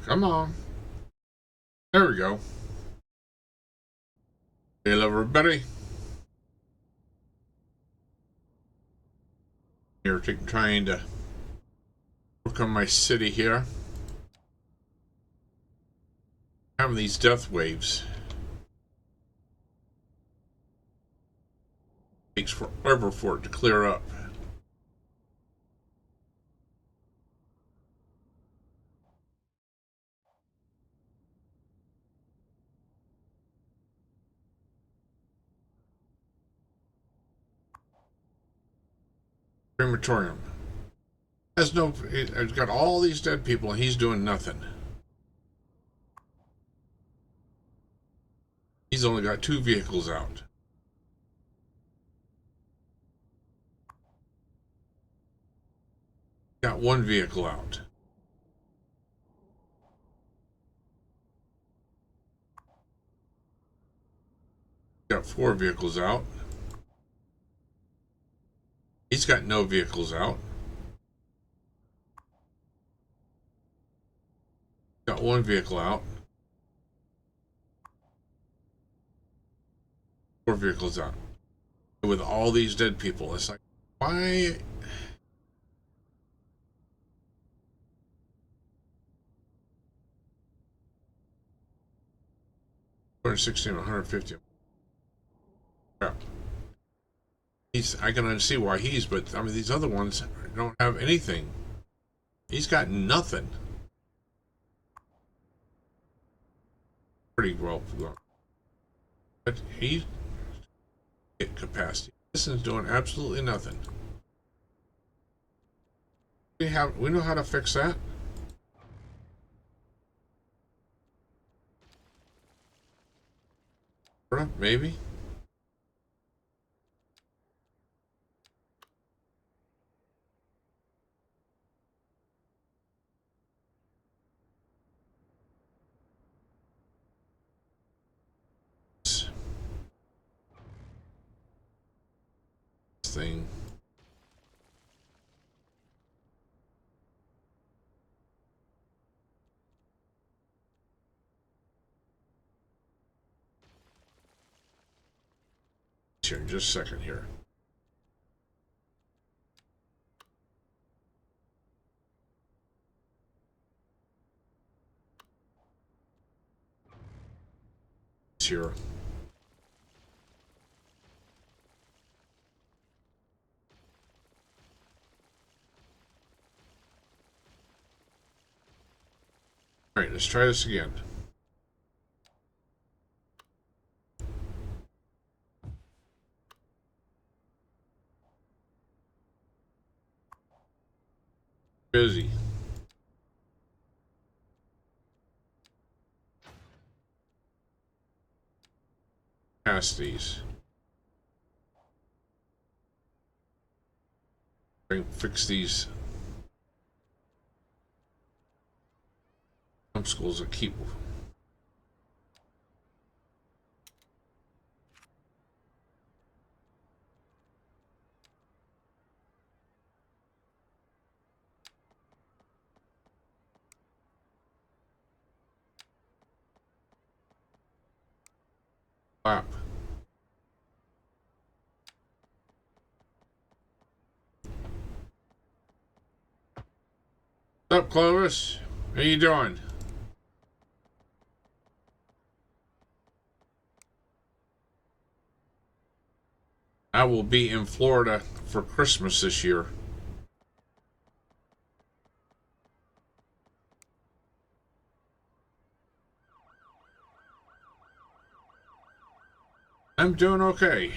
Come on. There we go. Hello, everybody. Here, trying to work on my city here. Having these death waves. Takes forever for it to clear up. Crematorium. Has no. It's got all these dead people, and he's doing nothing. He's only got 2 vehicles out. Got 1 vehicle out. Got 4 vehicles out. He's got no vehicles out. Got 1 vehicle out. 4 vehicles out. With all these dead people, it's like, why? 160 and 150. Yeah. I can see why but I mean, these other ones don't have anything. He's got nothing. Pretty well, but he's at capacity. This is doing absolutely nothing. We know how to fix that. Maybe. Thing. Here, just a second here. Here. All right, let's try this again. Busy. Past these. Fix these schools that keep. Lap. What's up, Clovis? How you doing? I will be in Florida for Christmas this year. I'm doing okay.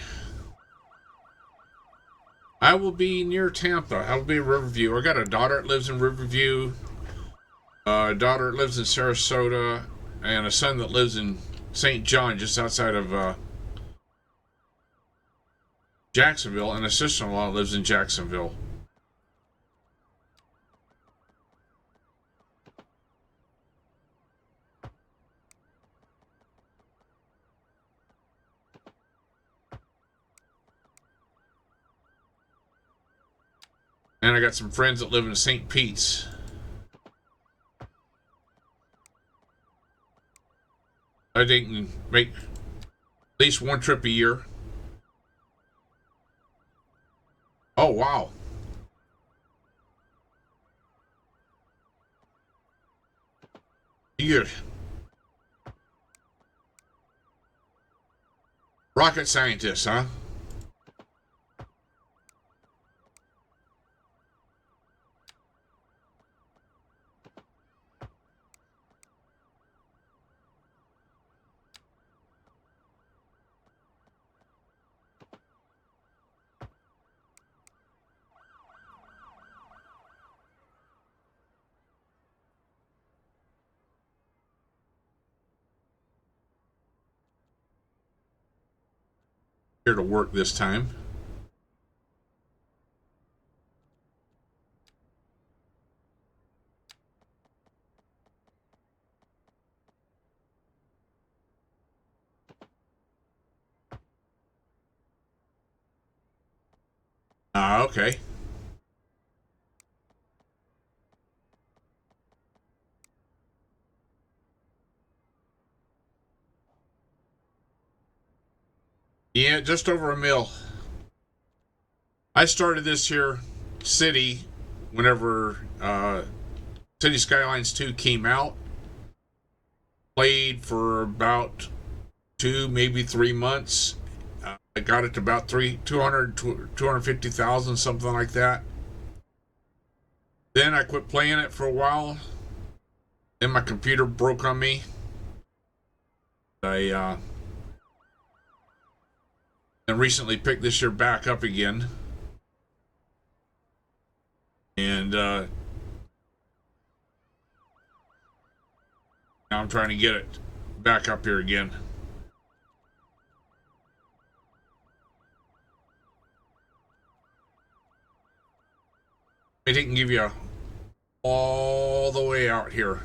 I will be near Tampa. I will be in Riverview. I got a daughter that lives in Riverview, a daughter that lives in Sarasota, and a son that lives in St. John, just outside of Jacksonville, and a sister-in-law lives in Jacksonville. And I got some friends that live in St. Pete's. I think make at least one trip a year. Oh, wow. You're rocket scientist, huh? Here to work this time. Okay. Yeah, just over a mil. I started this here city whenever City Skylines 2 came out. Played for about 2, maybe 3 months. I got it to about 250,000, something like that. Then I quit playing it for a while. Then my computer broke on me. I then recently picked this year back up again. And now I'm trying to get it back up here again. It can give you all the way out here.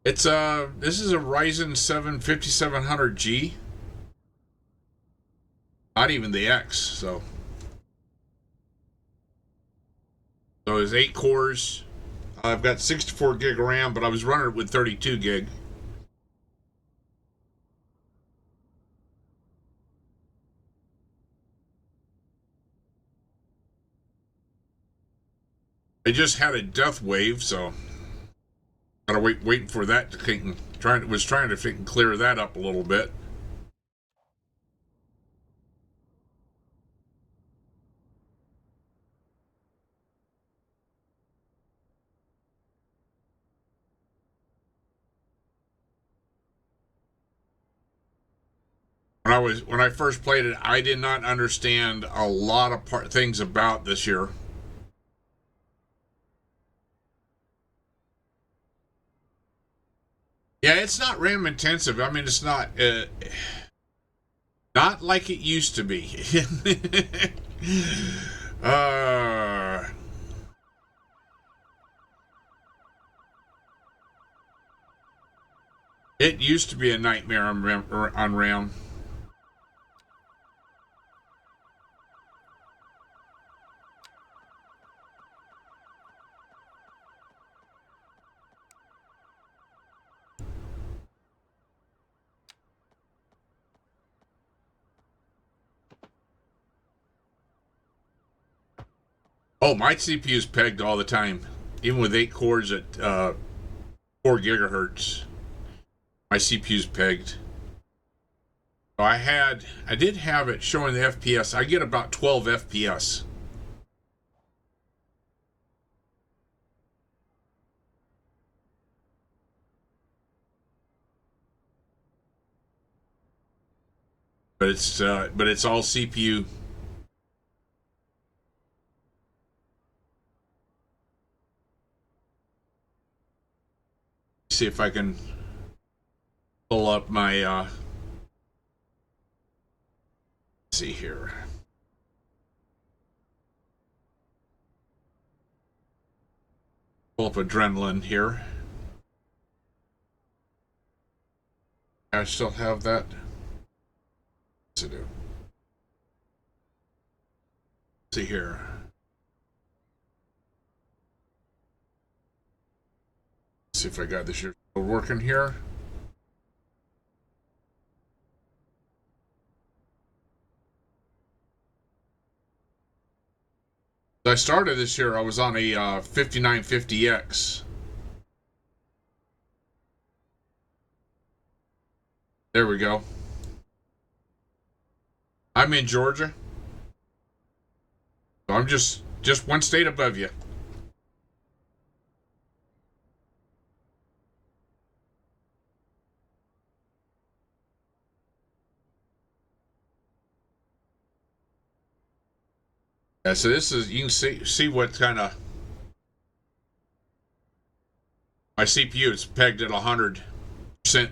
It's this is a Ryzen 7 5700G. Not even the X, so it's 8 cores. I've got 64 gig RAM, but I was running it with 32 gig. I just had a death wave, so gotta waiting for that to was trying to clear that up a little bit. When I first played it, I did not understand a lot of things about this year. Yeah, it's not RAM intensive. I mean, it's not like it used to be. uh, it used to be a nightmare on RAM. Oh, my CPU's pegged all the time, even with 8 cores at 4 gigahertz. My CPU's pegged. So I did have it showing the FPS. I get about 12 FPS. But it's all CPU. See if I can pull up my let's see here. Pull up adrenaline here. I still have that. What's it do? Let's see here. see if I got this here. We're working here. I started this year, I was on a 5950X. There we go. I'm in Georgia. So I'm just one state above you. Yeah, so this is, you can see what kind of, my CPU is pegged at 100%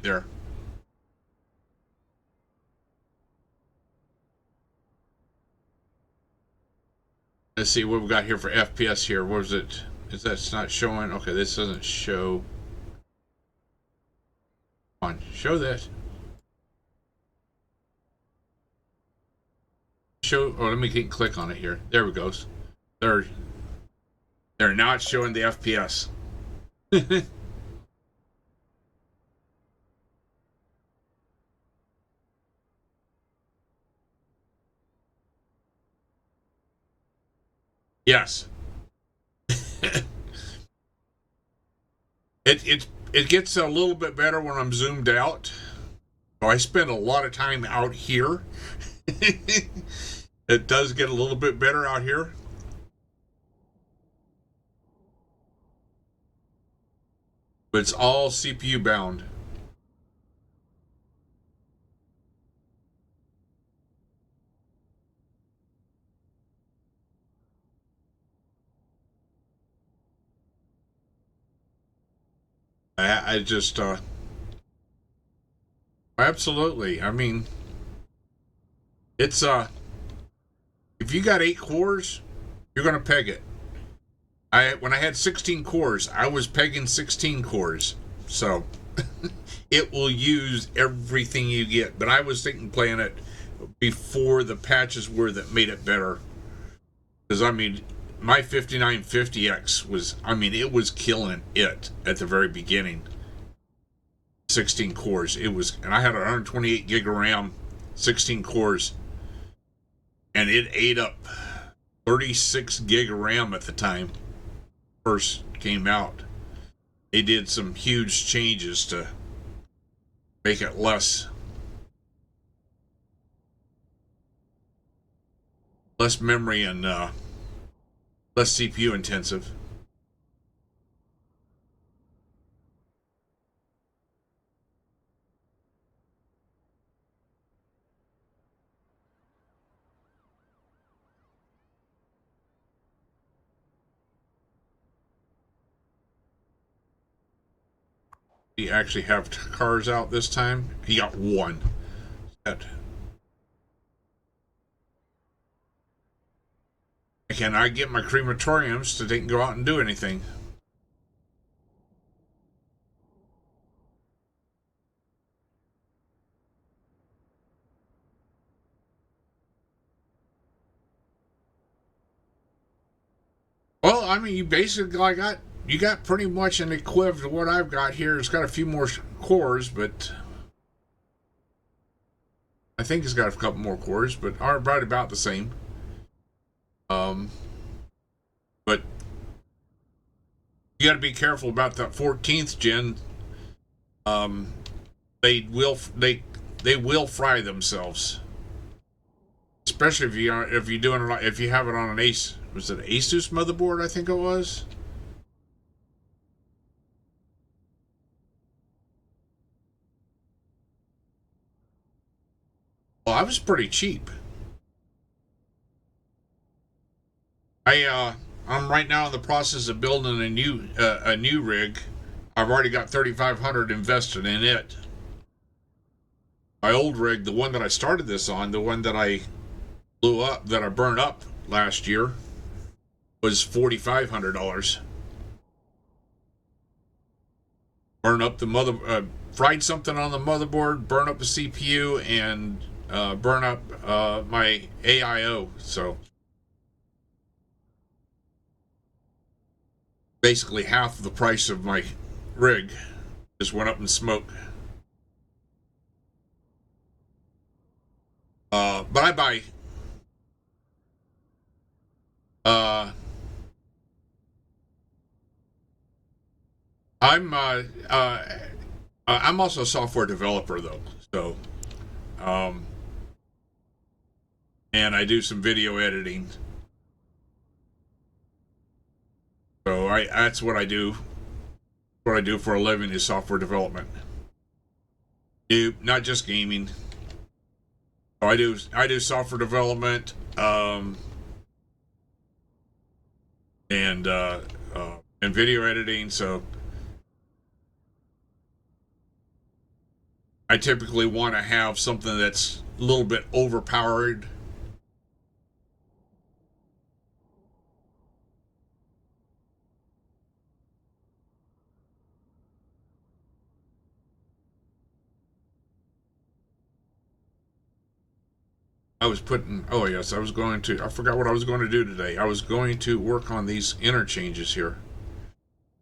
there. Let's see what we got here for FPS here. What was it? Is that's not showing? Okay, this doesn't show. Come on, show this. Show. Oh, let me click on it here. There we go. They're not showing the FPS. Yes. It gets a little bit better when I'm zoomed out. So I spend a lot of time out here. It does get a little bit better out here. But it's all CPU bound. I just absolutely. I mean, it's if you got 8 cores, you're gonna peg it. When I had 16 cores, I was pegging 16 cores, so it will use everything you get. But I was thinking playing it before the patches were that made it better, because I mean, my 5950X was, I mean, it was killing it at the very beginning. 16 cores, it was, and I had 128 gig of RAM, 16 cores, and it ate up 36 gig of RAM at the time first came out. They did some huge changes to make it less memory and less CPU intensive. He actually have cars out this time. He got one. Can I get my crematoriums so they can go out and do anything? Well, I mean, you basically you got pretty much an equivalent to what I've got here. It's got a few more cores, but I think it's got a couple more cores, but are right about the same. But you got to be careful about that 14th gen. They will fry themselves, especially if you have it on an Ace. Was it an Asus motherboard? I think it was. Well, I was pretty cheap. I'm right now in the process of building a new rig. I've already got 3,500 invested in it. My old rig, the one that I started this on, the one that I blew up, that I burned up last year, was $4,500. Burn up the fried something on the motherboard, burn up the CPU, and burn up my AIO. So basically half the price of my rig. Just went up in smoke. But I buy. Uh, I'm I'm also a software developer though, so um, and I do some video editing. So that's what I do. What I do for a living is software development. Not just gaming. So I do software development and and video editing. So I typically want to have something that's a little bit overpowered. Oh yes, I forgot what I was going to do today. I was going to work on these interchanges here.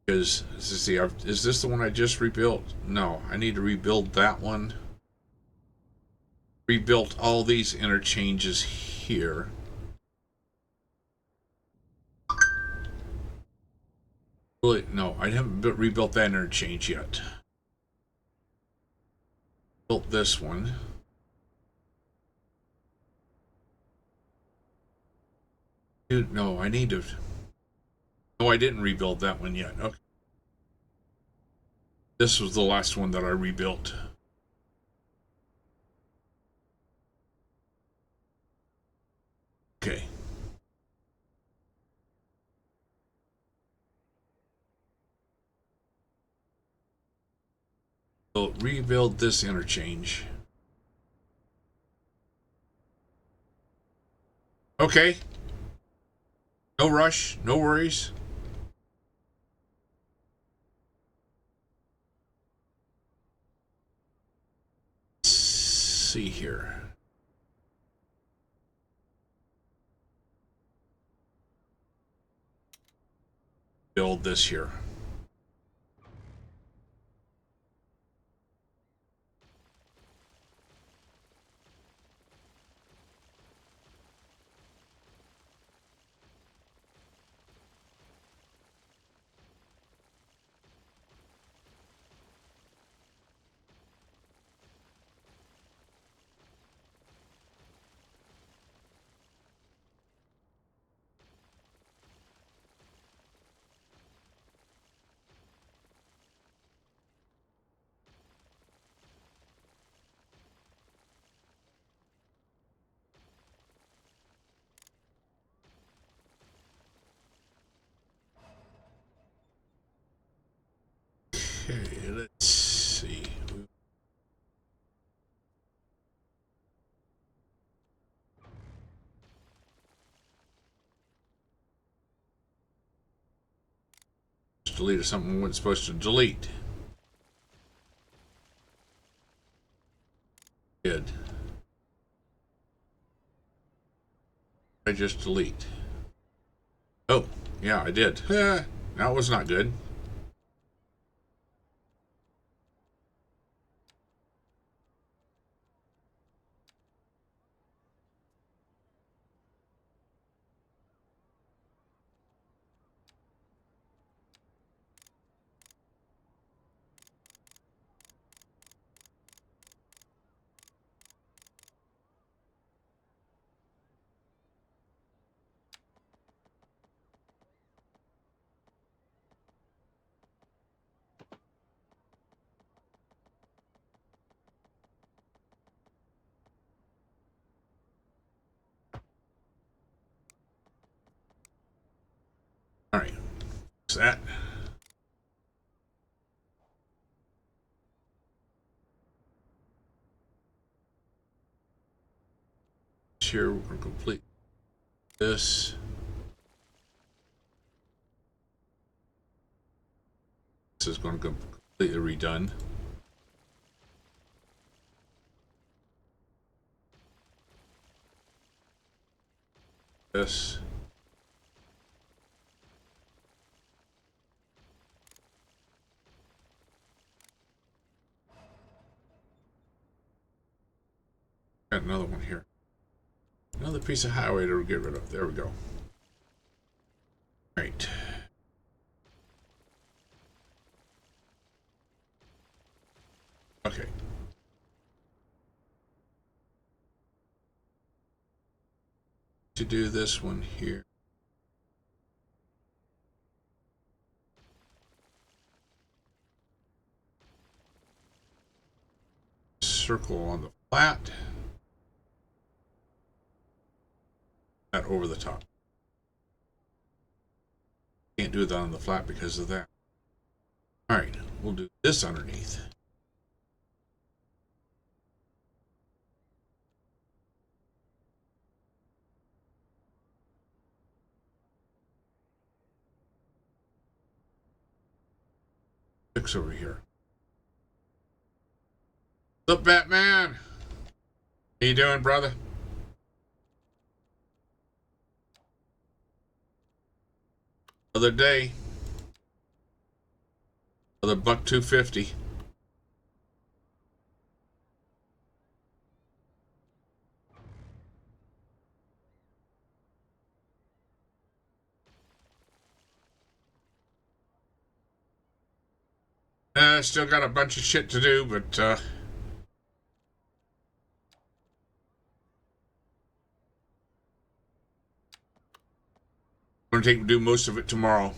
Because, let's see, is this the one I just rebuilt? No, I need to rebuild that one. Rebuilt all these interchanges here. Really, no, I haven't rebuilt that interchange yet. Built this one. Dude, no, I need to. No, I didn't rebuild that one yet. Okay. This was the last one that I rebuilt. Okay. So rebuild this interchange. Okay. No rush, no worries. Let's see here. Build this here. Okay, let's see. Just deleted something we weren't supposed to delete. Did. I just delete? Oh, yeah, I did. That was not good. All right, fix that. Here we're going to complete this. This is going to be completely redone. This. another one here. Another piece of highway to get rid of. There we go. Right. Okay. To do this one here. Circle on the flat. That over the top. Can't do that on the flat because of that. Alright, we'll do this underneath. Fix over here. What's up, Batman? How you doing, brother? Another day. Another $1.250. Still got a bunch of shit to do, but I'm gonna do most of it tomorrow.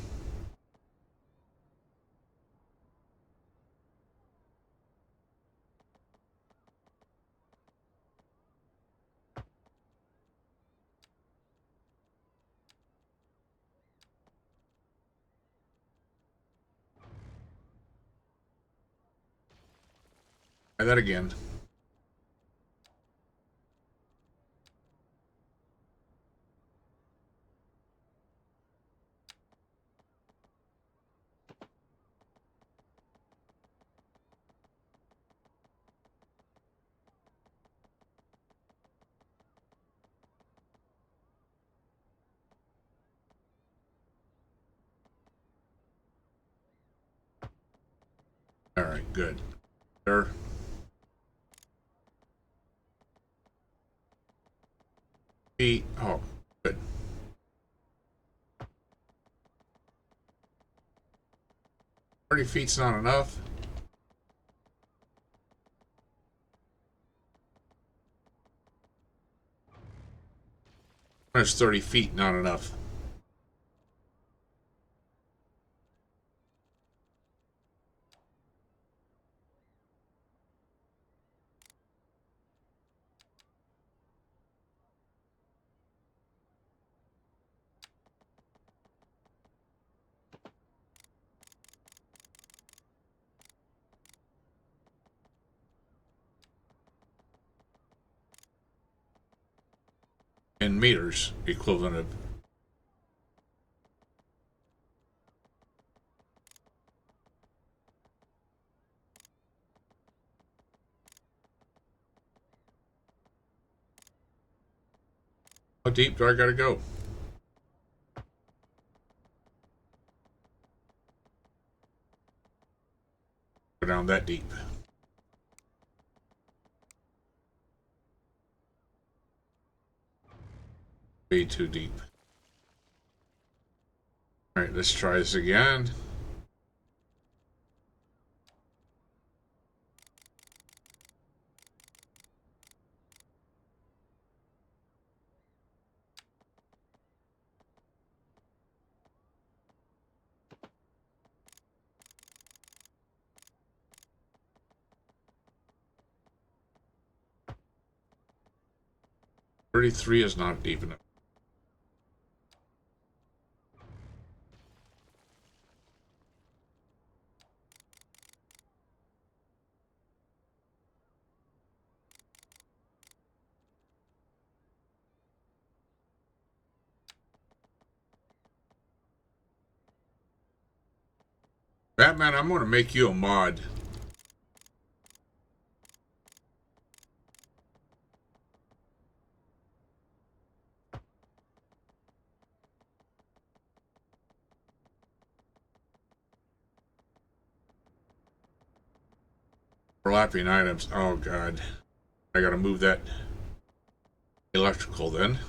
Try that again. All right, good. There. Feet. Oh, good. 30 feet's not enough. There's 30 feet, not enough. In meters, equivalent of. How deep do I gotta go? Go down that deep. Way too deep. All right, let's try this again. $33 is not deep enough. Batman, I'm gonna make you a mod. Overlapping items. Oh god. I gotta move that. electrical then.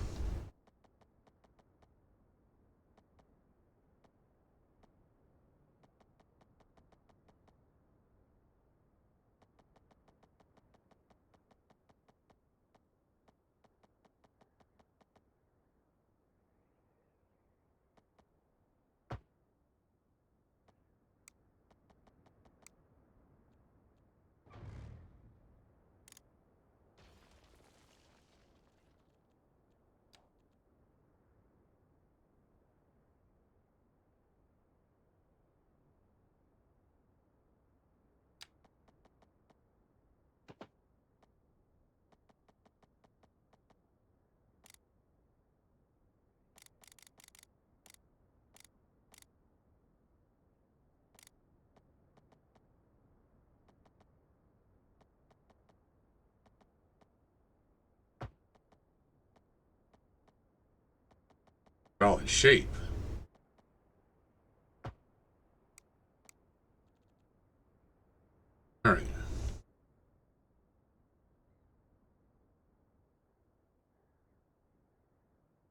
All in shape. All right.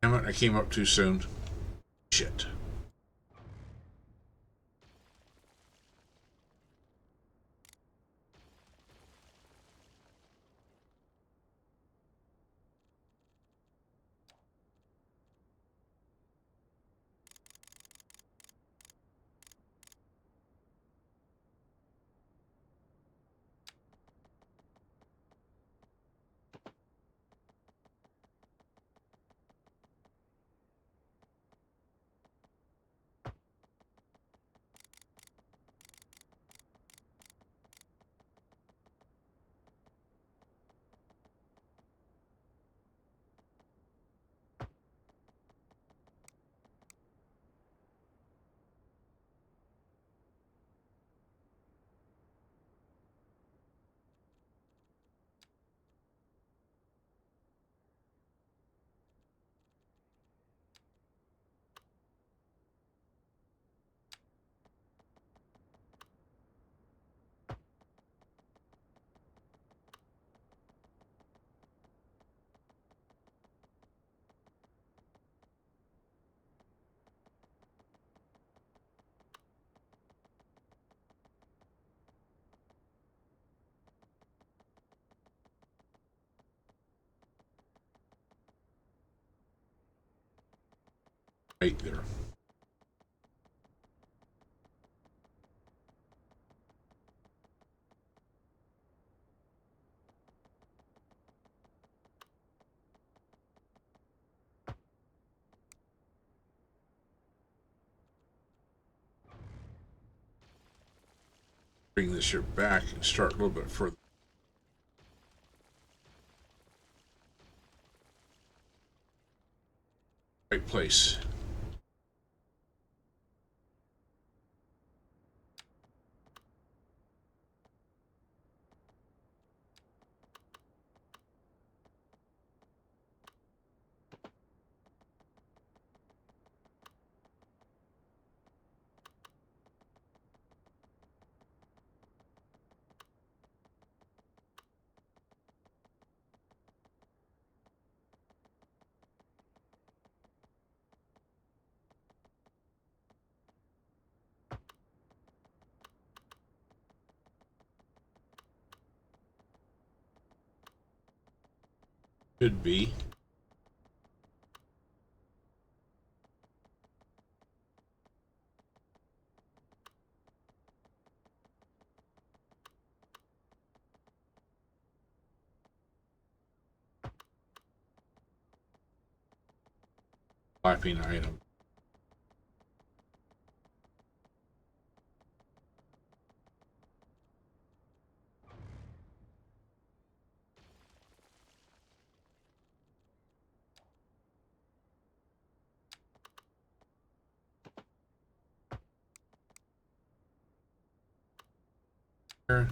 Damn it, I came up too soon. Shit. Right there. Bring this here back and start a little bit further. Right place. Should be. Flapping item. Here.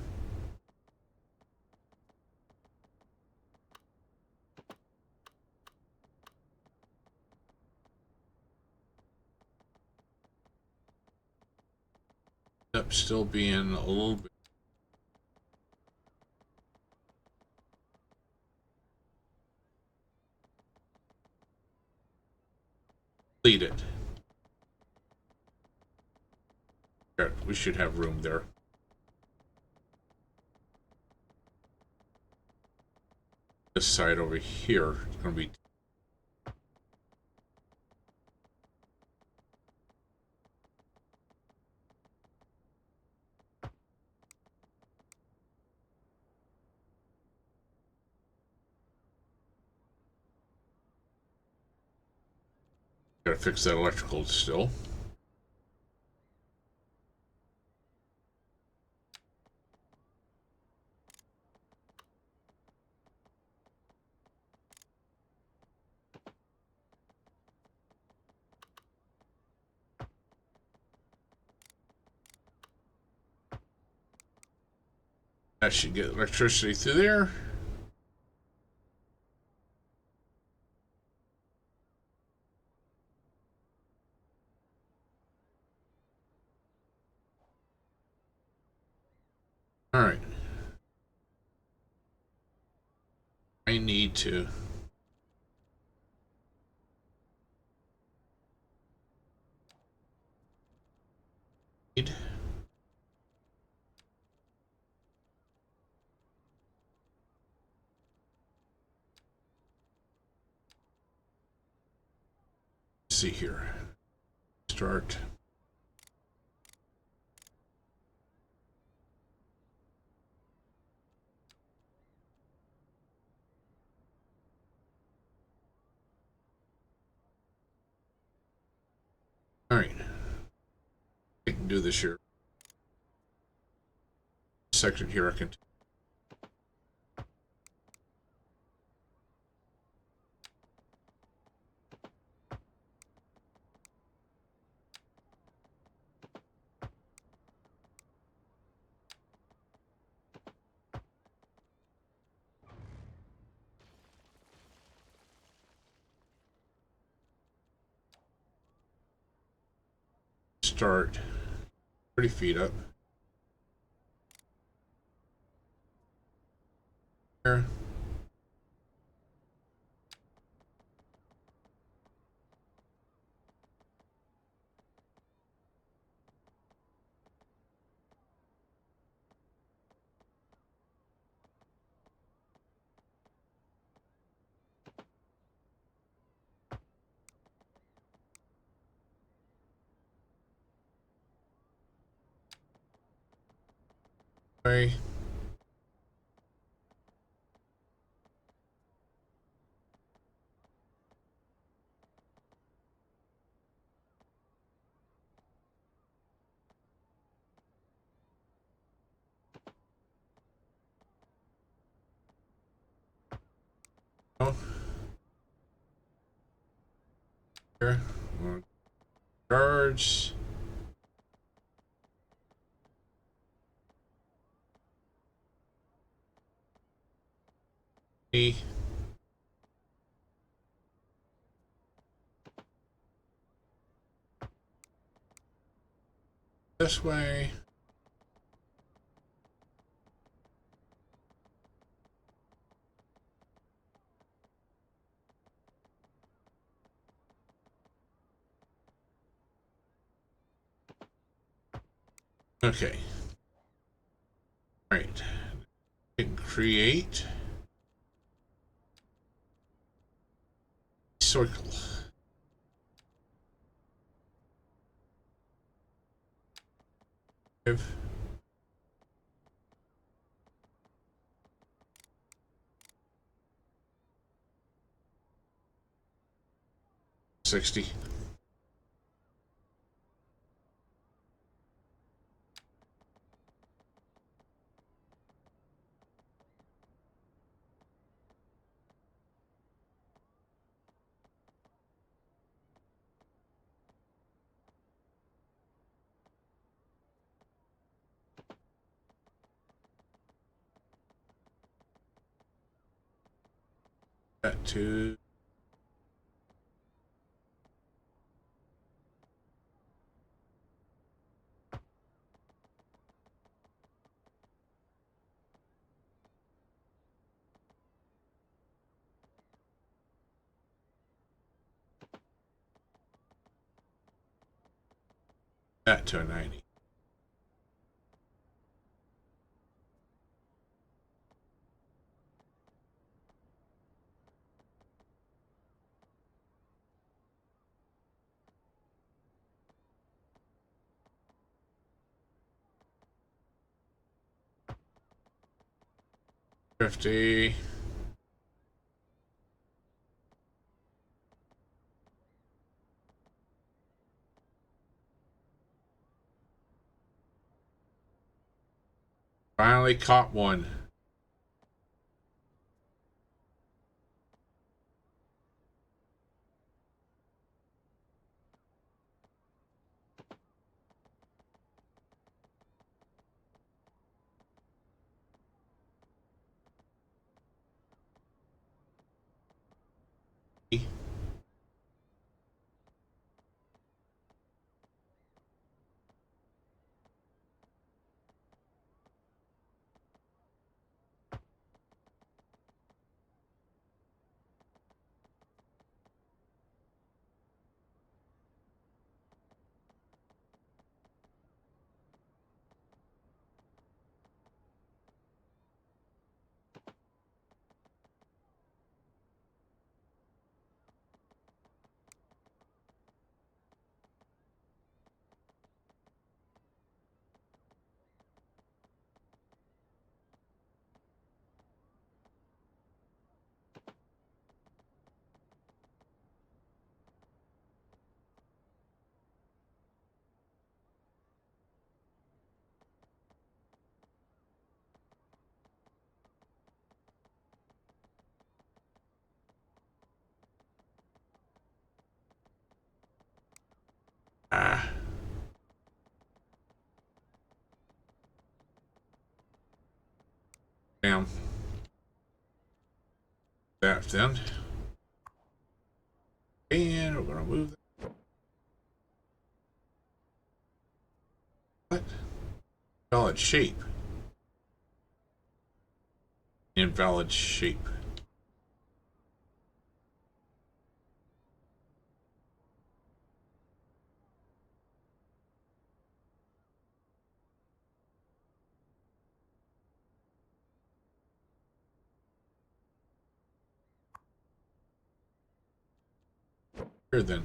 Up still being a little bit. completed. We should have room there. This side over here is going to be. Gotta fix that electrical still. That should get electricity through there. All right. I need to. See here. Start. All right. I can do this here. Section here I can. Start 30 feet up. Here. Okay. Oh. Here. Guards. E. This way. Okay. All right. And create circle. Five. 60. That to That to a 90. $50. Finally caught one. Ah. Damn. That then. And we're gonna move that. What? Invalid shape. Invalid shape. Here then.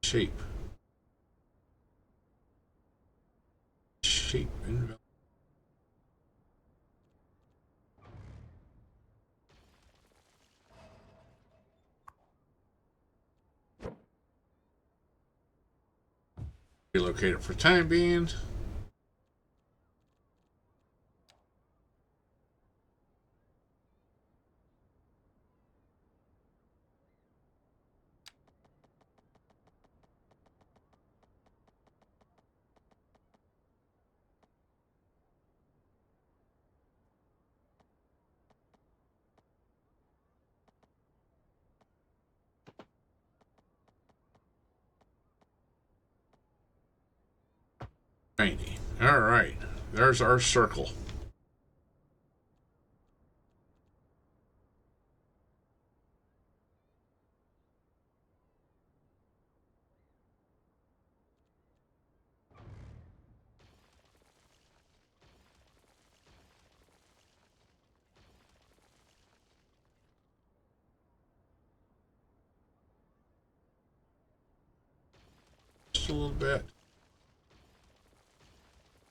Shape. Shape. Invalid. Relocate it for time being. Tiny. All right. There's our circle. Just a little bit.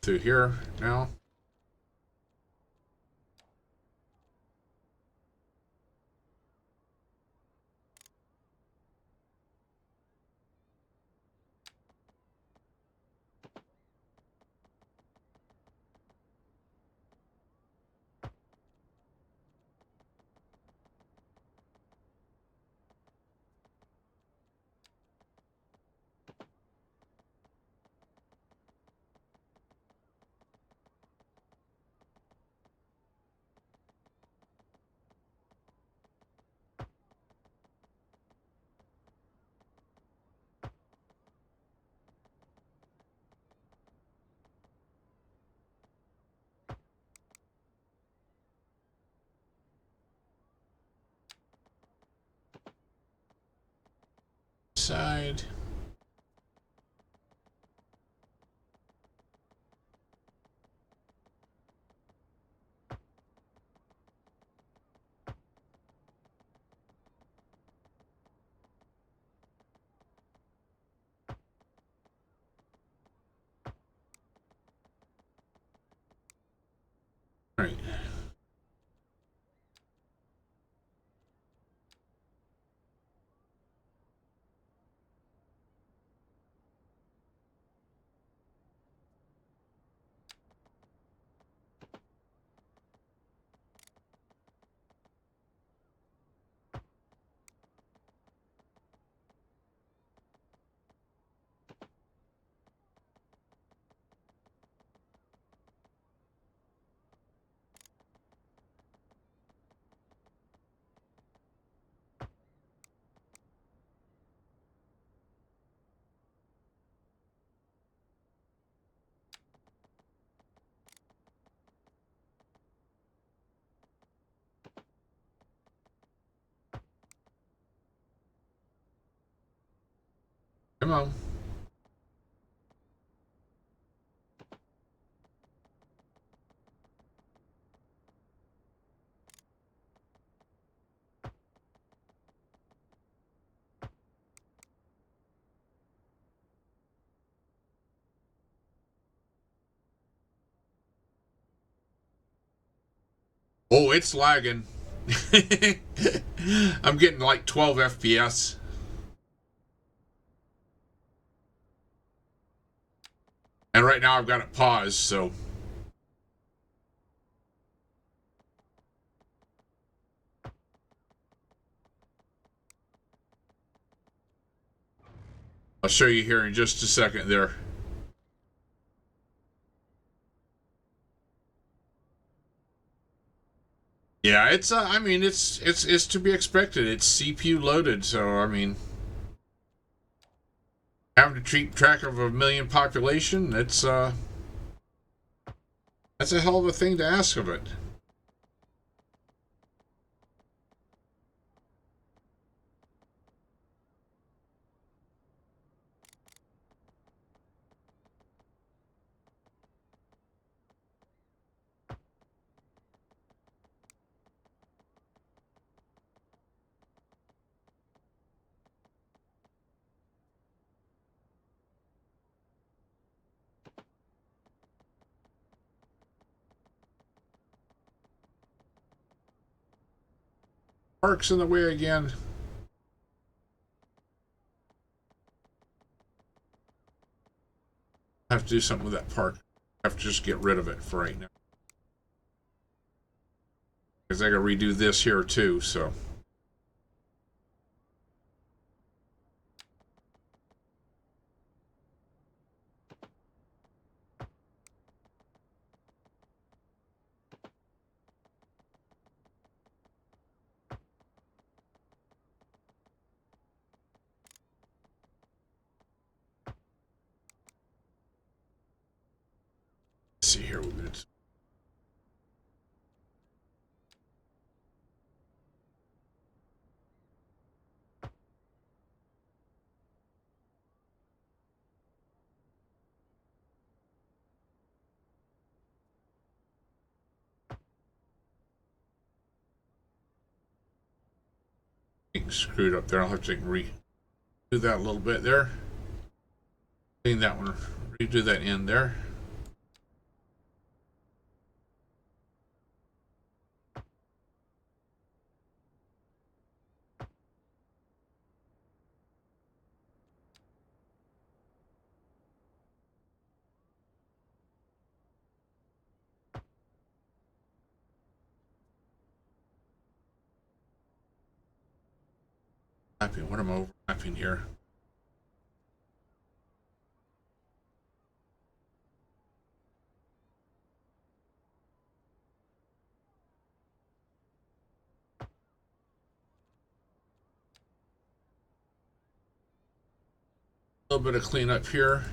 Through here now. Side. Come on. Oh, it's lagging. I'm getting like 12 FPS. And right now I've got it paused, so. I'll show you here in just a second there. Yeah, it's I mean it's to be expected. It's CPU loaded, so I mean having to keep track of a million population, it's that's a hell of a thing to ask of it. Park's in the way again. I have to do something with that park. I have to just get rid of it for right now. Because I gotta redo this here too, so. Let's see here. Screwed up there. I'll have to redo that a little bit there. Clean that one. Redo that in there. What am I overlapping here? A little bit of cleanup here.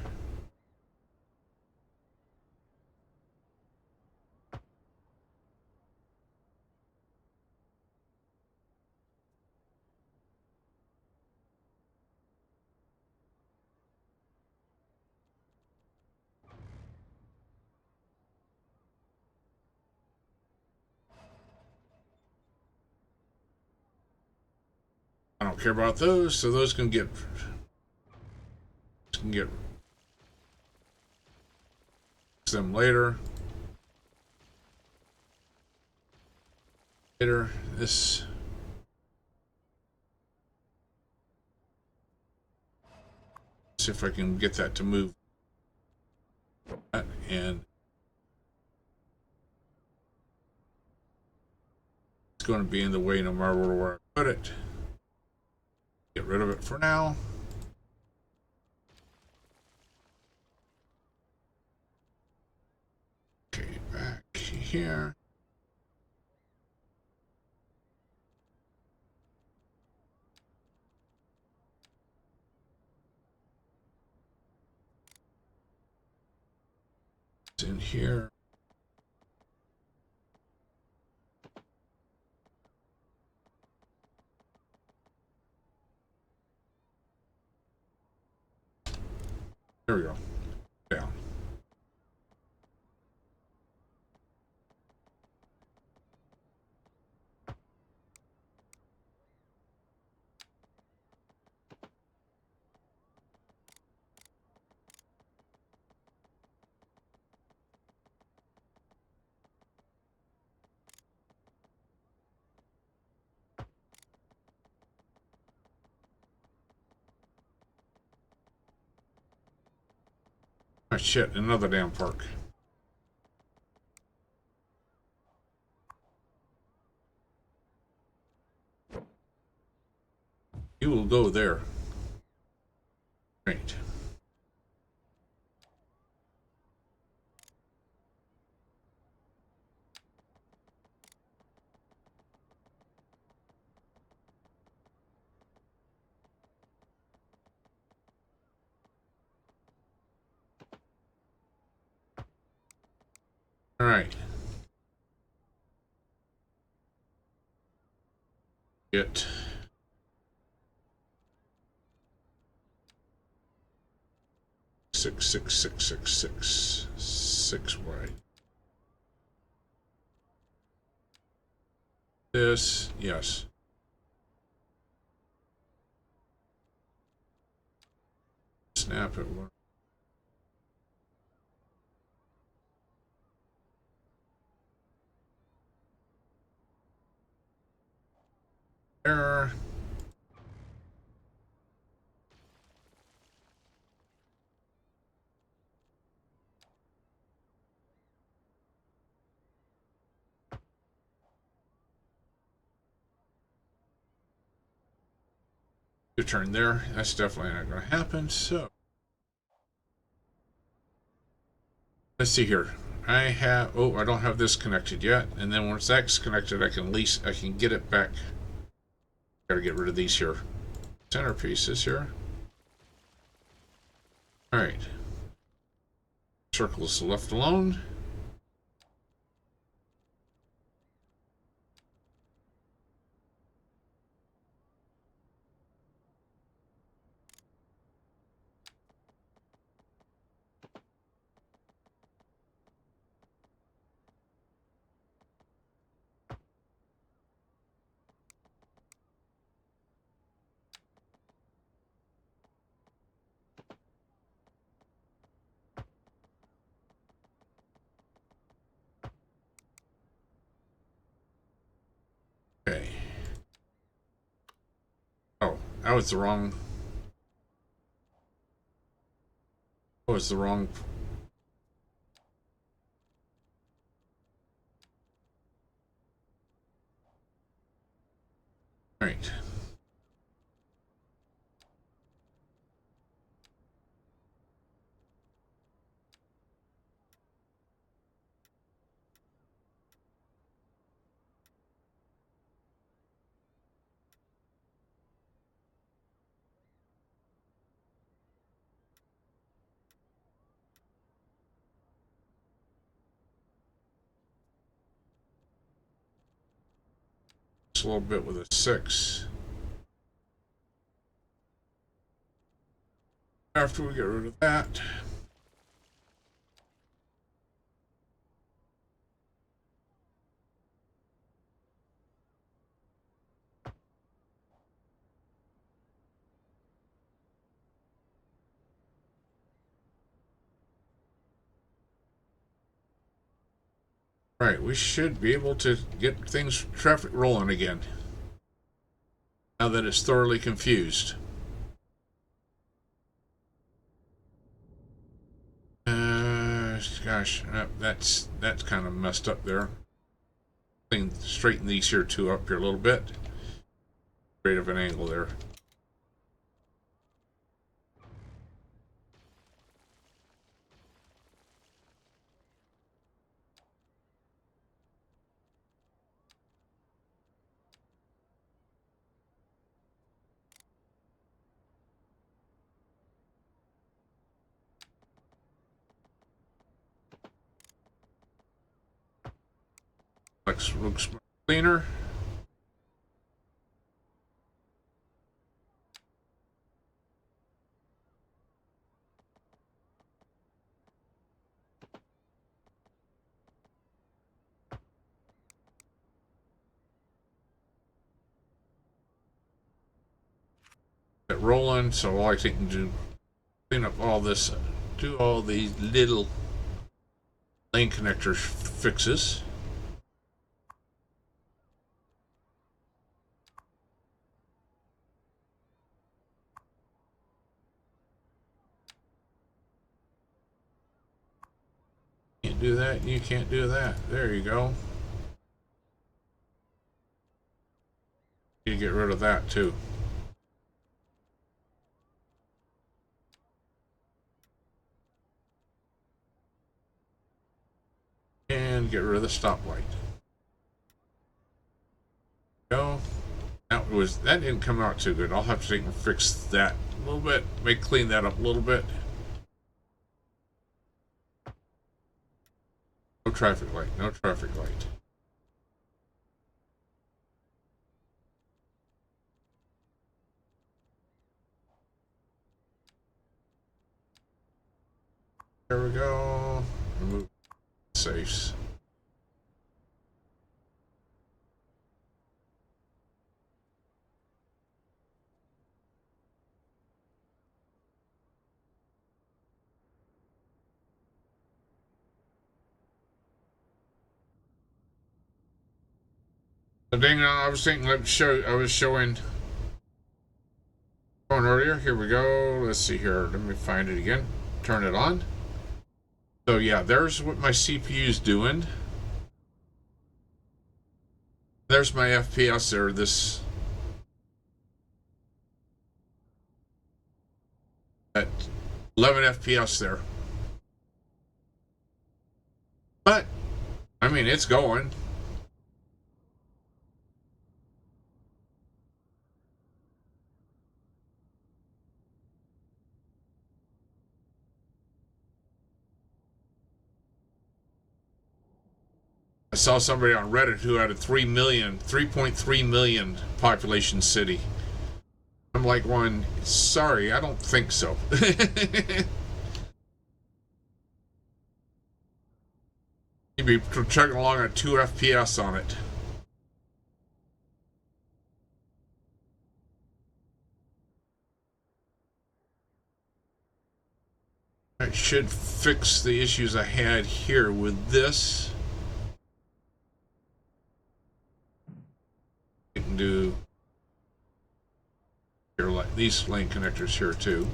I don't care about those, so those can get them later. This. See if I can get that to move. And it's going to be in the way no matter where I put it. Get rid of it for now. Okay, back here. It's in here. There we go. Down. Oh shit, another damn park. You will go there. Right. All right. Get 6 wide. This, yes. Snap it. There. Your turn there. That's definitely not going to happen. So let's see here. I have. Oh, I don't have this connected yet. And then once that's connected, I can get it back. Got to get rid of these here. Centerpieces here. All right. Circles left alone. Okay. Oh, that was the wrong. That was the wrong. Right. Just a little bit with a 6. After we get rid of that. Right, we should be able to get things traffic rolling again. Now that it's thoroughly confused. Gosh, that's kind of messed up there. Straighten these here two up here a little bit. Great of an angle there. Looks cleaner. Get rolling. So all I can do, clean up all this, do all these little lane connector fixes. Can't do that. You can't do that. There you go. You get rid of that too. And get rid of the stoplight. Go. That didn't come out too good. I'll have to take and fix that a little bit. Maybe clean that up a little bit. No traffic light. No traffic light. There we go. Remove safes. So dang, I was thinking, I was showing earlier. Here we go. Let's see here. Let me find it again. Turn it on. So yeah, there's what my CPU is doing. There's my FPS there. This at 11 FPS there. But I mean, it's going. I saw somebody on Reddit who had a 3.3 million population city. I'm like, sorry, I don't think so. You'd be chugging along at 2 FPS on it. I should fix the issues I had here with this. I can do here, like these lane connectors here too.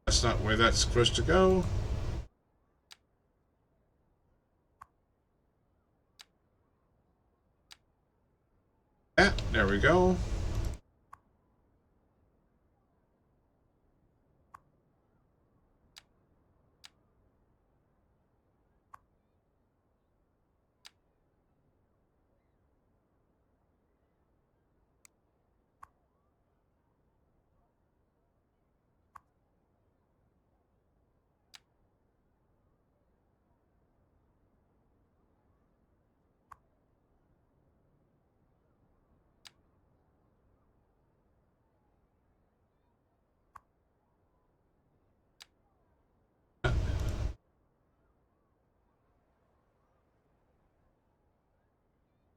That's not where that's supposed to go. There we go.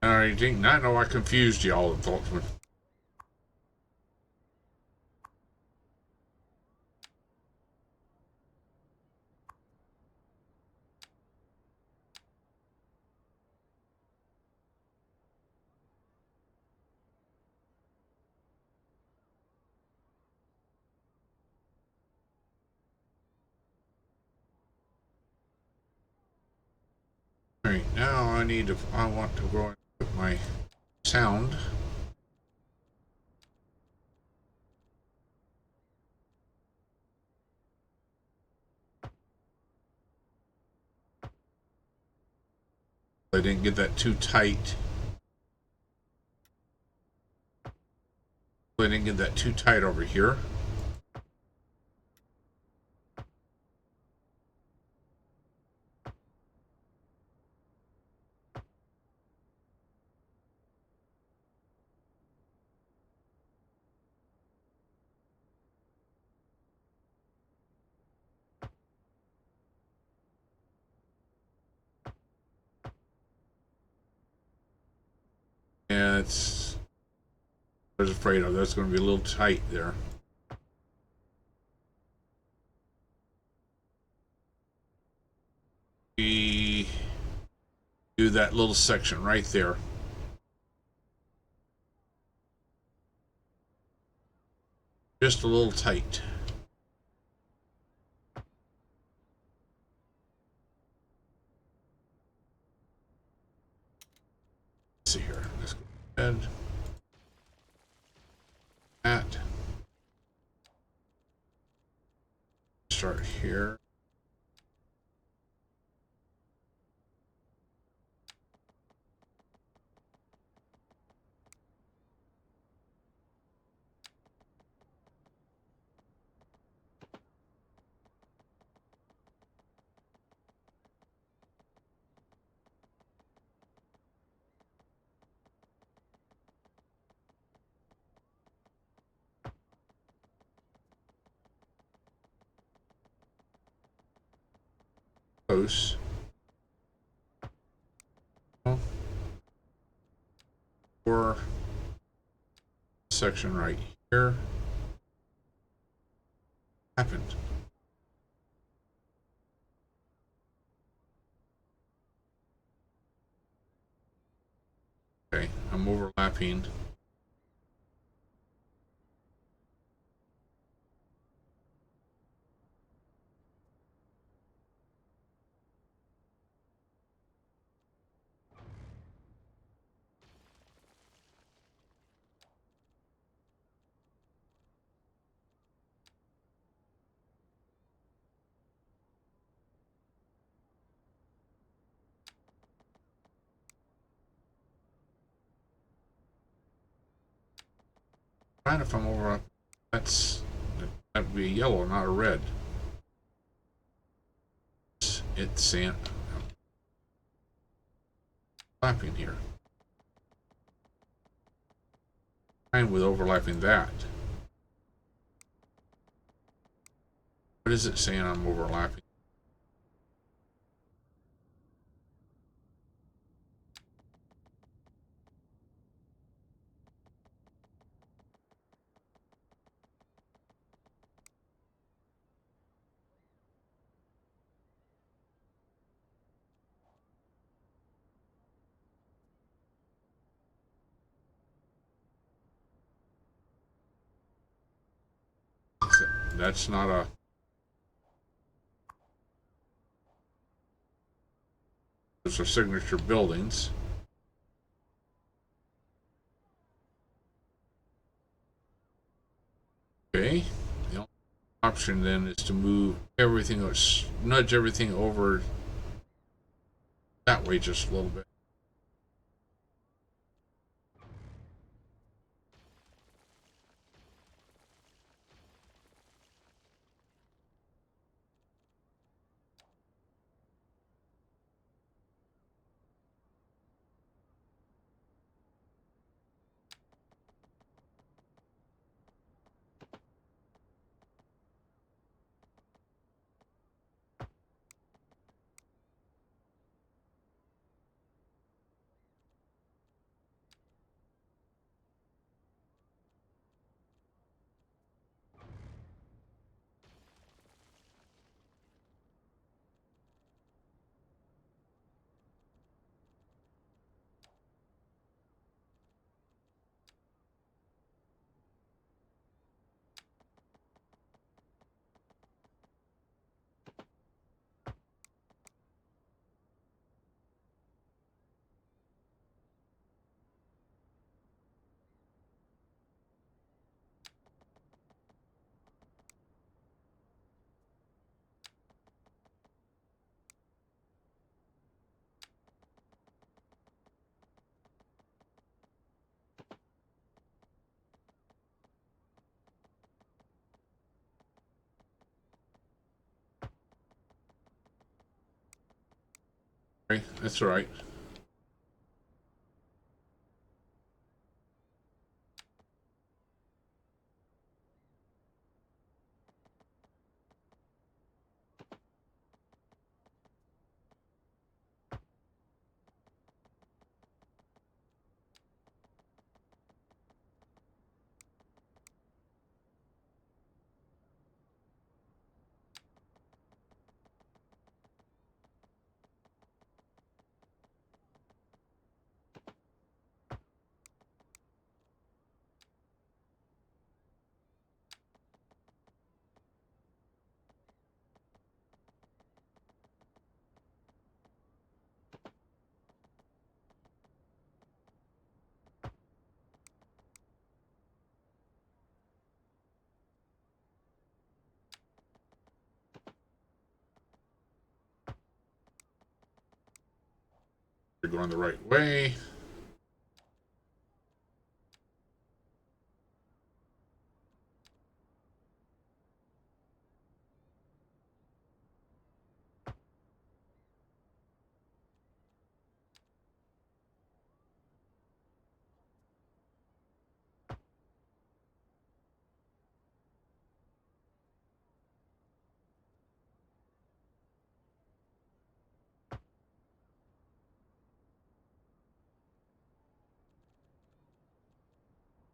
I think I know I confused you all, Volkman. Alright, now I want to go and put my sound. I didn't get that too tight. I didn't get that too tight over here. And it's was afraid of. That's going to be a little tight there. We do that little section right there. Just a little tight. Let's see here. Let's go ahead. That. Start here. Close. Or section right here. Happened. Okay, I'm overlapping. Fine if I'm overlapping. That'd be yellow, not a red. It's sand. Overlapping here. Fine with overlapping that. What is it saying I'm overlapping? That's not a... Those are signature buildings. Okay. The only option then is to move everything, nudge everything over that way just a little bit. Okay, that's all right. going the right way.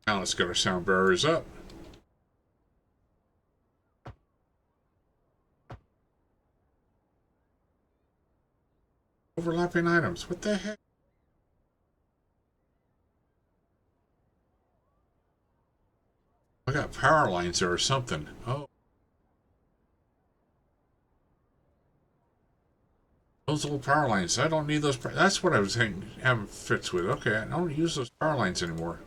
Now let's get our sound barriers up. Overlapping items. What the heck? I got power lines there or something. Oh. Those old power lines. I don't need those. That's what I was having fits with. Okay, I don't use those power lines anymore.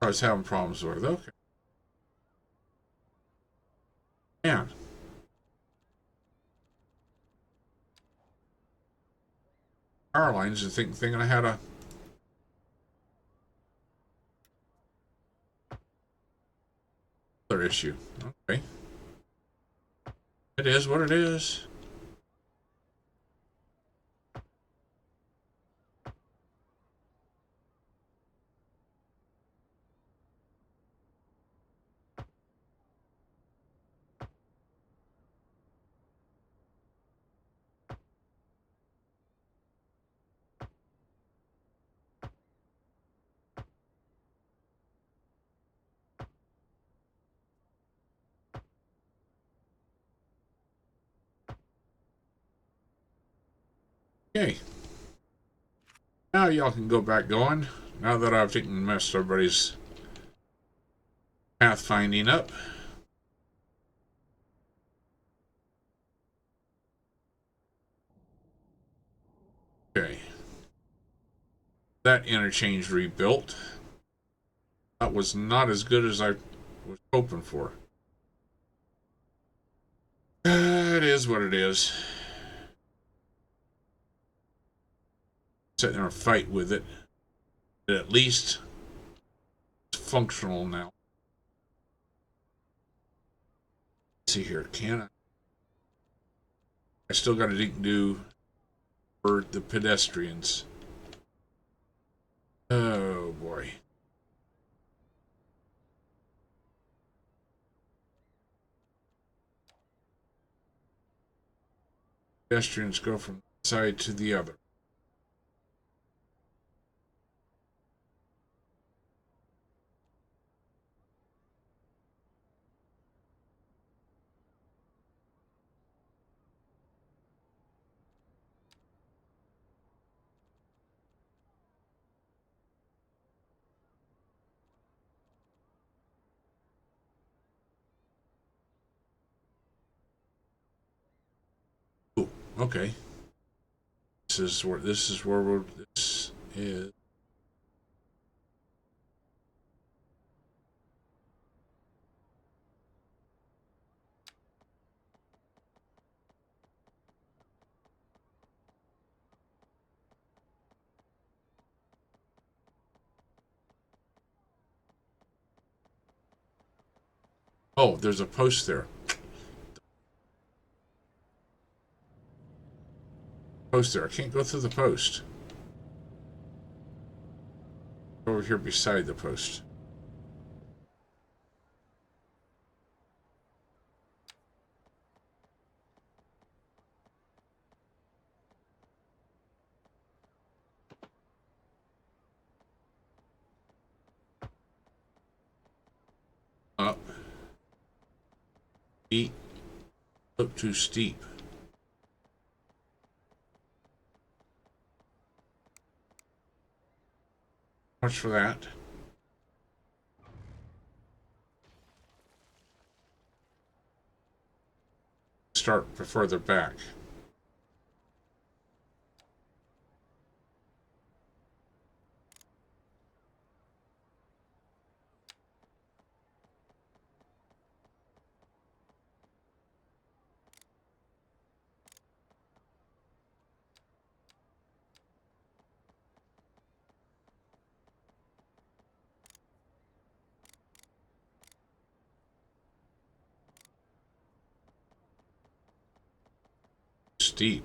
I was having problems with. Okay. Man. Power lines and thinking I had a other issue. Okay. It is what it is. Okay. Now y'all can go back going. Now that I've taken messed everybody's pathfinding up. Okay. That interchange rebuilt. That was not as good as I was hoping for. It is what it is. Sit there and fight with it. But at least it's functional now. Let's see here, can I still got to do for the pedestrians. Oh boy. Pedestrians go from one side to the other. Ooh, okay. This is where this is. Oh, there's a post there. Post there. I can't go through the post. Over here beside the post. Up. Eat. Up too steep. Much for that. Start further back. steep.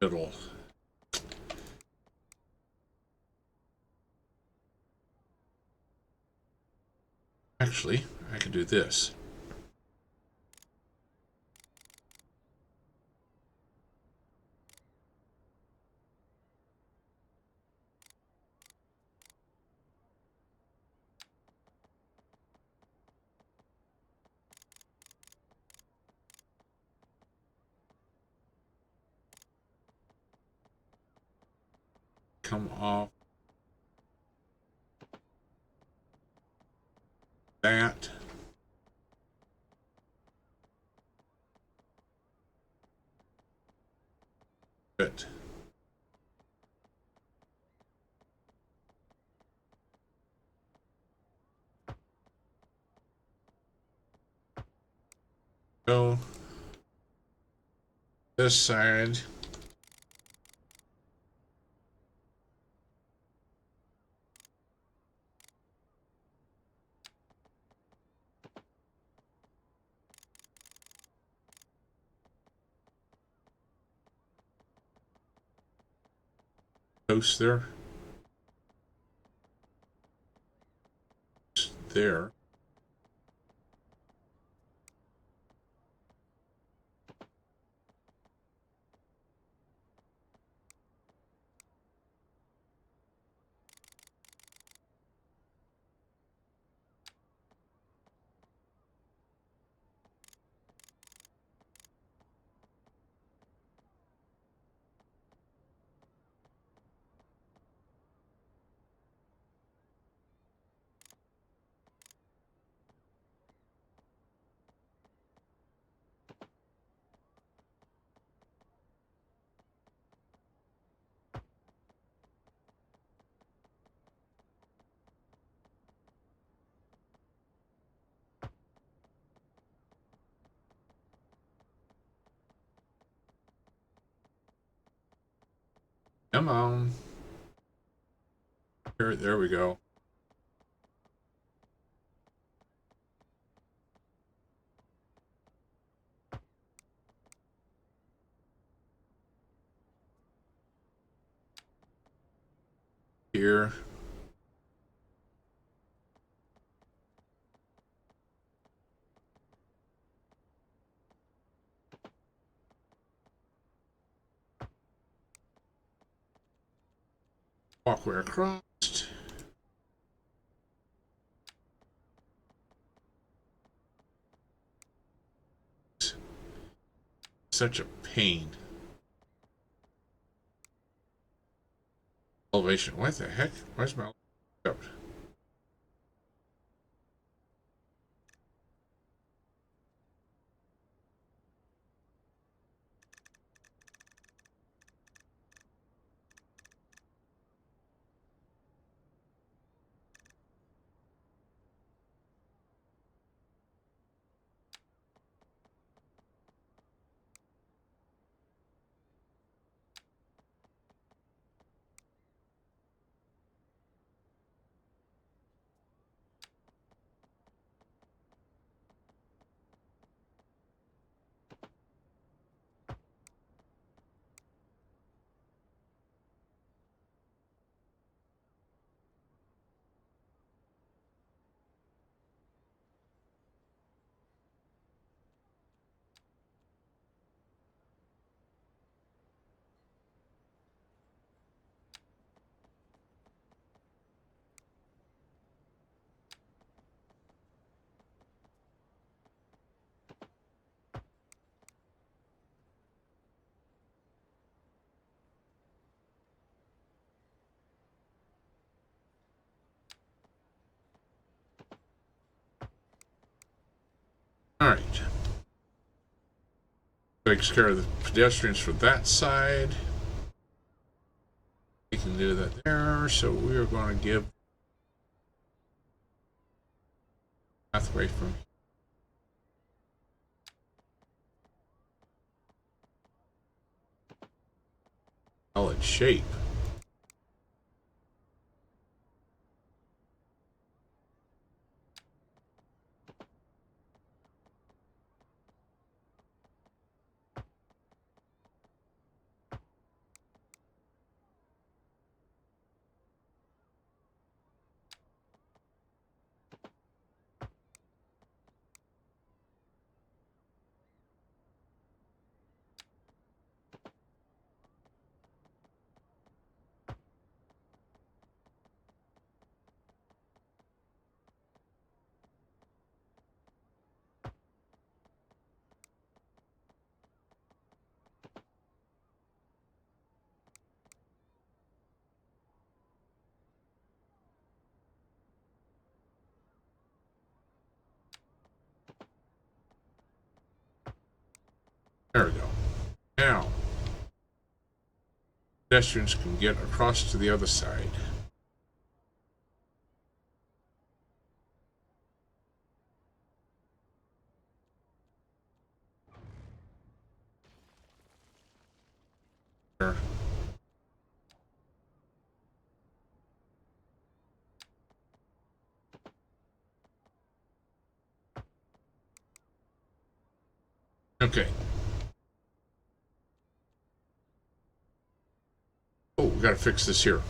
Middle. Actually, I can do this. Come off that. Good. Go this side. Post there. There. Come on. There we go. Here. Walkway across. Such a pain. Elevation. What the heck? Where's my elevation? Alright. Takes care of the pedestrians for that side. We can do that there, so we are going to give pathway from solid shape. There we go. Now, pedestrians can get across to the other side. There. Okay. Oh, we gotta fix this here.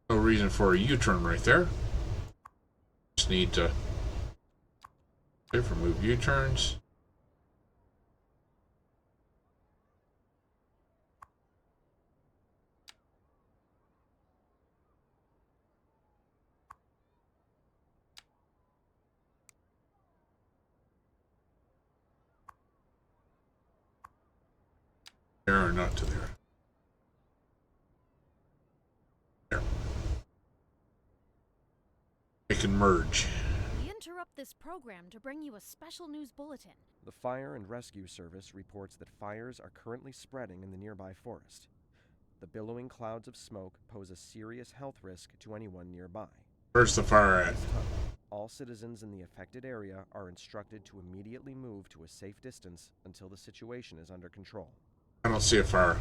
No reason for a U-turn right there. Just need to remove U-turns. There or not to there. There. They can merge. We interrupt this program to bring you a special news bulletin. The Fire and Rescue Service reports that fires are currently spreading in the nearby forest. The billowing clouds of smoke pose a serious health risk to anyone nearby. Where's the fire at? All citizens in the affected area are instructed to immediately move to a safe distance until the situation is under control. I don't see a fire.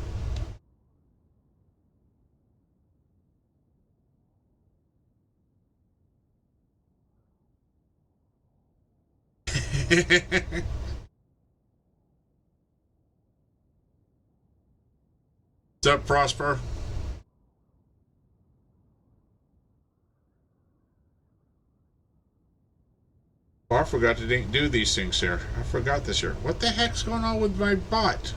What's up, Prosper? Oh, I forgot to do these things here. I forgot this here. What the heck's going on with my bot?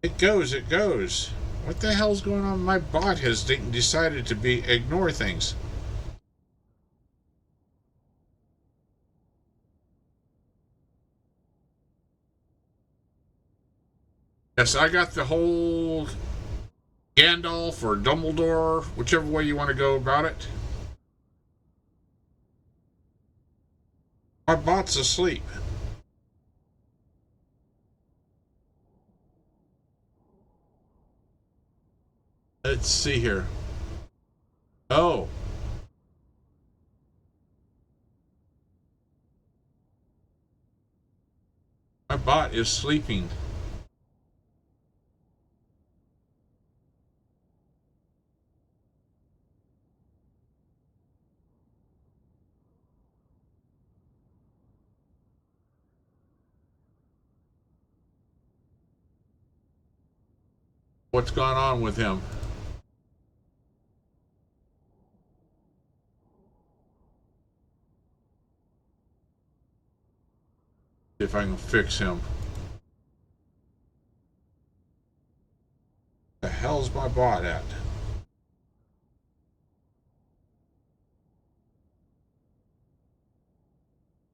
It goes, it goes. What the hell's going on? My bot has decided to ignore things. Yes, I got the whole Gandalf or Dumbledore, whichever way you want to go about it. My bot's asleep. Let's see here. Oh. My bot is sleeping. What's going on with him? See if I can fix him. The hell's my bot at?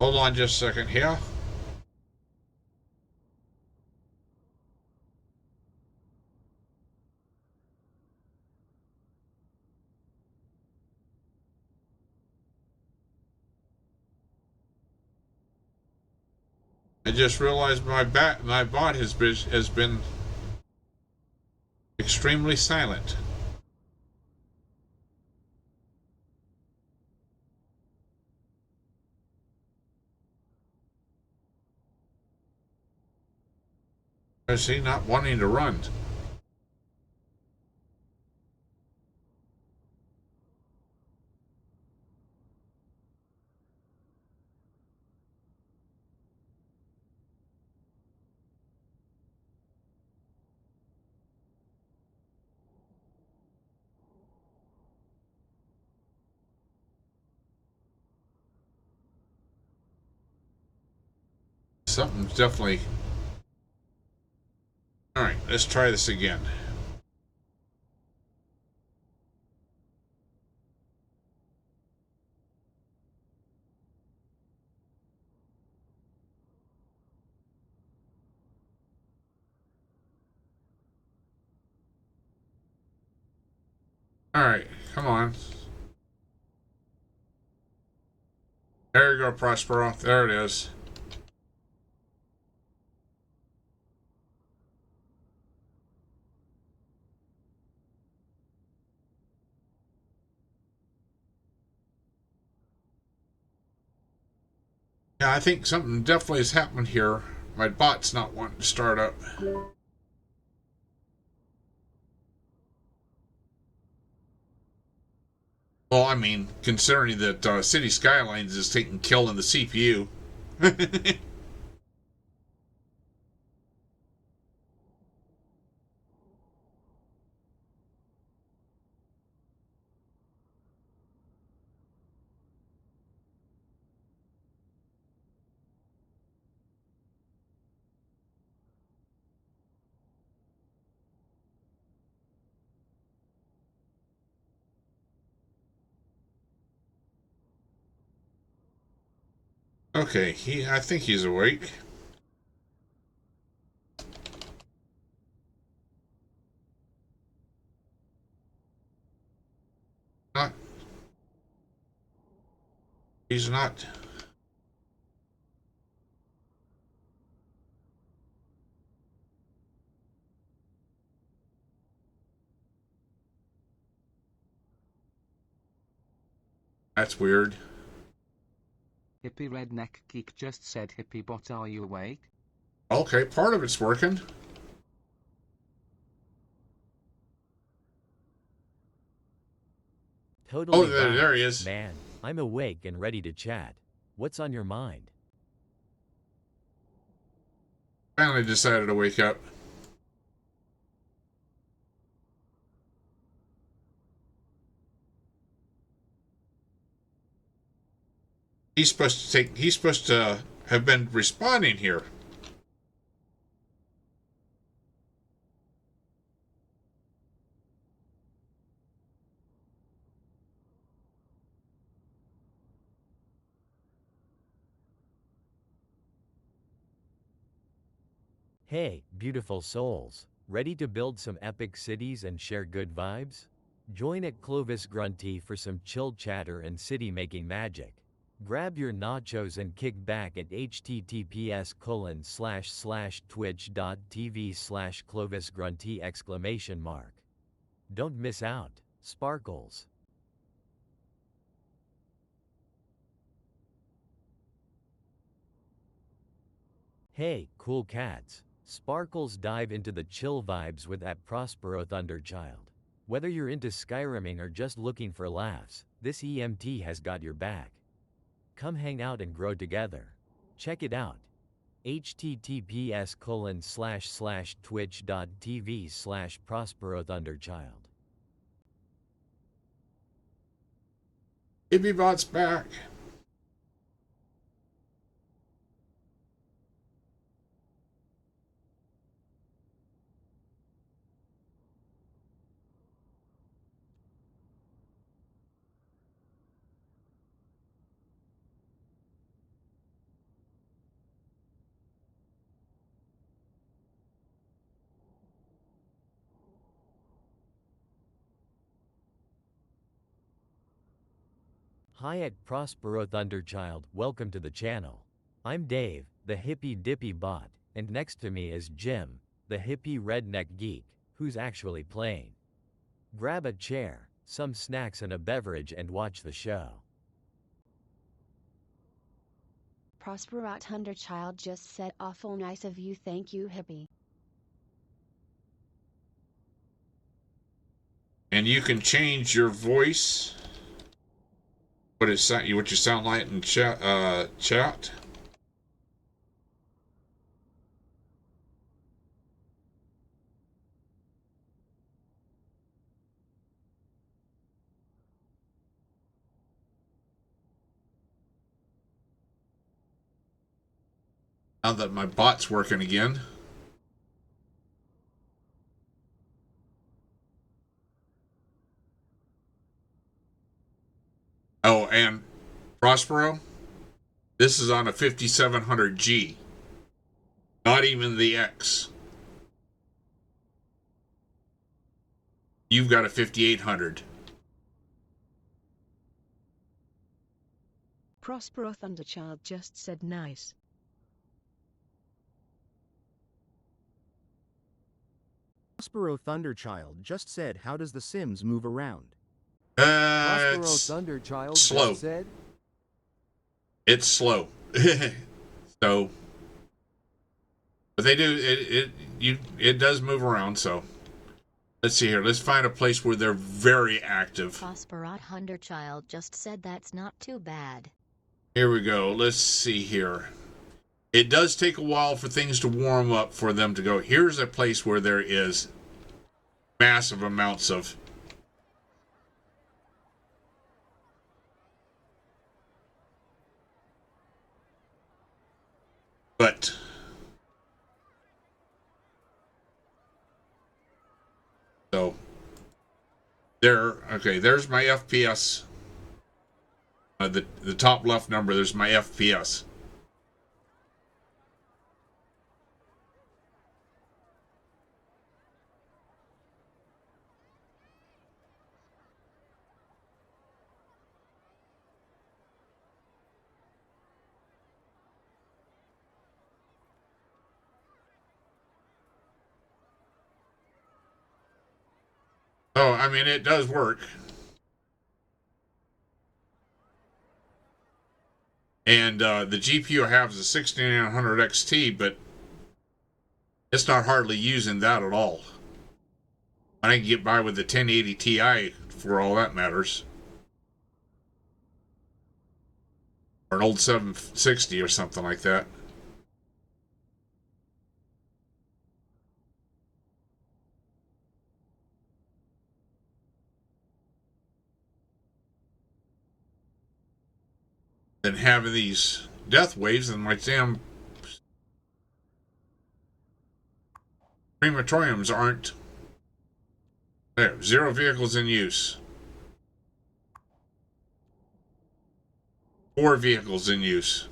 Hold on just a second here. I just realized my bot has been extremely silent. Is he not wanting to run? Something's definitely. Alright, let's try this again. Alright, come on. There you go, Prospero. There it is. Yeah, I think something definitely has happened here. My bot's not wanting to start up. Well, I mean, considering that City Skylines is taking kill in the CPU. Okay, I think he's awake. Not. He's not. That's weird. Hippie Redneck Geek just said, Hippie Bot, are you awake? Okay, part of it's working. Totally Oh, there, fine. there he is. Man, I'm awake and ready to chat. What's on your mind? Finally decided to wake up. He's supposed to have been responding here. Hey, beautiful souls. Ready to build some epic cities and share good vibes? Join at Clovis Grunty for some chill chatter and city making magic. Grab your nachos and kick back at https://twitch.tv/clovisgrunty! Don't miss out, Sparkles. Hey, cool cats. Sparkles dive into the chill vibes with that Prospero Thunderchild. Whether you're into Skyriming or just looking for laughs, this EMT has got your back. Come hang out and grow together. Check it out. https://twitch.tv/Prospero Thunderchild. Hippie back. Hi at Prospero Thunderchild, welcome to the channel. I'm Dave, the hippie dippy bot, and next to me is Jim, the hippie redneck geek, who's actually playing. Grab a chair, some snacks and a beverage and watch the show. Prosperat Hunterchild just said awful nice of you, thank you hippie. And you can change your voice. What you sound like in chat. Now that my bot's working again. Oh, and Prospero, this is on a 5700G. Not even the X. You've got a 5800. Prospero Thunderchild just said nice. Prospero Thunderchild just said, how does the Sims move around? Prospero It's Thunderchild slow. just said, It's slow. So, but they do it does move around. So, let's see here. Let's find a place where they're very active. Prosperat Hunterchild just said that's not too bad. Here we go. Let's see here. It does take a while for things to warm up for them to go. Here's a place where there is massive amounts of but so there. Okay, there's my FPS. The top left number. There's my FPS. Oh, I mean, it does work. And the GPU I have is a 6900 XT, but it's not hardly using that at all. I can get by with the 1080 Ti for all that matters. Or an old 760 or something like that. And having these death waves and my damn crematoriums aren't there. 0 vehicles in use. 4 vehicles in use.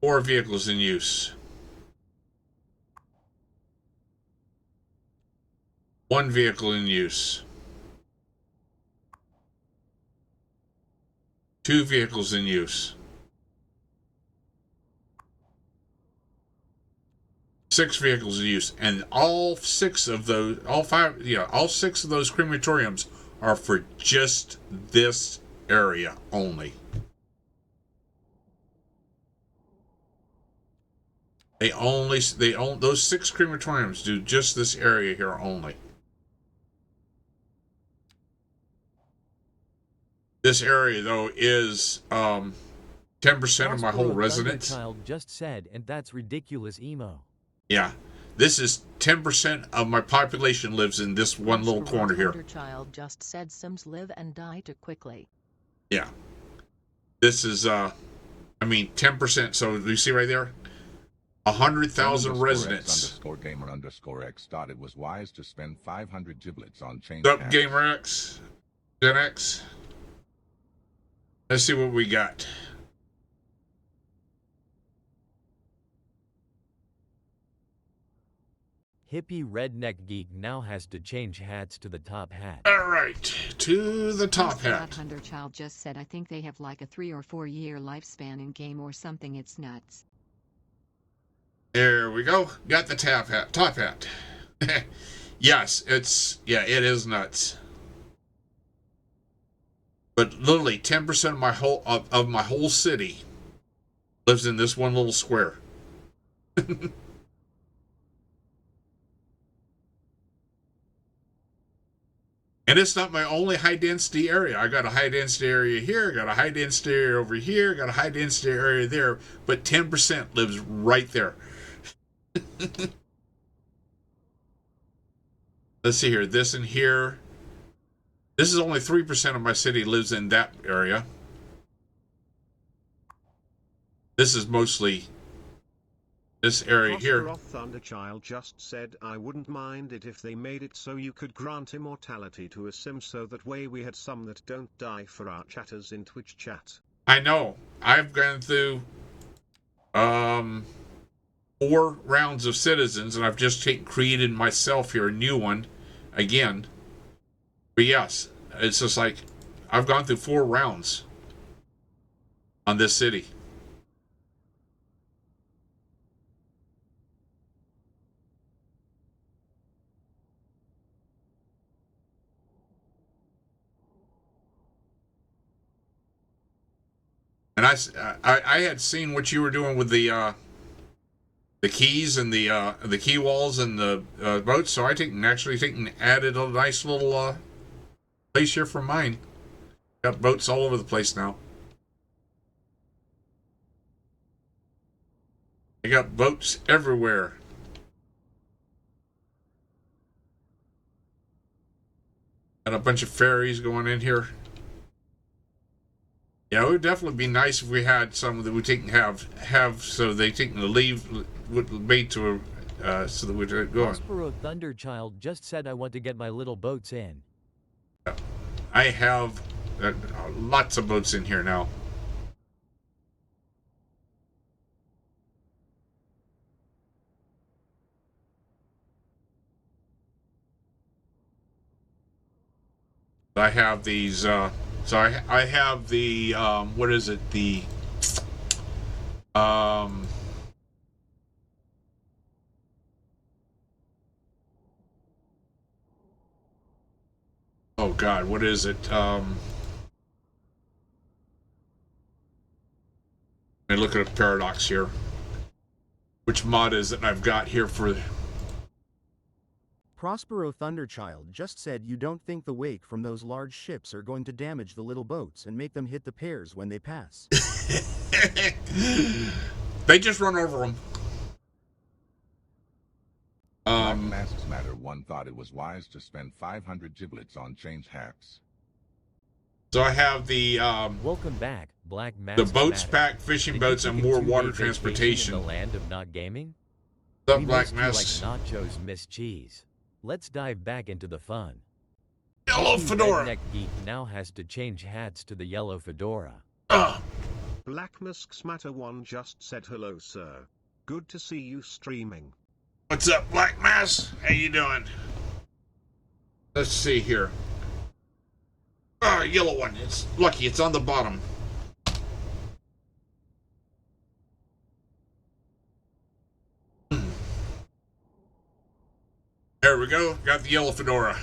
4 vehicles in use. 1 vehicle in use. 2 vehicles in use. 6 vehicles in use. And all 6 of those crematoriums are for just this area only. Those 6 crematoriums do just this area here only. This area, though, is 10% of my whole Prospero residence. Thunderchild just said, and that's ridiculous emo. Yeah. This is 10% of my population lives in this one little corner here. Hunterchild just said Sims live and die too quickly. Yeah. This is, 10%. So you see right there? 100,000 residents. _gamer_x thought it was wise to spend 500 giblets on chain. What's up, Gamer X? Gen X? Let's see what we got. Hippie redneck geek now has to change hats to the top hat. All right, to the top hat. Thunderchild just said I think they have like a 3 or 4 year lifespan in game or something. It's nuts. There we go. Got the top hat. Yes, it is nuts. But literally 10% of my whole city lives in this one little square. And it's not my only high density area. I got a high density area here, got a high density area over here, got a high density area there, but 10% lives right there. Let's see here. This and here. This is only 3% of my city lives in that area. This is mostly this area here. Thunderchild just said I wouldn't mind it if they made it so you could grant immortality to a sim so that way we had some that don't die for our chatters in Twitch chat. I know. I've gone through 4 rounds of citizens, and I've just created myself here a new one again. But yes, it's just like I've gone through 4 rounds on this city. And I had seen what you were doing with the keys and the key walls and the boats, so I actually added a nice little place here for mine. Got boats all over the place now. I got boats everywhere. Got a bunch of ferries going in here. Yeah, it would definitely be nice if we had some that we can have so they take the leave would made to so that we'd go on. Prospero Thunderchild just said I want to get my little boats in. I have lots of boats in here now. I have these. So I have the what is it? The oh God, what is it? Let me look at a paradox here. Which mod is it I've got here for? Prospero Thunderchild just said you don't think the wake from those large ships are going to damage the little boats and make them hit the pairs when they pass. They just run over them. Black Masks Matter 1 thought it was wise to spend 500 giblets on change hats. So I have the welcome back, Black Mask. The boats Matter. pack, fishing Did boats, you and take a more 2-day water vacation transportation. in the land of not gaming? The We Black missed you Masks. like nachos miss cheese. Let's dive back into the fun. Yellow Hippie fedora. Redneck Geek now has to change hats to the yellow fedora. Black Masks Matter 1 just said hello, sir. Good to see you streaming. What's up, Black Mass? How you doing? Let's see here. Yellow one. It's lucky. It's on the bottom. There we go. Got the yellow fedora.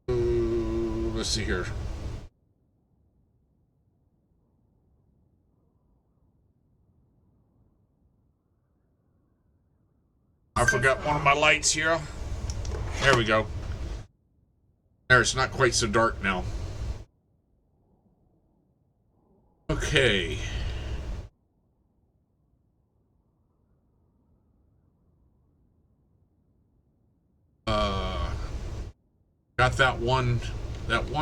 Let's see here. I forgot one of my lights here. There we go. There, it's not quite so dark now. Okay. Got that one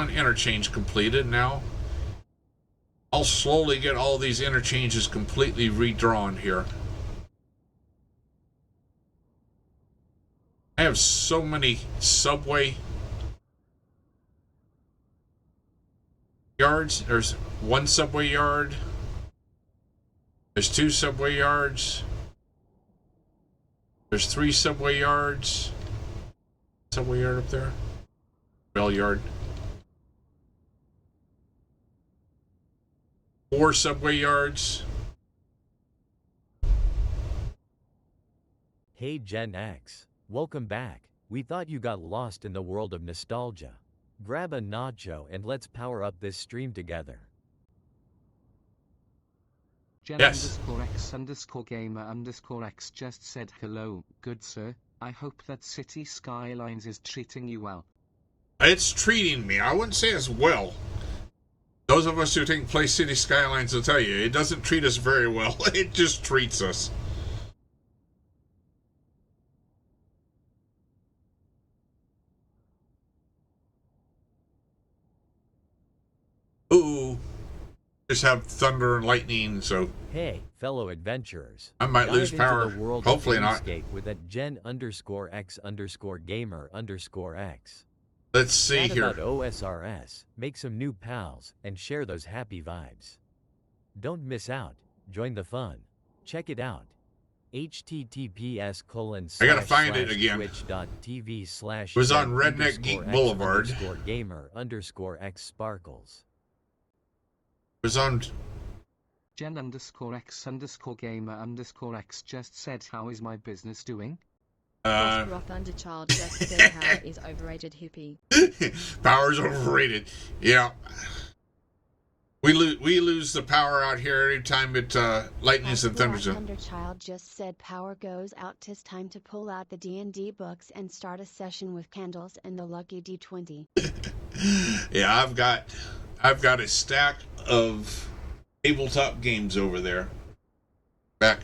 interchange completed. Now I'll slowly get all these interchanges completely redrawn here. I have so many subway yards. There's one subway yard. There's 2 subway yards. There's 3 subway yards. Subway yard up there. Rail yard. 4 subway yards. Hey Gen X, welcome back. We thought you got lost in the world of nostalgia. Grab a nacho and let's power up this stream together. Gen Yes. _X_gamer_X just said hello, good sir. I hope that City Skylines is treating you well. It's treating me. I wouldn't say as well. Those of us who take place City Skylines will tell you, it doesn't treat us very well. It just treats us. Ooh. Just have thunder and lightning, so Hey, fellow adventurers. I might Dive lose into power. The world Hopefully of not. RuneScape with that Gen_X_gamer_X. Let's see Chat here. about OSRS, make some new pals, and share those happy vibes. Don't miss out. Join the fun. Check it out. I gotta find it again. https://twitch.tv/ It was on Redneck Geek Boulevard. _gamer_X sparkles. It was on. Gen _X_gamer_X just said how is my business doing? Thunderchild just said how is overrated hippie. Power's overrated. Yeah. We lose the power out here every time it lightnings and thunders. Thunderchild just said power goes out. 'Tis time to pull out the D&D books and start a session with candles and the lucky D20. Yeah, I've got a stack of tabletop games over there. Back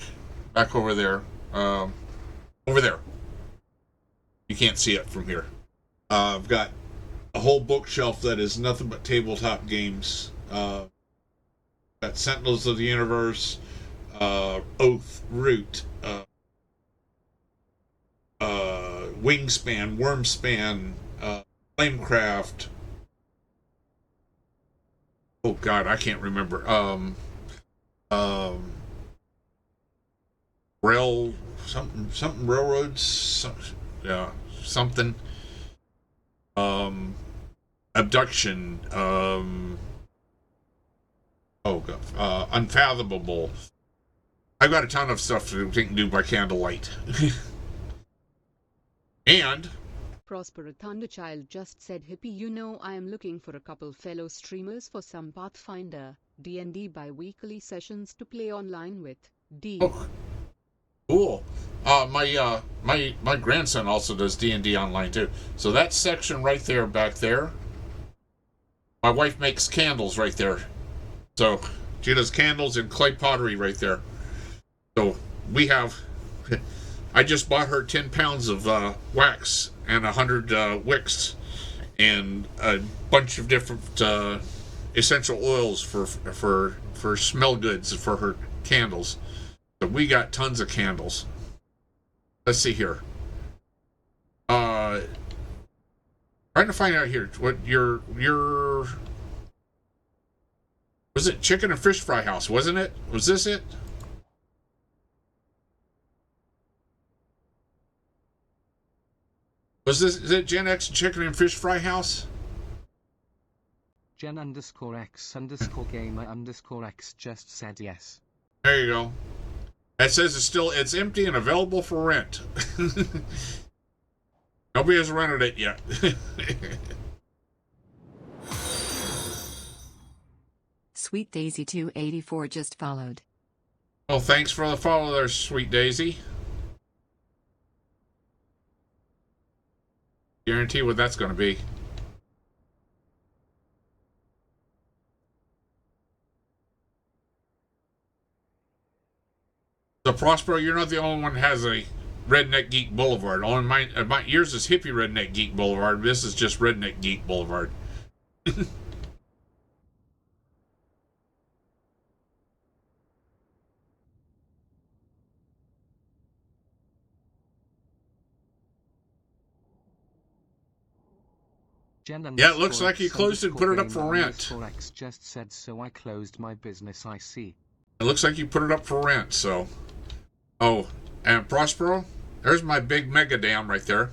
over there. Over there. You can't see it from here. I've got a whole bookshelf that is nothing but tabletop games. Got Sentinels of the Universe, Oath, Root, Wingspan, Wormspan, Flamecraft. Oh God, I can't remember. Something railroads. Yeah, something. Abduction. Oh God. Unfathomable. I've got a ton of stuff to do by candlelight. And Prosper Thunderchild just said hippie, you know I am looking for a couple fellow streamers for some Pathfinder D&D bi-weekly sessions to play online with. D. oh, cool. My grandson also does D&D online too. So that section right there, back there. My wife makes candles right there. So she does candles and clay pottery right there. So we have. I just bought her 10 pounds of wax and 100 wicks and a bunch of different essential oils for smell goods for her candles. So we got tons of candles. Let's see here. Trying to find out here what your was it chicken and fish fry house, wasn't it? Was this it? Is it Gen X chicken and fish fry house? Gen _X_gamer_X just said yes. There you go. It says it's empty and available for rent. Nobody has rented it yet. Sweet Daisy 284 just followed. Well, thanks for the follow there, Sweet Daisy. Guarantee what that's going to be. So, Prospero, you're not the only one that has a Redneck Geek Boulevard. Only yours is Hippie Redneck Geek Boulevard. This is just Redneck Geek Boulevard. Yeah, it looks like you closed it and put it up for rent. X just said so. I closed my business. I see. It looks like you put it up for rent, so. Oh, and Prospero, there's my big mega dam right there.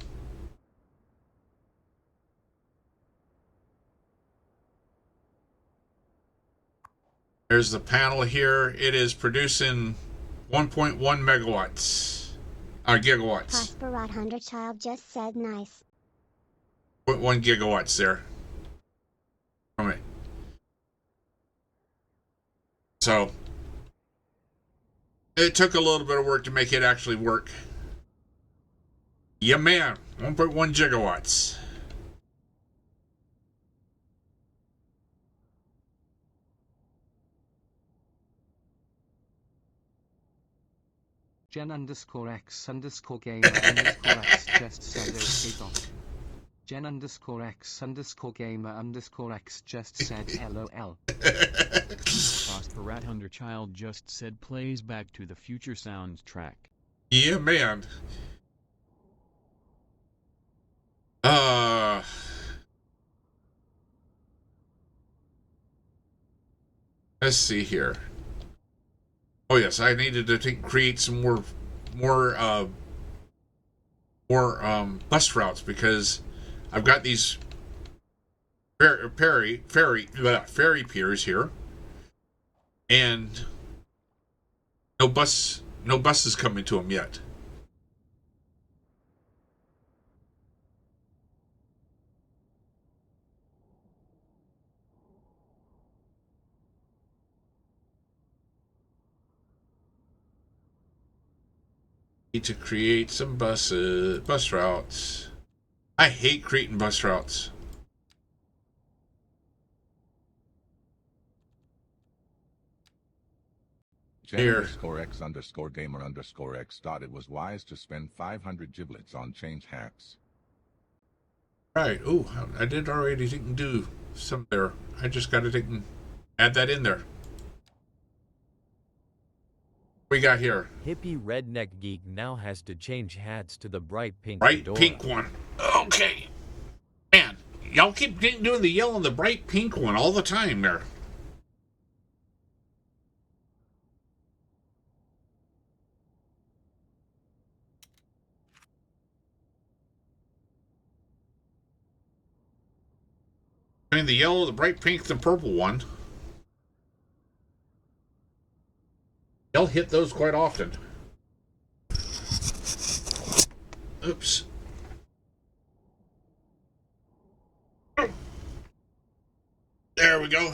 There's the panel here. It is producing 1.1 megawatts. Gigawatts. Prosperot Hunter Child just said nice. 0.1 gigawatts there. From it. So, it took a little bit of work to make it actually work. Yeah, man. 1.1 gigawatts. Jen_X_gamer_X just said okay doc. Jen_X_gamer_X just said LOL. Prosperat Underchild just said plays Back to the Future soundtrack. Yeah, man. Let's see here. Oh yes, I needed to create some more bus routes because I've got these ferry piers here, and no buses coming to them yet. Need to create some bus routes. I hate creating bus routes. Jen_X_gamer_X thought it was wise to spend 500 giblets on change hacks. Right. Oh, I did already do some there. I just got to add that in there. We got here. Hippie redneck geek now has to change hats to the bright pink fedora. Pink one. Okay. Man, y'all keep doing the yellow and the bright pink one all the time there. Between the yellow, the bright pink, the purple one. Y'all hit those quite often. Oops. There we go.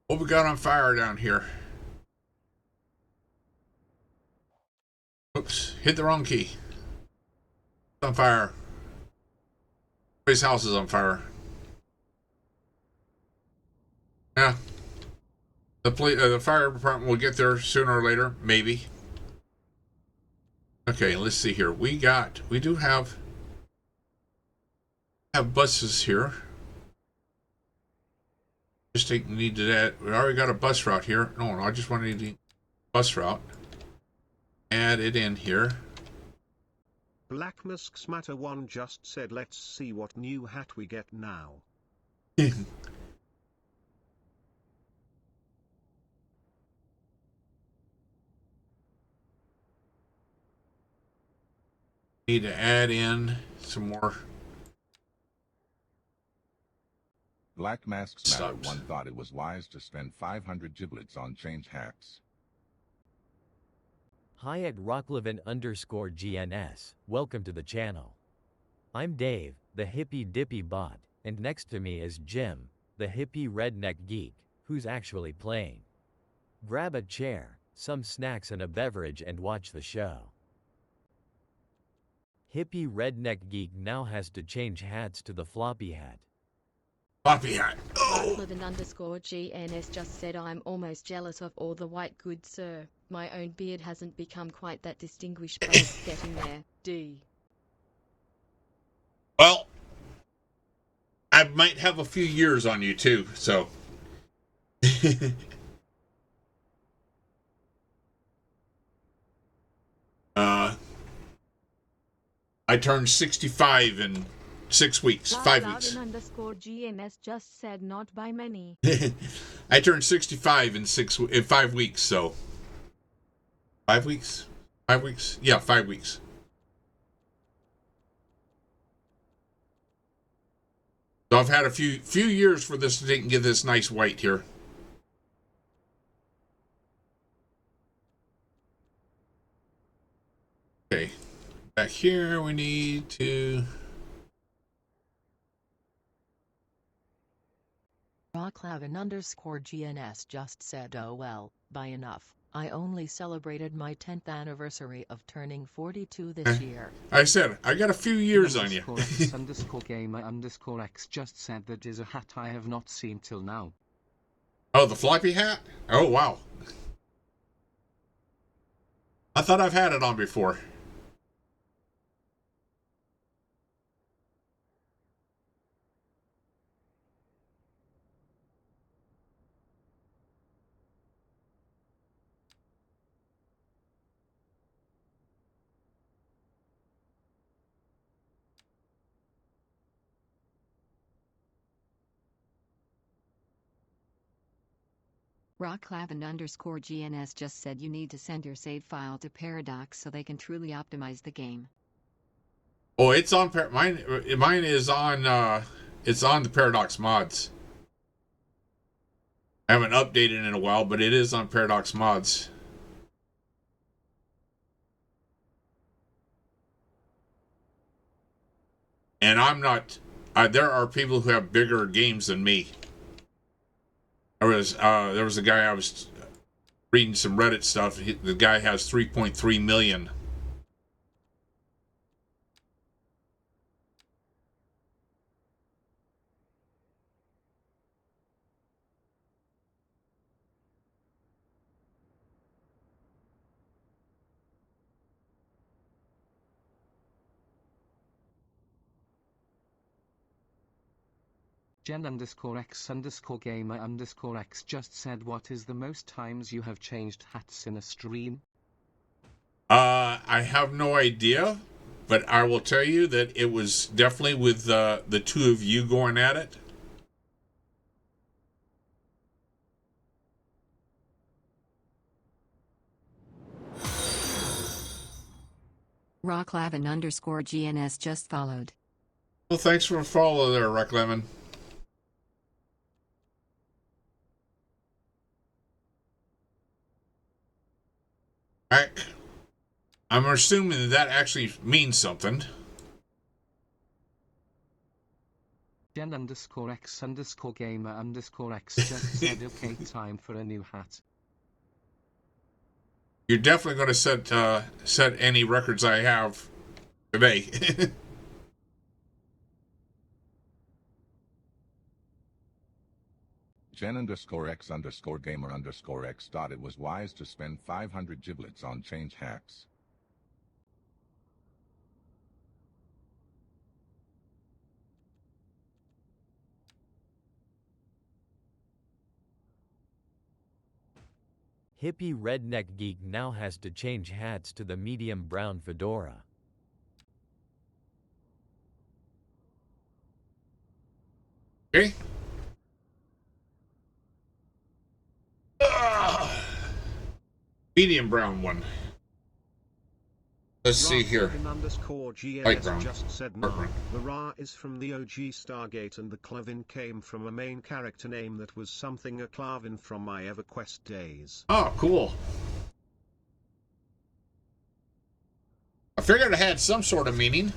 What we got on fire down here? Oops, hit the wrong key. It's on fire. Everybody's house is on fire. Yeah. The fire department will get there sooner or later, maybe. Okay, let's see here. We do have buses here. Just need to add. We already got a bus route here. No, I just wanted to bus route. Add it in here. Black Musk's Matter 1 just said let's see what new hat we get now. Need to add in some more. Black Mask's Matter 1 thought it was wise to spend 500 giblets on change hacks. Hi at Rockleven_GNS. Welcome to the channel. I'm Dave, the hippie dippy bot, and next to me is Jim, the hippie redneck geek, who's actually playing. Grab a chair, some snacks and a beverage and watch the show. Hippie redneck geek now has to change hats to the floppy hat. Floppy hat. Oh. Rockleven_GNS just said I'm almost jealous of all the white goods, sir. My own beard hasn't become quite that distinguished, but it's getting there. D. Well, I might have a few years on you too, so. I turned 65 in 6 weeks, 5 weeks. _GNS just said not by many. I turned 65 in 5 weeks, so 5 weeks? 5 weeks? Yeah, 5 weeks. So I've had a few years for this to get this nice white here. Okay. Back here we need to Rocklavin_GNS just said, oh well, by enough. I only celebrated my 10th anniversary of turning 42 this year. I said, I got a few years on you. _X_gamer_X just said that is a hat I have not seen till now. Oh, the floppy hat? Oh, wow. I thought I've had it on before. Rocklavin_GNS just said you need to send your save file to Paradox so they can truly optimize the game. Oh, it's on mine is on it's on the Paradox mods. I haven't updated in a while, but it is on Paradox mods. And I'm not there are people who have bigger games than me. There was a guy I was reading some Reddit stuff. The guy has 3.3 million. Jen_X_gamer_X just said, what is the most times you have changed hats in a stream? I have no idea, but I will tell you that it was definitely with the two of you going at it. Rocklavin_GNS just followed. Well, thanks for the follow there, Rick Lemon. I'm assuming that actually means something. Jen_X_gamer_X just said, okay, time for a new hat. You're definitely going to set any records I have today. Jen_X_gamer_X thought it was wise to spend 500 giblets on change hacks. Hippie redneck geek now has to change hats to the medium brown fedora. Okay. Medium brown one. Let's see here. Light brown. Just said Mark. The Ra is from the OG Stargate and the Clavin came from a main character name that was something a Clavin from my EverQuest days. Oh, cool. I figured it had some sort of meaning.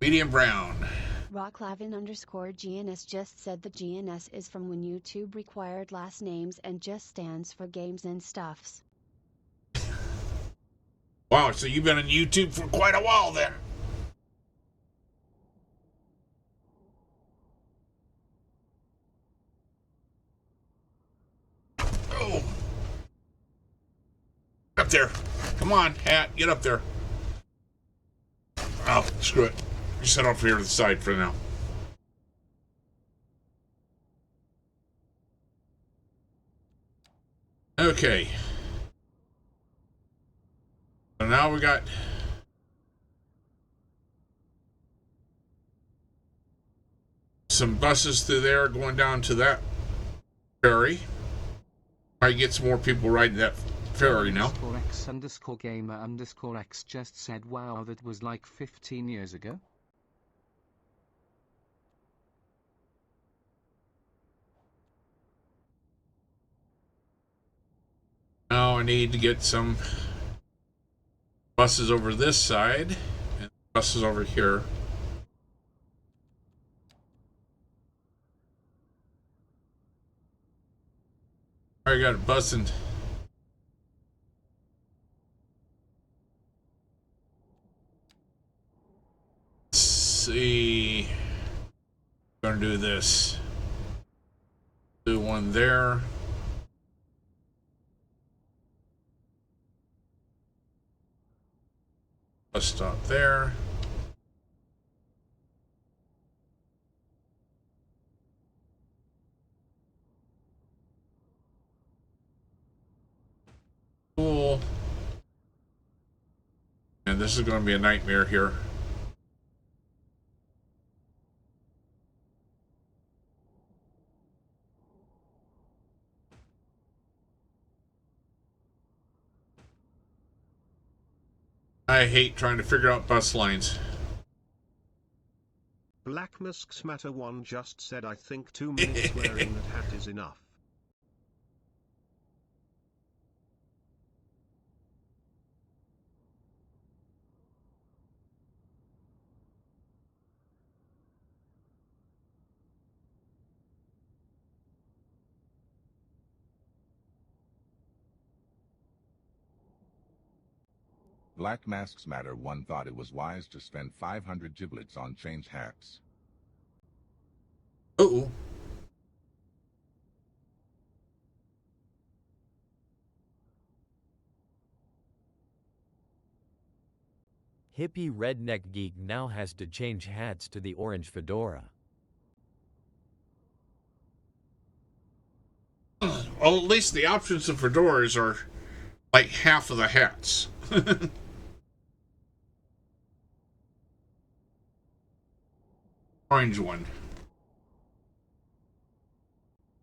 Medium brown. Rocklavin_GNS just said the GNS is from when YouTube required last names and just stands for games and stuffs. Wow, so you've been on YouTube for quite a while then. Oh. Up there. Come on, hat, get up there. Oh, screw it. You set off here to the side for now. Okay. we got some buses through there going down to that ferry. Might get some more people riding that ferry now. _X_gamer_X just said, wow, that was like 15 years ago. Now I need to get some buses over this side and buses over here. I got a bussing. Let's see. I'm gonna do this. Do one there. Bus stop there. Cool. And this is going to be a nightmare here. I hate trying to figure out bus lines. Black Musk's Matter 1 just said, I think 2 minutes wearing that hat is enough. Black Masks Matter 1 thought it was wise to spend 500 giblets on change hats. Uh-oh. Hippie redneck geek now has to change hats to the orange fedora. Well, at least the options of fedoras are like half of the hats. Orange one.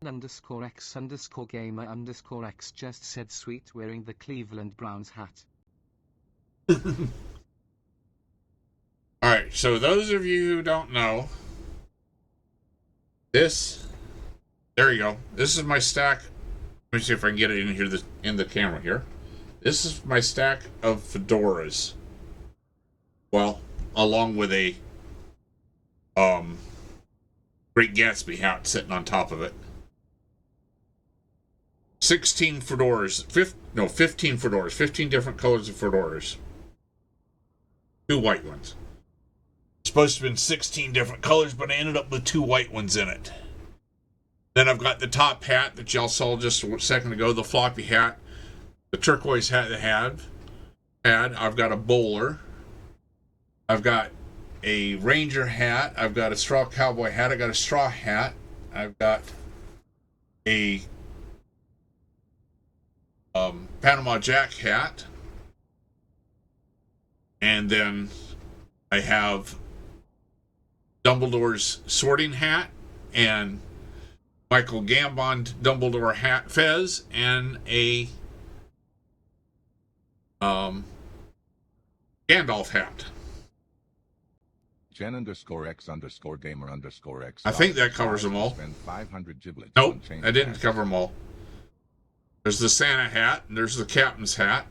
_X_gamer_X just said, sweet, wearing the Cleveland Browns hat. Alright, so those of you who don't know, this, there you go. This is my stack. Let me see if I can get it in here, in the camera here. This is my stack of fedoras. Well, along with a Great Gatsby hat sitting on top of it. 16 fedoras. 15 fedoras. 15 different colors of fedoras. 2 white ones. Supposed to have been 16 different colors, but I ended up with 2 white ones in it. Then I've got the top hat that y'all saw just a second ago, the floppy hat, the turquoise hat that had. I've got a bowler. I've got a ranger hat. I've got a straw cowboy hat. I got a straw hat. I've got a Panama Jack hat. And then I have Dumbledore's sorting hat and Michael Gambon Dumbledore hat fez and a Gandalf hat. Jen_X_gamer_X. I think that covers them all. Spend 500 giblets. Nope, I didn't cover them all. There's the Santa hat, and there's the captain's hat.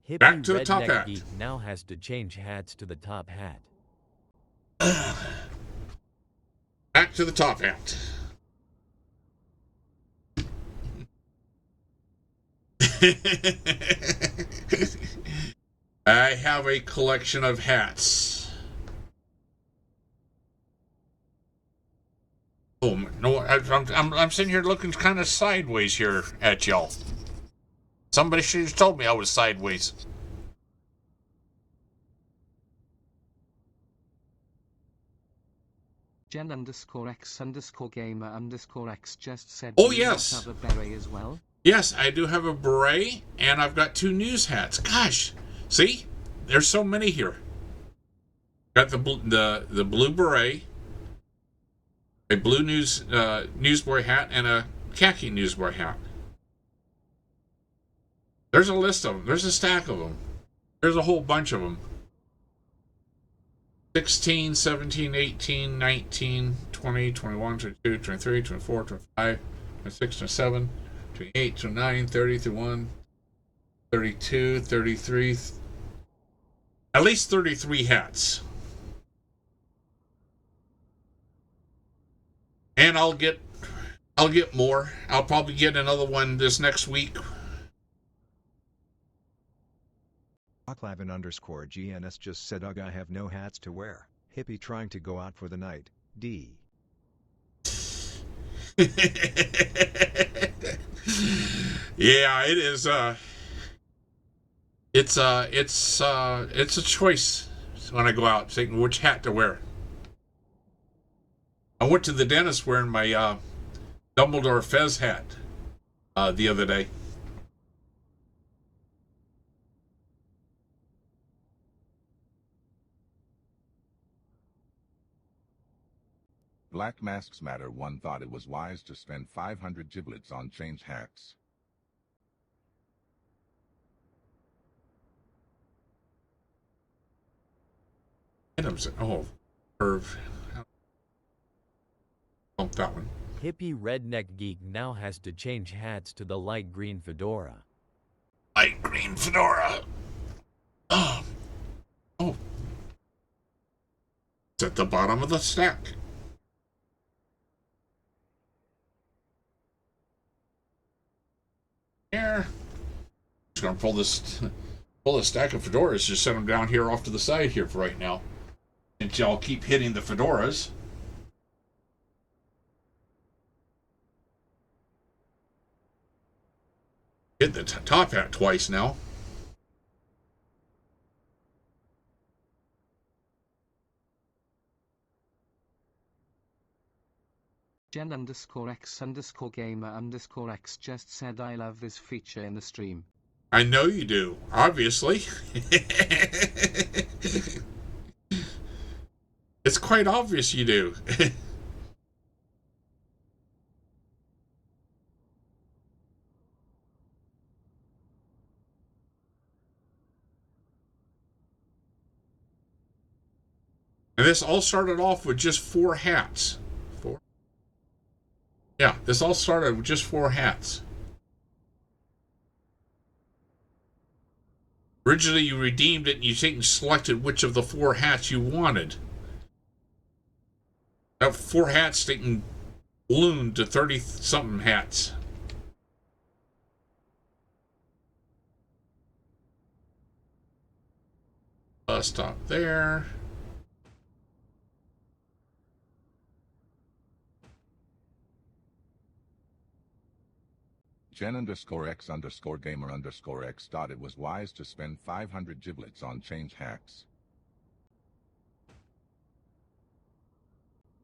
Hippie Back to the top redneck hat. geek now has to change hats to the top hat. Back to the top hat. I have a collection of hats. Oh no! I'm sitting here looking kind of sideways here at y'all. Somebody should have told me I was sideways. Gen_X_gamer_X just said, Oh, do you not yes. have a beret as well? Yes, I do have a beret, and I've got 2 news hats. Gosh, see? There's so many here. Got the blue beret, a blue newsboy hat, and a khaki newsboy hat. There's a list of them. There's a stack of them. There's a whole bunch of them. 16, 17, 18, 19, 20, 21, 22, 23, 24, 25, 26, 27, 28, 29, 30, 31, 32, 33. At least 33 hats. And I'll get more. I'll probably get another one this next week. Oclavin_GNS just said, ugh, I have no hats to wear. Hippie trying to go out for the night. D. Yeah, it is. It's a choice when I go out, saying which hat to wear. I went to the dentist wearing my Dumbledore Fez hat the other day. Black Masks Matter one thought it was wise to spend 500 giblets on change hats. Oh, curve. Bump that one. Hippie redneck geek now has to change hats to the light green fedora. Light green fedora. Oh. It's at the bottom of the stack. Here. Just gonna pull this stack of fedoras, just set them down here off to the side here for right now. And y'all keep hitting the fedoras. Hit the top hat twice now. Gen_X_gamer_X just said, I love this feature in the stream. I know you do, obviously. It's quite obvious you do. And this all started off with just 4 hats. 4? Yeah, this all started with just 4 hats. Originally, you redeemed it and you selected which of the 4 hats you wanted. That 4 hats taking ballooned to 30-something hats. Stop there. Gen_X_gamer_X thought it was wise to spend 500 giblets on change hats.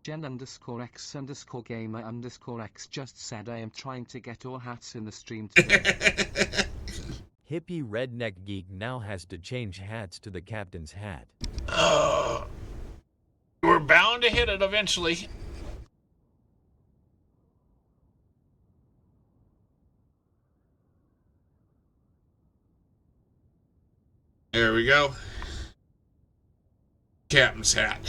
Gen_X_gamer_X just said, I am trying to get all hats in the stream today. Hippie redneck geek now has to change hats to the captain's hat. We're bound to hit it eventually. There we go. Captain's hat.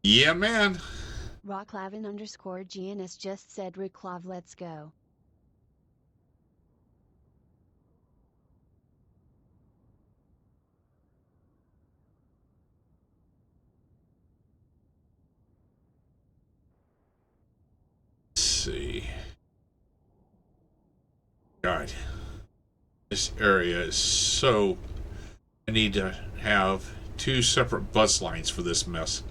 Yeah, man. Rocklavin_GNS just said, Reclav, let's go. Let's see. God. This area is so... I need to have 2 separate bus lines for this mess.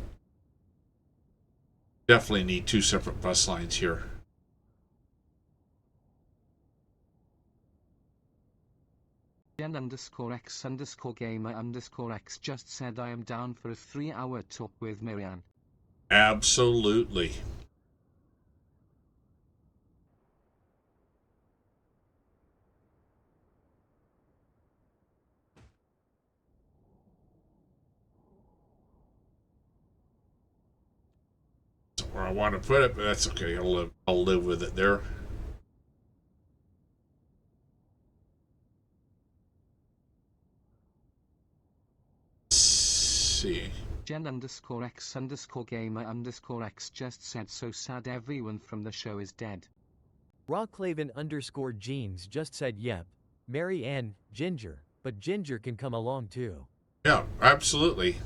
Definitely need two separate bus lines here. Gen_X_gamer_X just said I am down for a 3-hour talk with Miriam. Absolutely. That's where I want to put it, but that's okay. I'll live with it there. See. Gen_X_gamer_X just said so sad everyone from the show is dead. Rocklaven_jeans just said yep. Mary Ann, Ginger, but Ginger can come along too. Yeah, absolutely.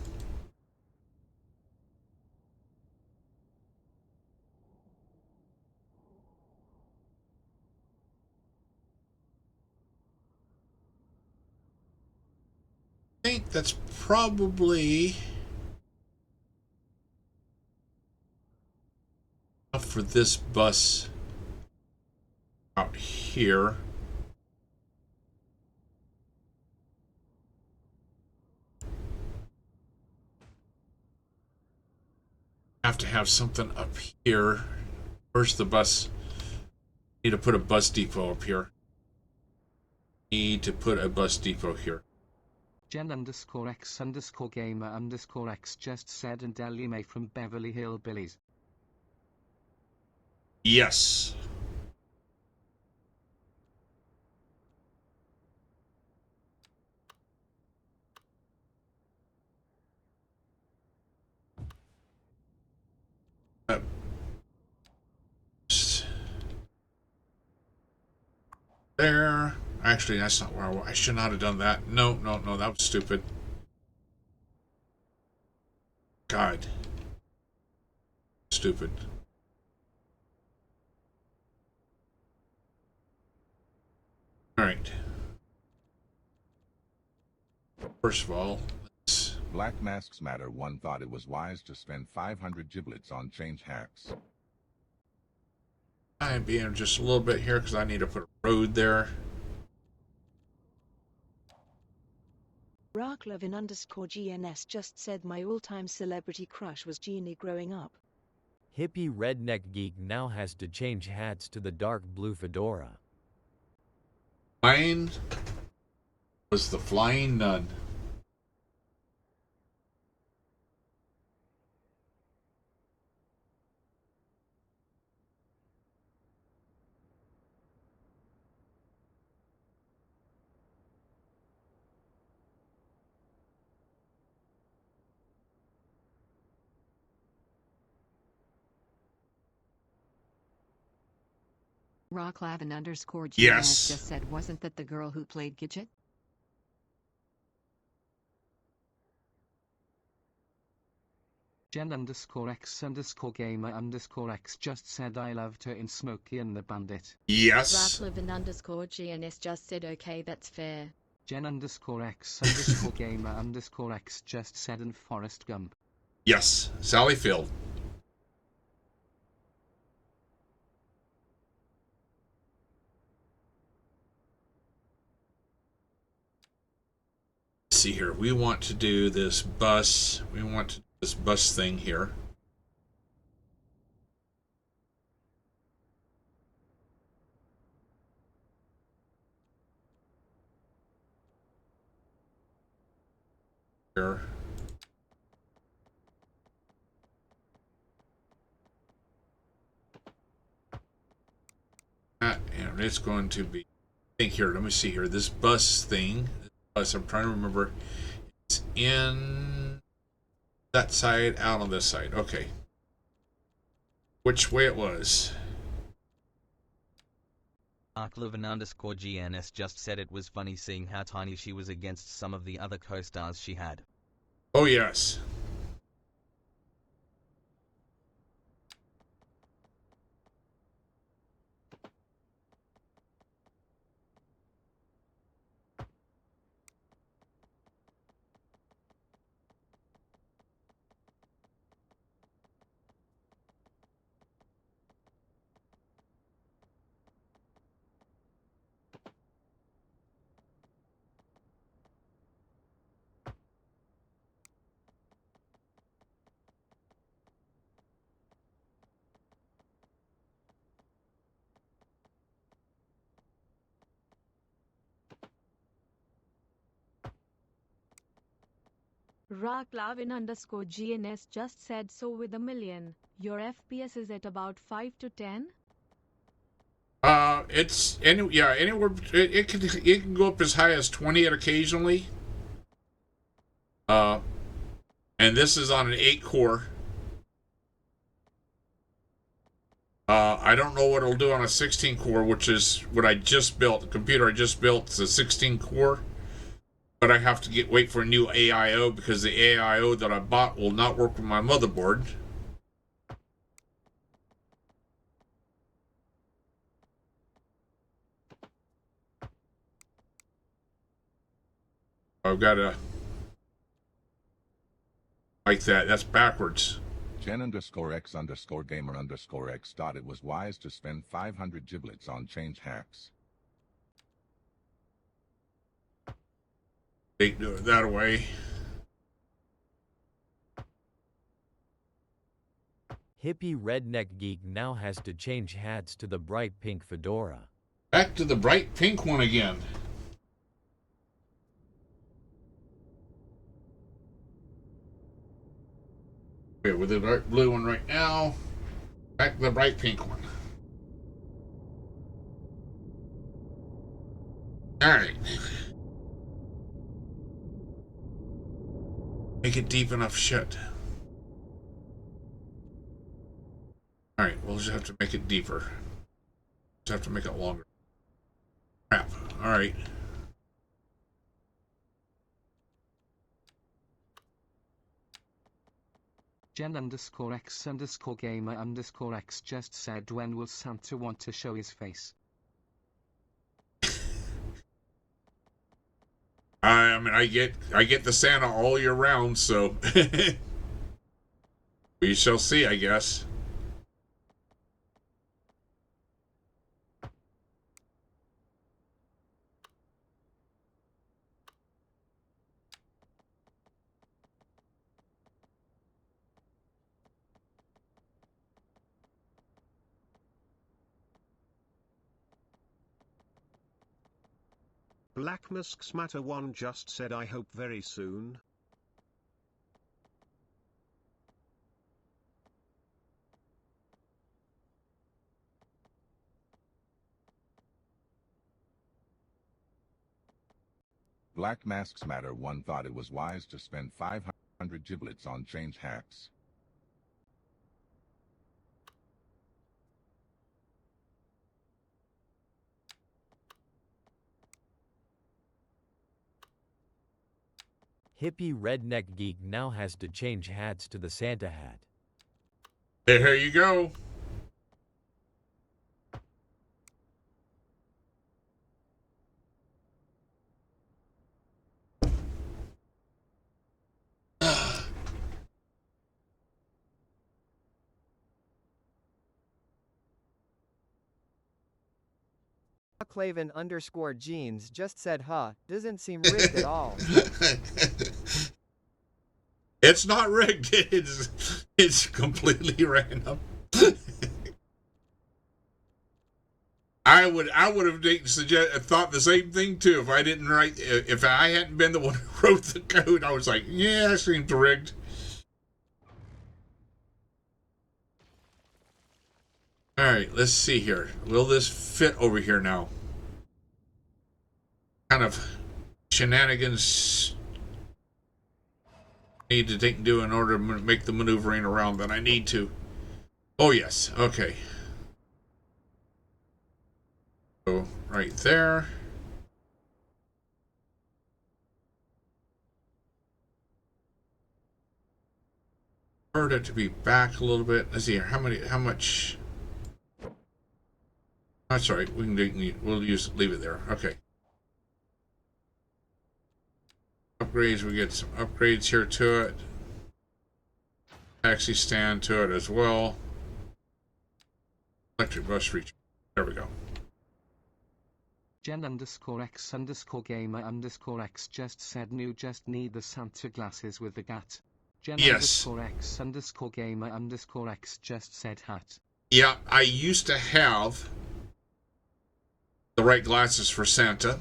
I think that's probably enough for this bus out here. Have to have something up here. Where's the bus? Need to put a bus depot up here. Need to put a bus depot here. Gen_X_gamer_X just said and Ellie Mae from Beverly Hillbillies. Yes. There. Actually, that's not where I should not have done that. No, that was stupid. God. Stupid. Alright. First of all, let's... Black Masks Matter 1 thought it was wise to spend 500 giblets on change hacks. I'm being just a little bit here because I need to put a road there. Rocklevin_GNS just said my all-time celebrity crush was Jeannie growing up. Hippie redneck geek now has to change hats to the dark blue fedora. Mine was the Flying Nun. Rocklavin_GNS Yes. just said wasn't that the girl who played Gidget? Gen_X_gamer_X just said I loved her in Smokey and the Bandit. Yes. Rocklevin_GNS just said okay, that's fair. Gen_X_gamer_X just said in Forrest Gump. Yes. Sally Field. Let's see here. We want to do this bus. We want to do this bus thing here. Here. And it's going to be, I think here, let me see here, this bus thing, I'm trying to remember, it's in that side, out on this side, okay. Which way it was? Arklevin_GNS just said it was funny seeing how tiny she was against some of the other co-stars she had. Oh yes. Raklavin_GNS just said so with a million. Your FPS is at about 5 to 10? It's anywhere. It can go up as high as 20 occasionally. And this is on an 8-core. I don't know what it'll do on a 16-core, which is what I just built. The computer I just built is a 16-core. But I have to wait for a new AIO because the AIO that I bought will not work with my motherboard. I've got to like that. That's backwards. Gen_X_gamer_X thought it was wise to spend 500 giblets on change hacks. Take that away. Hippie redneck geek now has to change hats to the bright pink fedora. Back to the bright pink one again. Okay, with the dark blue one right now. Back to the bright pink one. Alright. Make it deep enough shut. Alright, we'll just have to make it deeper. Just have to make it longer. Crap. Alright. Gen_X_gamer_X just said, when will Santa want to show his face? I mean, I get the Santa all year round, so we shall see, I guess. Black Masks Matter 1 just said I hope very soon. Black Masks Matter 1 thought it was wise to spend 500 giblets on change hacks. Hippie redneck geek now has to change hats to the Santa hat. There you go. Claven_jeans just said, huh, doesn't seem rigged at all. It's not rigged. It's completely random. I would have thought the same thing too if I didn't write. If I hadn't been the one who wrote the code, I was like, yeah, that seems rigged. All right, let's see here. Will this fit over here now? Kind of shenanigans need to do in order to make the maneuvering around that I need to. Oh yes, okay. So right there. Preferred it to be back a little bit. Let's see here. How much? That's all right. We'll leave it there. Okay. Upgrades. We get some upgrades here to it. Taxi stand to it as well. Electric bus reach. There we go. Gen_X_gamer_X just said, new just need the Santa glasses with the GAT. Yes. Gen_X_gamer_X just said hat. Yeah, I used to have the right glasses for Santa.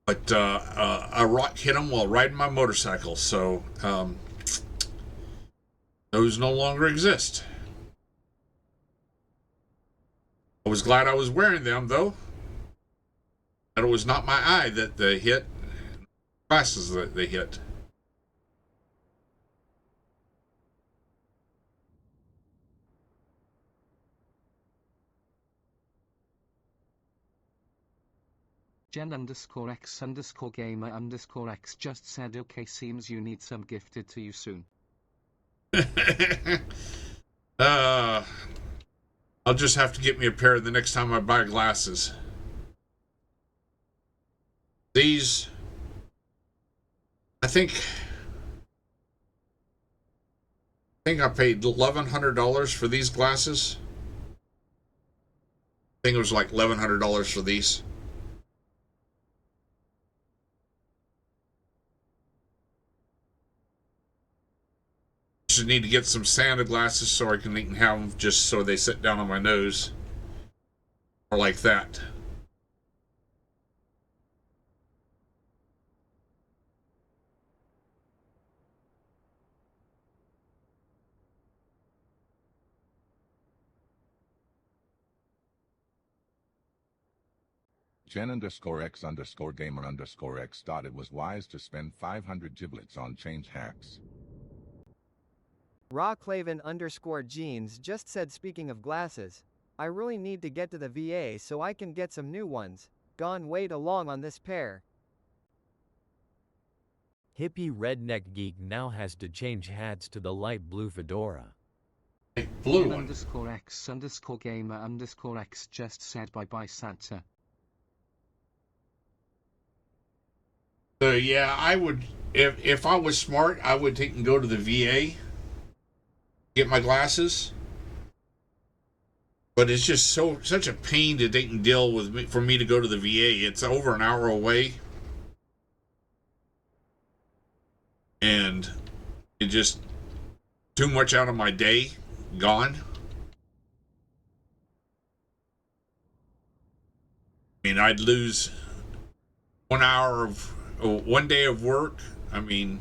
But a rock hit him while riding my motorcycle. So those no longer exist. I was glad I was wearing them, though. That it was not my eye that they hit, glasses that they hit. Jen_X_gamer_X just said okay, seems you need some gifted to you soon. I'll just have to get me a pair the next time I buy glasses. These, I think I paid $1,100 for these glasses. I think it was like $1,100 for these. Just need to get some Santa glasses so I can have them just so they sit down on my nose. Or like that. Jen_X_gamer_X thought it was wise to spend 500 giblets on change hacks. Rawclaven_jeans just said speaking of glasses, I really need to get to the VA so I can get some new ones. Gone way too long on this pair. Hippie redneck geek now has to change hats to the light blue fedora. Blue one. Jen_X_gamer_X just said bye bye Santa. So yeah, I would, if I was smart, I would take and go to the VA, get my glasses. But it's just such a pain to take and deal with me, for me to go to the VA. It's over an hour away, and it just too much out of my day gone. I mean, I'd lose 1 hour of 1 day of work. I mean,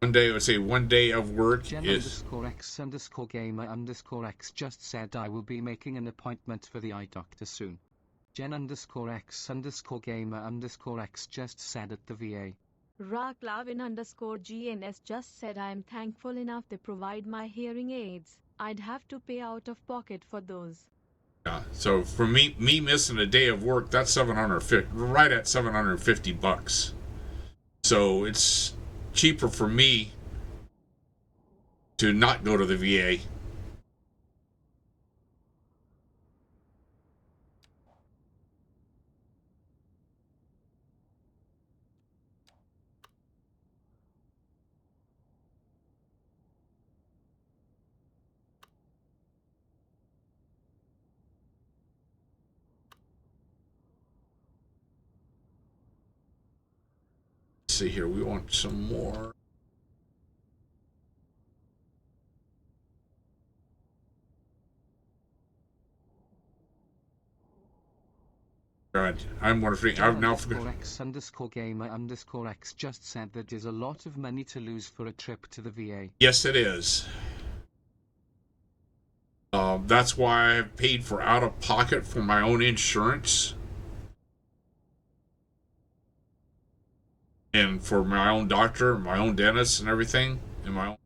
one day, I would say 1 day of work is. Jen_X_gamer_X just said I will be making an appointment for the eye doctor soon. Jen_X_gamer_X just said at the VA. Raklavin_GNS just said I am thankful enough they provide my hearing aids. I'd have to pay out of pocket for those. Yeah, so for me missing a day of work, that's $750, right at $750. So it's cheaper for me to not go to the VA. Let's see here, we want some more. God, I'm wondering. I've now forgotten. Jen_X_gamer_X just said that is a lot of money to lose for a trip to the VA. Yes, it is. That's why I've paid for out of pocket for my own insurance and for my own doctor, my own dentist, and everything, and my own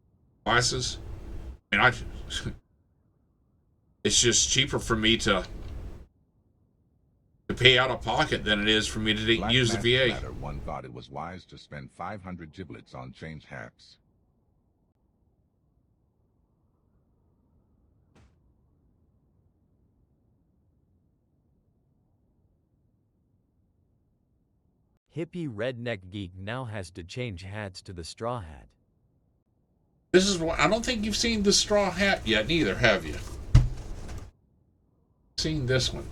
glasses. And it's just cheaper for me to pay out of pocket than it is for me to use the VA. One thought it was wise to spend 500 giblets on change hacks. Hippie redneck geek now has to change hats to the straw hat. This is what I don't think you've seen the straw hat yet, neither, have you? Seen this one?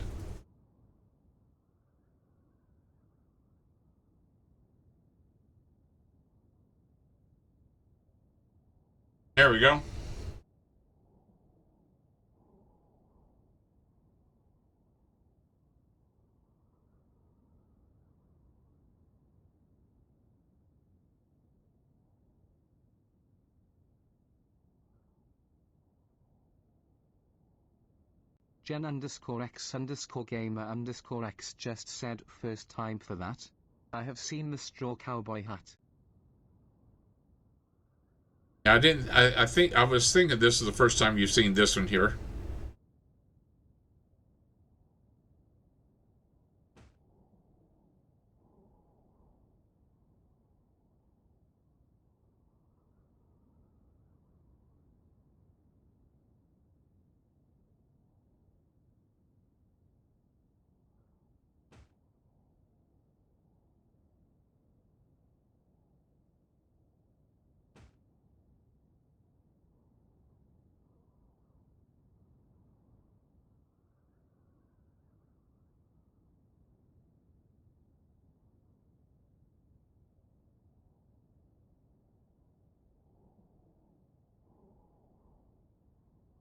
There we go. Jen_X_gamer_X just said first time for that. I have seen the straw cowboy hat. I didn't. I think I was thinking this is the first time you've seen this one here.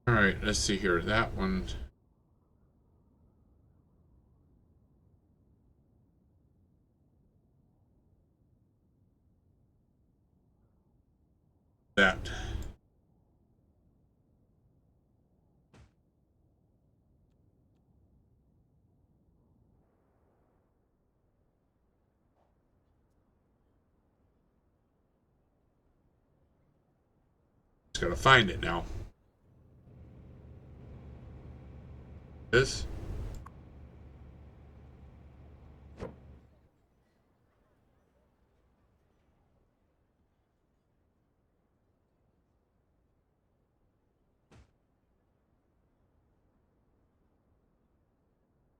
All right, let's see here. That one. That. Just gotta find it now. This.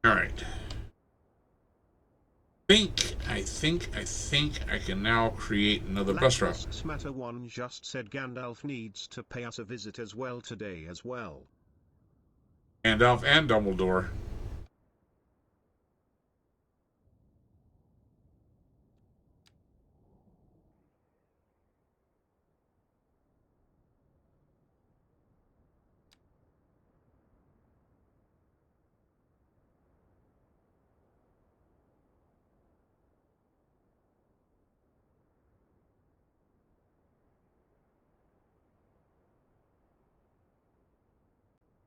All right. I think I can now create another bus route. Black Matter 1 just said Gandalf needs to pay us a visit as well today as well. Gandalf and Dumbledore.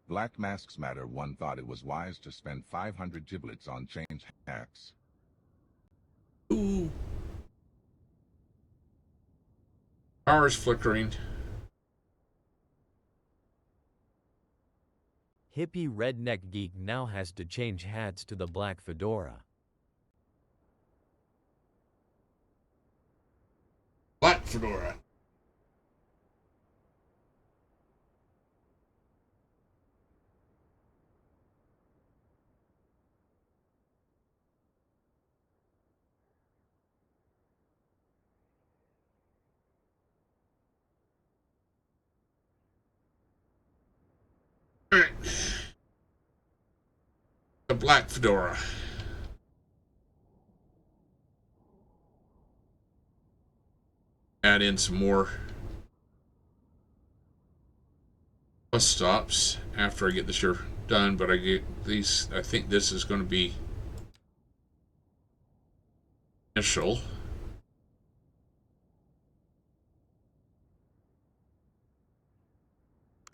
Black Masks Matter 1 thought it was wise to spend 500 giblets on change hacks. Ooh. Power's flickering. Hippie redneck geek now has to change hats to the black fedora. Black fedora. All right. The black fedora. Add in some more bus stops after I get this here done, but I get these. I think this is going to be initial.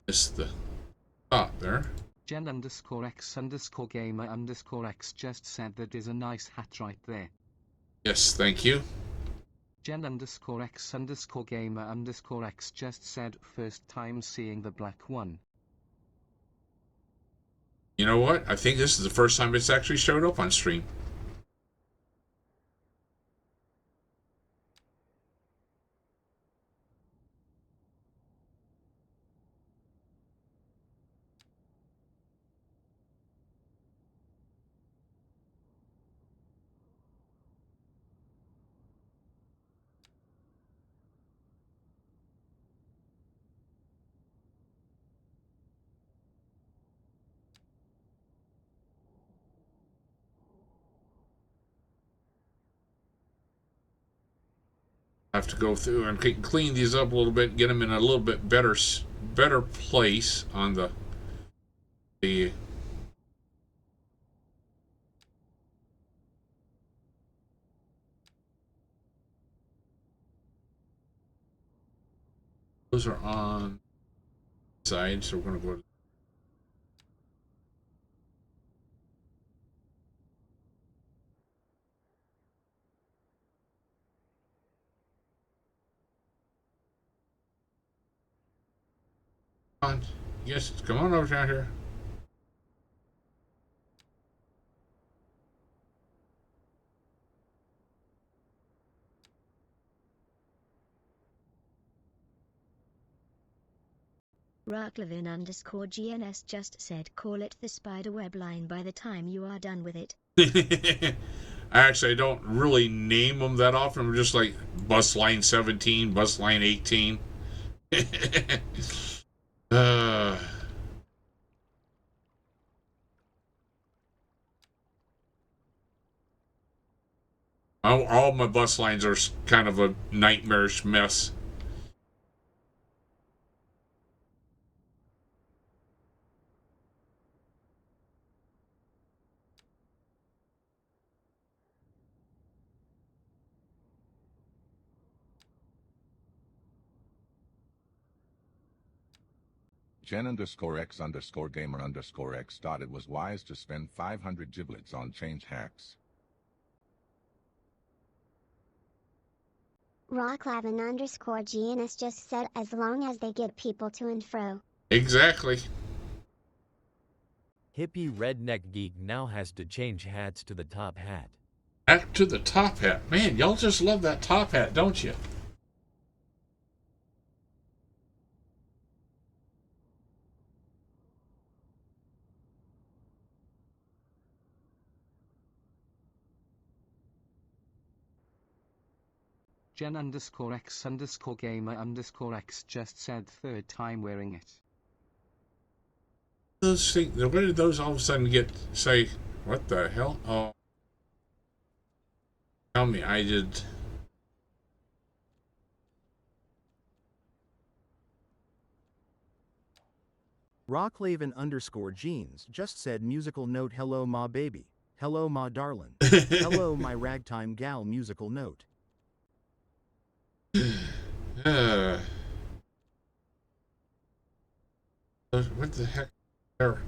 It's the thought there. Jen_X_gamer_X just said that is a nice hat right there. Yes, thank you. Jen_X_gamer_X just said first time seeing the black one. You know what? I think this is the first time it's actually showed up on stream. I have to go through and clean these up a little bit, get them in a little bit better place on the those are on the side, so we're going to go to on. Yes, come on over down here. Rocklevin_GNS just said call it the spiderweb line by the time you are done with it. Actually, I don't really name them that often. I'm just like bus line 17, bus line 18. uh, all my bus lines are kind of a nightmarish mess. Jen_X_gamer_X thought it was wise to spend 500 giblets on change hacks. Rocklavin_GNS just said as long as they get people to and fro. Exactly. Hippie Redneck Geek now has to change hats to the top hat. Back to the top hat. Man, y'all just love that top hat, don't you? Jen_X_gamer_X just said third time wearing it. Those things, where did those all of a sudden say, what the hell? Oh, tell me, I did. Rocklaven_Jeans just said musical note hello ma baby. Hello ma darlin'. Hello my ragtime gal musical note. What the heck? There.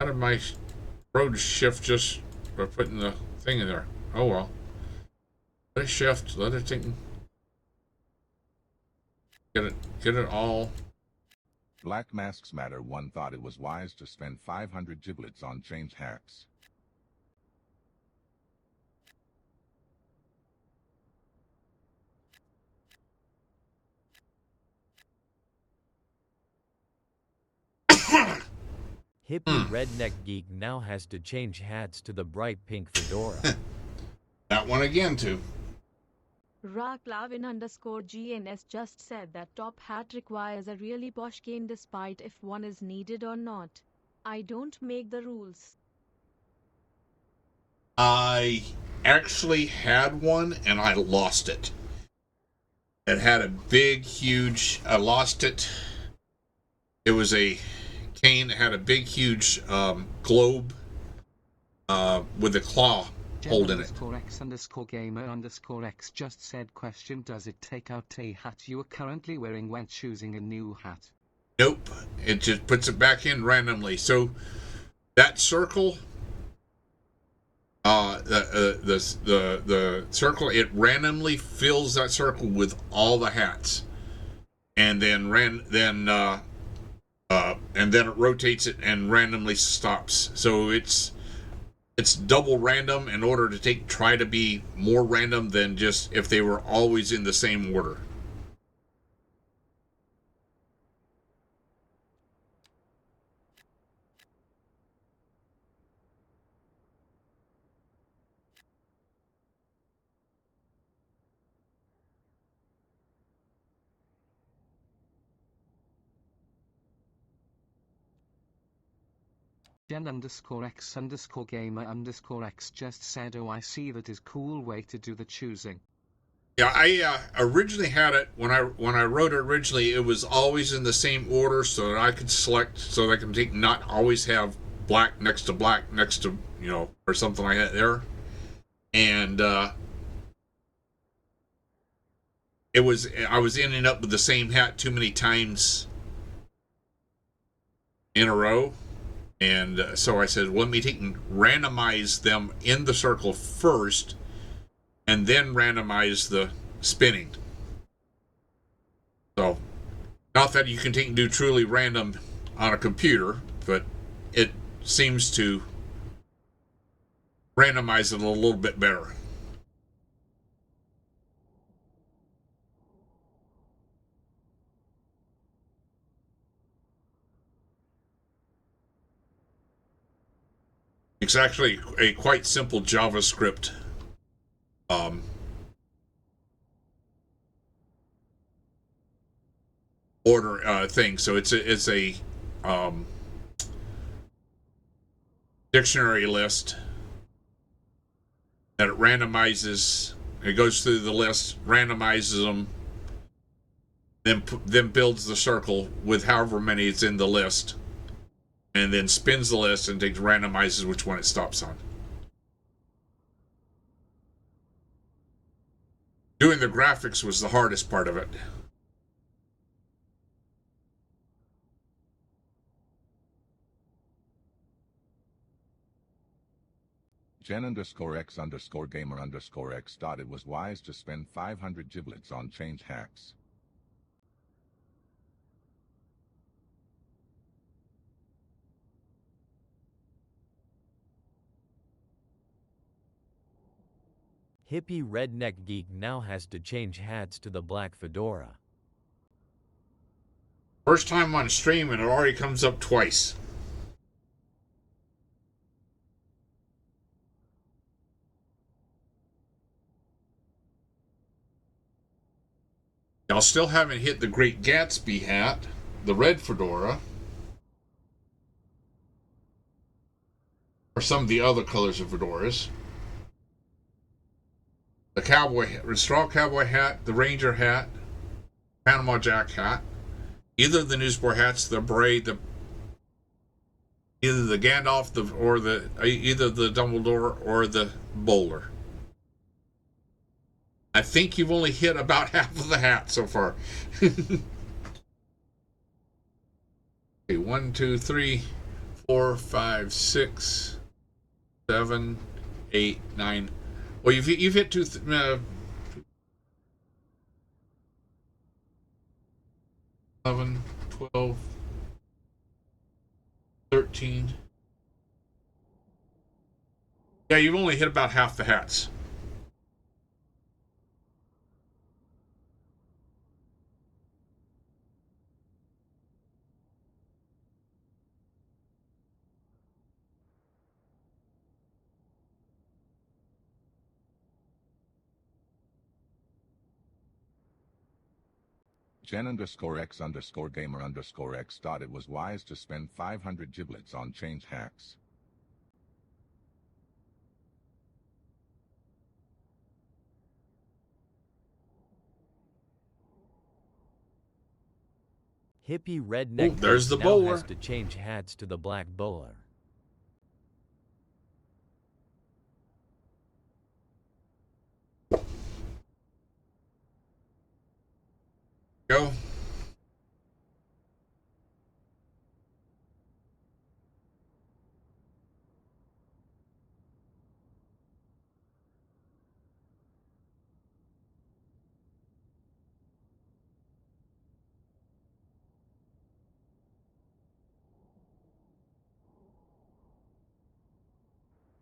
How did my road shift just by putting the thing in there? Oh well. Let it shift. Let it take. Get it all. Black Masks Matter 1 thought it was wise to spend 500 giblets on change hacks. Hippie Redneck Geek now has to change hats to the bright pink fedora. That one again, too. Raklavin_GNS just said that top hat requires a really posh cane despite if one is needed or not. I don't make the rules. I actually had one and I lost it. It had a big, huge. I lost it. It was a cane that had a big, huge globe with a claw hole in it. Jen_X_gamer_X just said question: does it take out a hat you are currently wearing when choosing a new hat? Nope. It just puts it back in randomly. So that circle, the circle, it randomly fills that circle with all the hats, and then and then it rotates it and randomly stops. So it's double random in order to try to be more random than just if they were always in the same order. Gen_X_gamer_X just said, oh, I see, that is cool way to do the choosing. Yeah, I originally had it when I wrote it originally. It was always in the same order, so that I could select, so that I can not always have black next to black next to, or something like that there. And I was ending up with the same hat too many times in a row, and so I said, well, let me take and randomize them in the circle first, and then randomize the spinning. So, not that you can take and do truly random on a computer, but it seems to randomize it a little bit better. It's actually a quite simple JavaScript order thing. So it's a dictionary list that it randomizes. It goes through the list, randomizes them, then builds the circle with however many is in the list, and then spins the list and randomizes which one it stops on. Doing the graphics was the hardest part of it. Gen_X_gamer_X thought it was wise to spend 500 giblets on change hacks. Hippie redneck geek now has to change hats to the black fedora. First time on stream and it already comes up twice. Y'all still haven't hit the Great Gatsby hat, the red fedora, or some of the other colors of fedoras. The straw cowboy hat, the ranger hat, Panama Jack hat, either the newsboy hats, the beret, either the Gandalf, either the Dumbledore or the bowler. I think you've only hit about half of the hat so far. Okay, 1, 2, 3, 4, 5, 6, 7, 8, 9. Well, you've hit 11, 12, 13. Yeah, you've only hit about half the hats. Gen_X_gamer_X thought it was wise to spend 500 giblets on change hacks. Hippie redneck there's geek the now bowler. has to change hats to the black bowler. Go.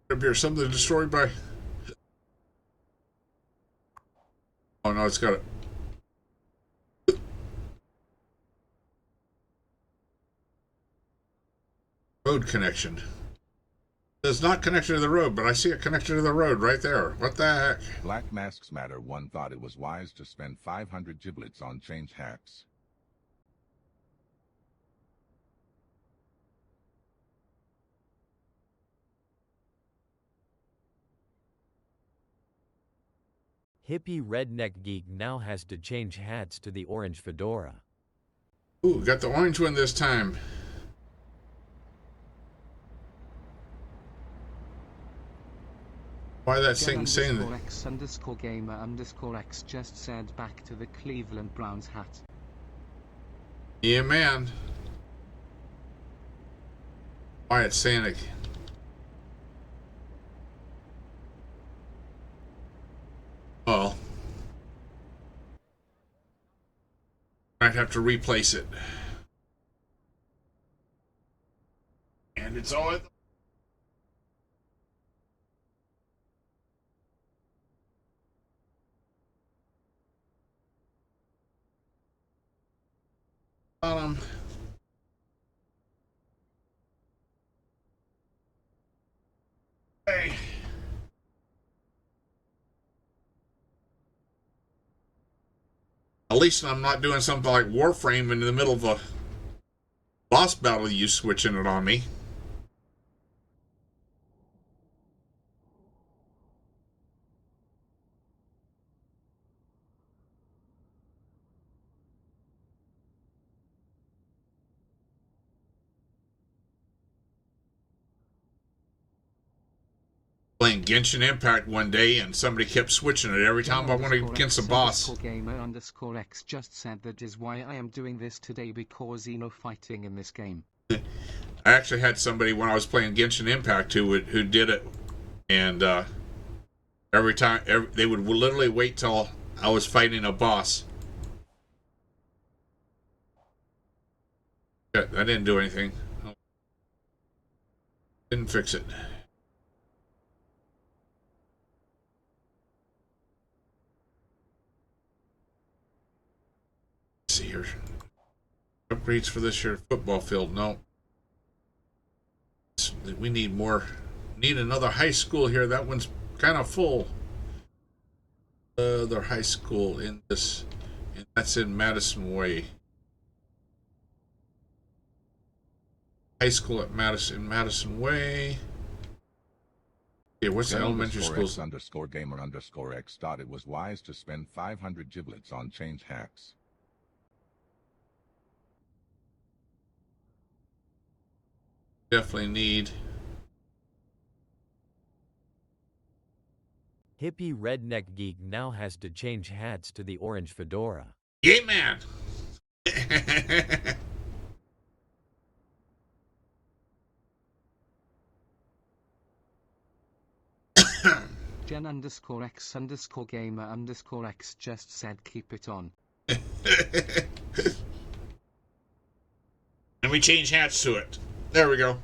Appear something destroyed by. Oh no, it's got it. Road connection. It's not connected to the road, but I see it connected to the road right there. What the heck? Black Masks Matter 1 thought it was wise to spend 500 giblets on change hacks. Hippie redneck geek now has to change hats to the orange fedora. Ooh, got the orange one this time. Why that thing saying that? X_gamer_X just said back to the Cleveland Browns hat. Yeah, man. Why it's saying it? Well, I'd have to replace it. And it's all at the bottom. Hey. At least I'm not doing something like Warframe in the middle of a boss battle, you switching it on me. Playing Genshin Impact one day and somebody kept switching it every time I went against a boss. Gamer_X just said that is why I am doing this today, because fighting in this game. I actually had somebody when I was playing Genshin Impact who did it, and every time they would literally wait till I was fighting a boss. I didn't do anything. Didn't fix it. Let's see here. Upgrades for this year. Football field. No. We need more. Need another high school here. That one's kind of full. Other high school in this. And that's in Madison Way. High school at Madison Way. Yeah, what's the elementary school? _gamer_X thought it was wise to spend 500 giblets on change hacks. Definitely need. Hippie redneck geek now has to change hats to the orange fedora. Yeah, man. Gen_X_gamer_X just said keep it on. And we change hats to it. There we go.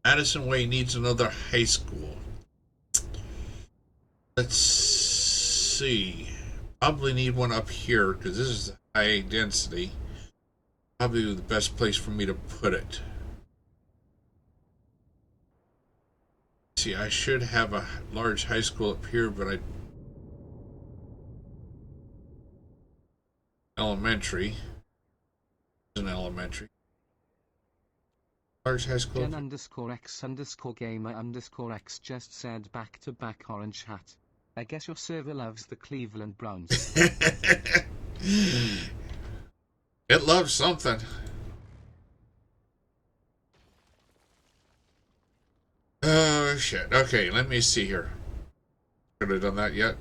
Madison Way needs another high school. Let's see. Probably need one up here because this is high density. Probably the best place for me to put it. See, I should have a large high school up here, but I elementary. An elementary. Large high school. Gen_X_gamer_X just said back to back orange hat. I guess your server loves the Cleveland Browns. It loves something. Oh shit. Okay, let me see here. Could have done that yet.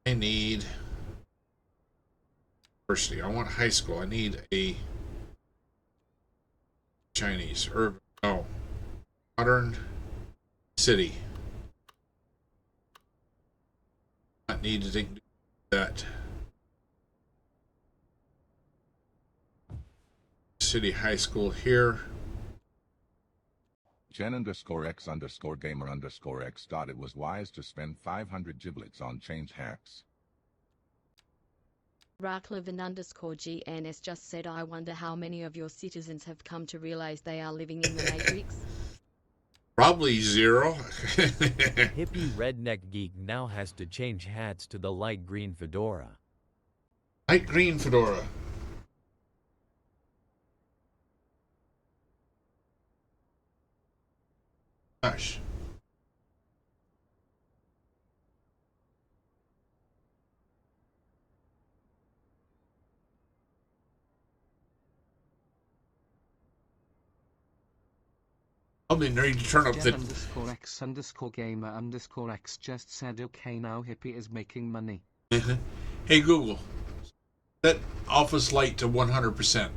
I need university. I want high school. I need a Chinese urban. No. Modern city. Not need to do that. City high school here. Gen_X_gamer_X thought it was wise to spend 500 giblets on change hacks. Raklevan_GNS just said I wonder how many of your citizens have come to realize they are living in the Matrix. Probably 0. Hippie redneck geek now has to change hats to the light green fedora. Light green fedora. Gosh. I'll be ready to turn up Jen the... underscore X underscore gamer underscore X just said okay now Hippie is making money. Hey Google, set office light to 100%.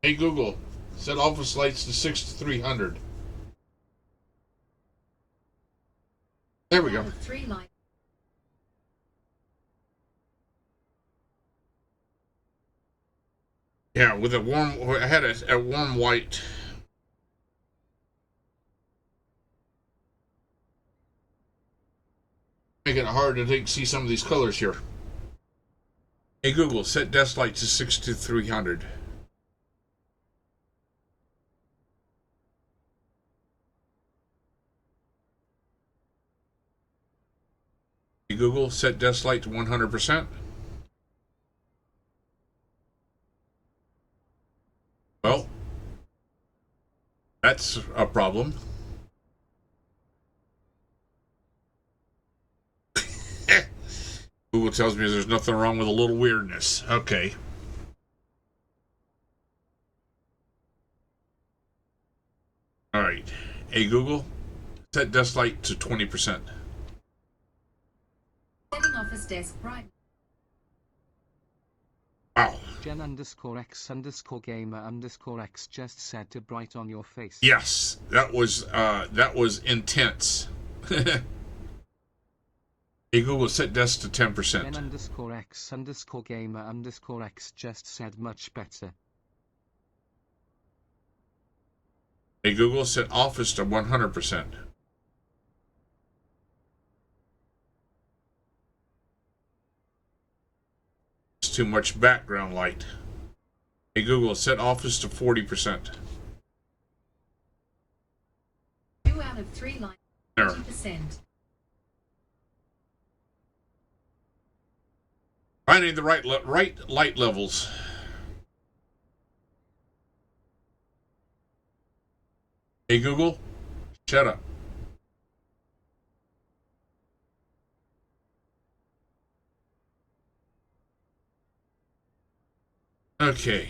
Hey Google, set office lights to 6300. There we go. Three lights. Yeah, with a warm, I had a warm white. Making it hard to see some of these colors here. Hey Google, set desk light to 6300. Hey Google, set desk light to 100%. Well, that's a problem. Google tells me there's nothing wrong with a little weirdness. Okay. All right. Hey Google, set desk light to 20%. Setting office desk bright. Wow. Jen underscore X underscore gamer underscore X just said to bright on your face. Yes, that was intense. Hey Google, set desk to 10%. Jen underscore X underscore gamer underscore X just said much better. Hey Google, set office to 100%. It's too much background light. Hey Google, set office to 40%. 2 out of 3 lights. 20%. Finding the right light levels. Hey Google, shut up. Okay.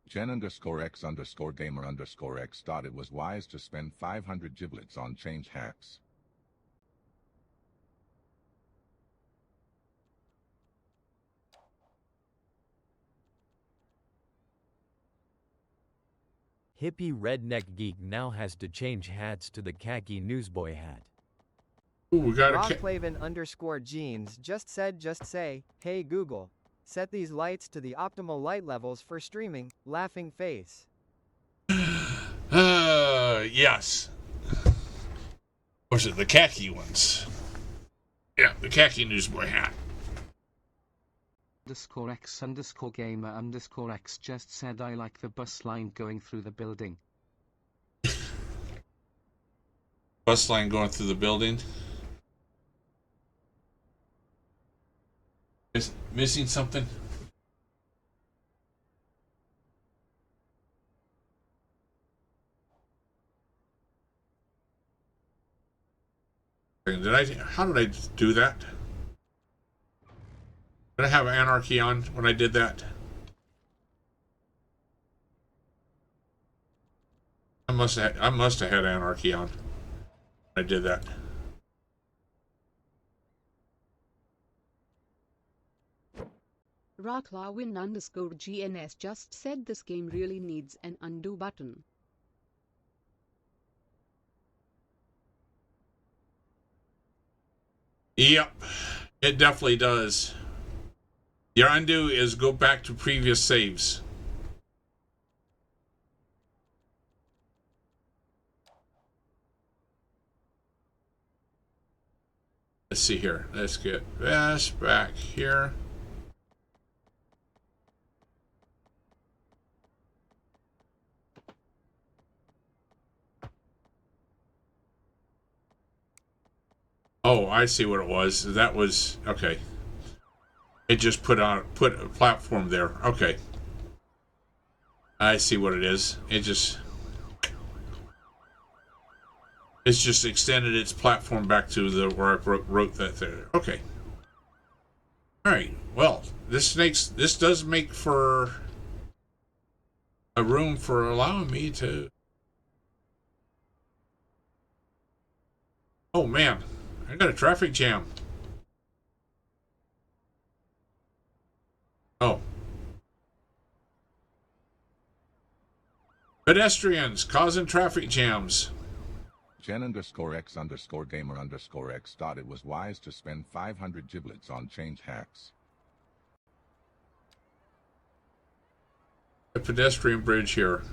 Jen underscore X underscore gamer underscore X thought it was wise to spend 500 giblets on change hacks. Hippie redneck geek now has to change hats to the khaki newsboy hat. Ooh, we got Rockflaven underscore jeans just say, hey Google, set these lights to the optimal light levels for streaming, laughing face. Yes. Or is it the khaki ones? Yeah, the khaki newsboy hat. Underscore X underscore gamer underscore X just said I like the bus line going through the building. Bus line going through the building. Missing something? How did I do that? Did I have anarchy on when I did that? I must have had anarchy on when I did that. Rocklawin underscore GNS just said this game really needs an undo button. Yep, it definitely does. Your undo is go back to previous saves. Let's see here. Let's get this back here. Oh, I see what it was. That was okay. It just put a platform there. Okay. I see what it is. It's just extended its platform back to the where I wrote that there. Okay. All right. Well, this does make for a room for allowing me to. Oh man, I got a traffic jam. Oh. Pedestrians causing traffic jams. Gen_X_gamer_X thought it was wise to spend 500 giblets on change hacks. A pedestrian bridge here.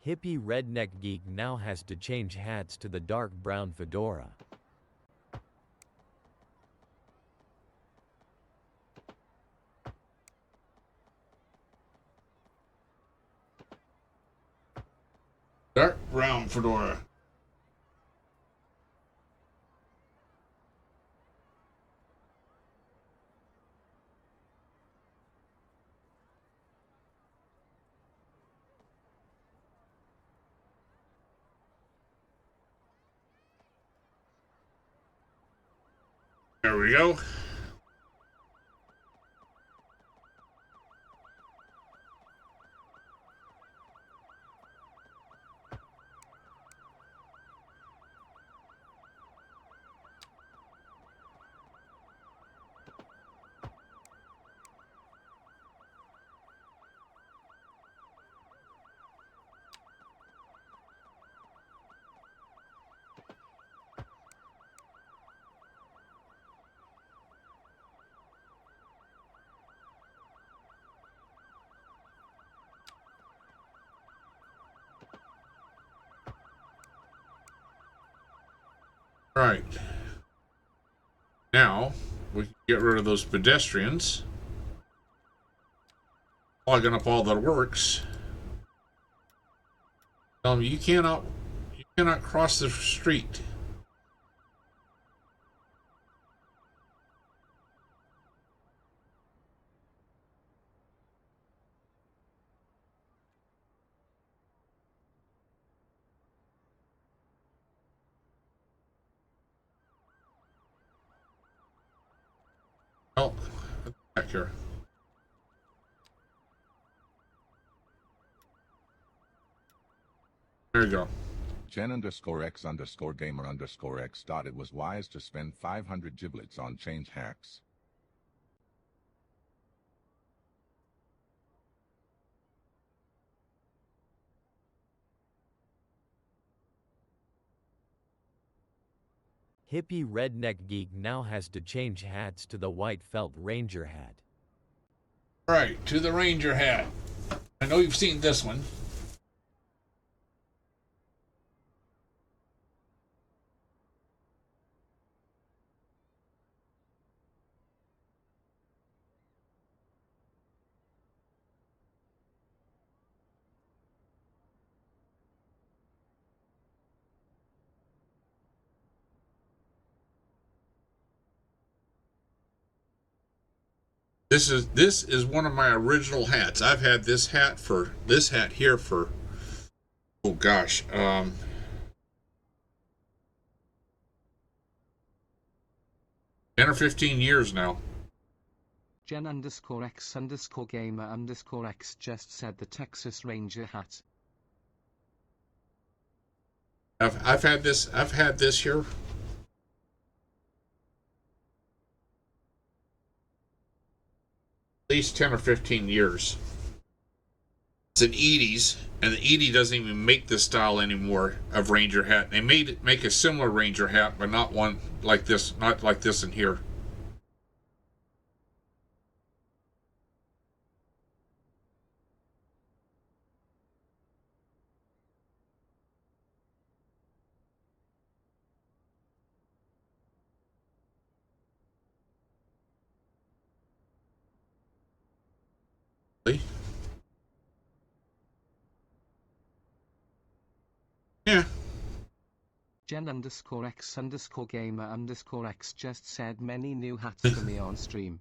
Hippie redneck geek now has to change hats to the dark brown fedora. Dark brown fedora. There we go. Right. Now, we can get rid of those pedestrians. Plugging up all the works. Tell them you cannot cross the street. Oh, back here. There you go. Gen_X_gamer_X thought it was wise to spend 500 giblets on change hacks. Hippie redneck geek now has to change hats to the white felt ranger hat. Right, to the ranger hat. I know you've seen this one. This is one of my original hats. I've had this hat here for oh gosh, 10 or 15 years now. Gen_X_gamer_X just said the Texas Ranger hat. I've had this here. At least 10 or 15 years. It's an Edie's, and the Edie doesn't even make this style anymore of Ranger hat. They make a similar Ranger hat, but not one like this, not like this in here. Yeah. Gen_X_gamer_X just said many new hats for me on stream.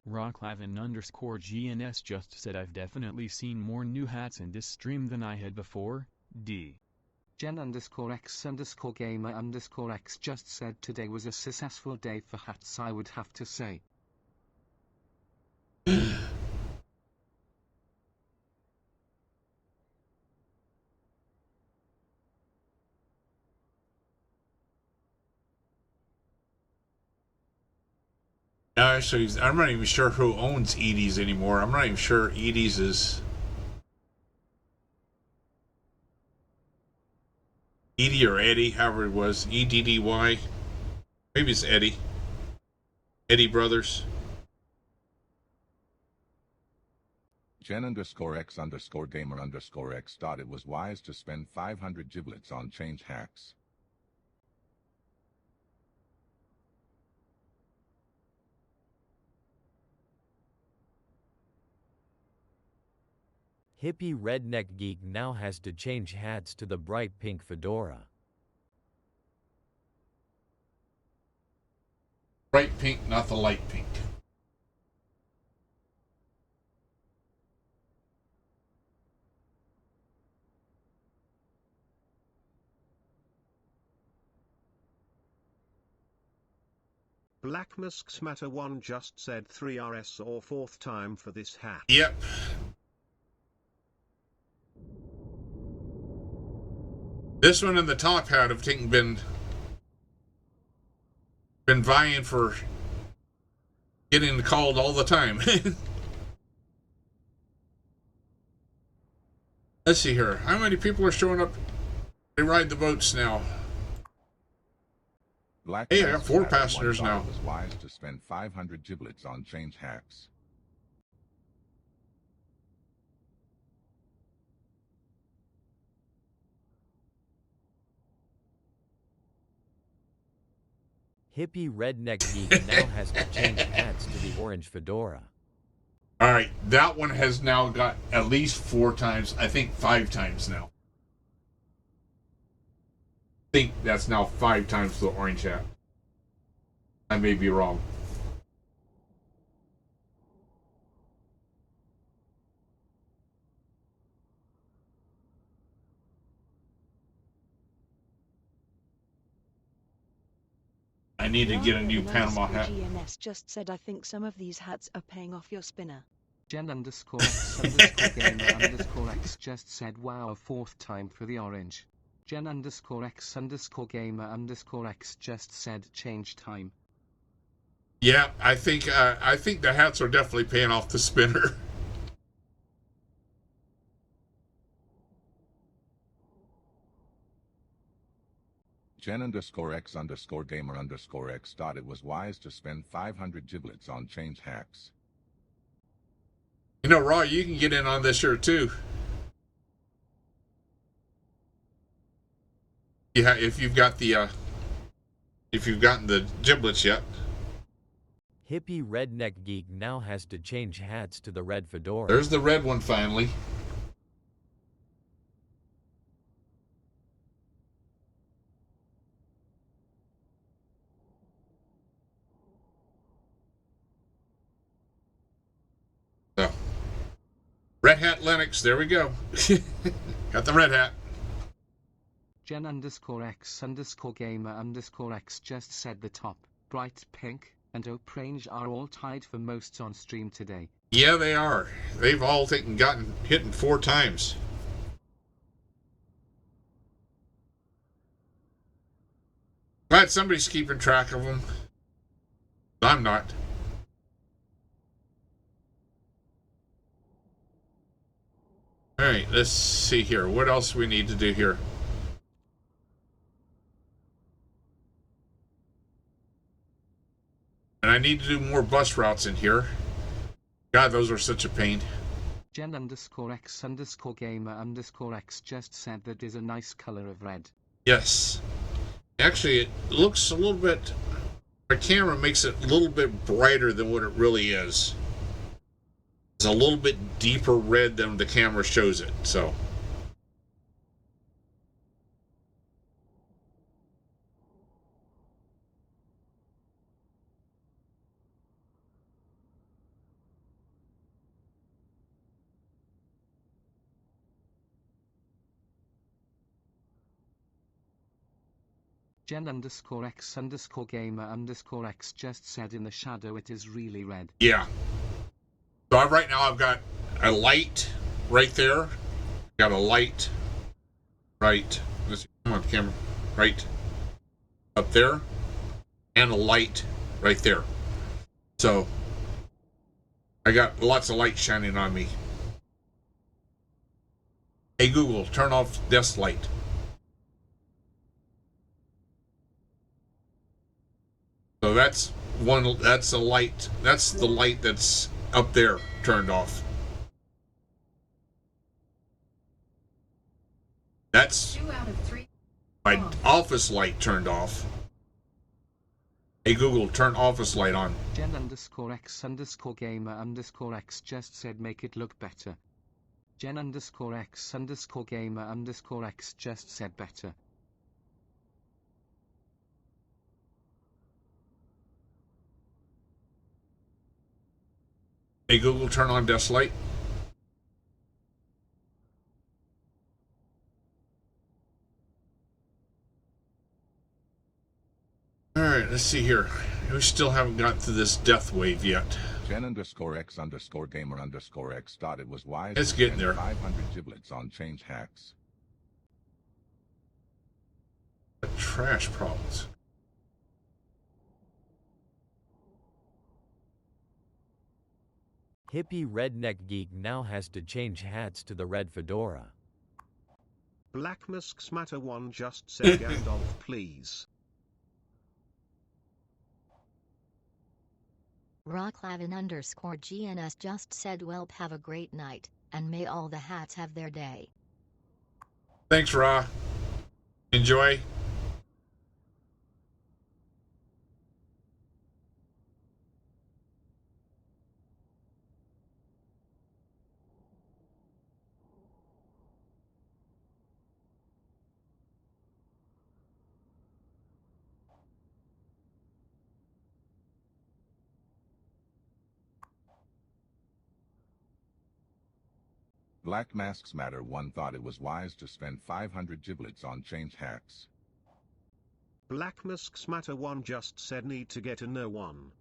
Rocklavin_GNS just said I've definitely seen more new hats in this stream than I had before. D. Gen_X_gamer_X just said today was a successful day for hats, I would have to say. Actually, I'm not even sure who owns Edie's anymore. I'm not even sure Edie's is Edie or Eddie, however it was. Eddy. Maybe it's Eddie. Eddie Brothers. Gen_X_gamer_X thought it was wise to spend 500 giblets on change hacks. Hippie redneck geek now has to change hats to the bright pink fedora. Bright pink, not the light pink. Black Musk's Matter 1 just said 3RS or fourth time for this hat. Yep. This one and the top hat have been vying for getting called all the time. Let's see here. How many people are showing up? They ride the boats now. Hey, I got 4 passengers now. It was wise to spend 500 giblets on change hacks. Hippie redneck geek now has to change hats to the orange fedora. Alright, that one has now got at least 4 times, I think 5 times now. I think that's now 5 times the orange hat. I may be wrong. I need to get a new Panama hat. GNS just said I think some of these hats are paying off your spinner. Gen_X_gamer_X just said wow, a 4th time for the orange. Gen_X_gamer_X just said change time. Yeah, I think the hats are definitely paying off the spinner. Gen_X_gamer_X thought it was wise to spend 500 giblets on change hacks. You know, Raw, you can get in on this here too. Yeah, if you've got the if you've gotten the giblets yet. Hippie redneck geek now has to change hats to the red fedora. There's the red one finally. So, Red Hat Linux, there we go. Got the red hat. Gen_X_gamer_X just said the top, bright pink, and orange are all tied for most on stream today. Yeah, they are. They've all gotten hit 4 times. Glad somebody's keeping track of them. I'm not. Alright, let's see here. What else we need to do here? And I need to do more bus routes in here. God, those are such a pain. Jen_X_gamer_X just said that is a nice color of red. Yes. Actually, it looks a little bit... Our camera makes it a little bit brighter than what it really is. It's a little bit deeper red than the camera shows it, so... Jen_X_gamer_X just said in the shadow it is really red. Yeah. So right now I've got a light right there. Got a light right. Let's see, come on, camera. Right up there. And a light right there. So I got lots of light shining on me. Hey Google, turn off desk light. So that's a light. That's the light that's up there turned off. That's 2 out of 3. My office light turned off. Hey Google, turn office light on. Jen_X_gamer_X just said make it look better. Jen_X_gamer_X just said better. Hey Google, turn on desk light. Alright, let's see here. We still haven't got to this death wave yet. Jen_X_gamer_X thought it was wise It's to getting spend there. 500 giblets on change hacks. Trash problems. Hippie redneck geek now has to change hats to the red fedora. Black Masks Matter 1 just said Gandalf please. Rocklavin_GNS just said welp have a great night, and may all the hats have their day. Thanks, Ra. Enjoy. Black Masks Matter 1 thought it was wise to spend 500 giblets on change hacks. Black Masks Matter 1 just said need to get a no one.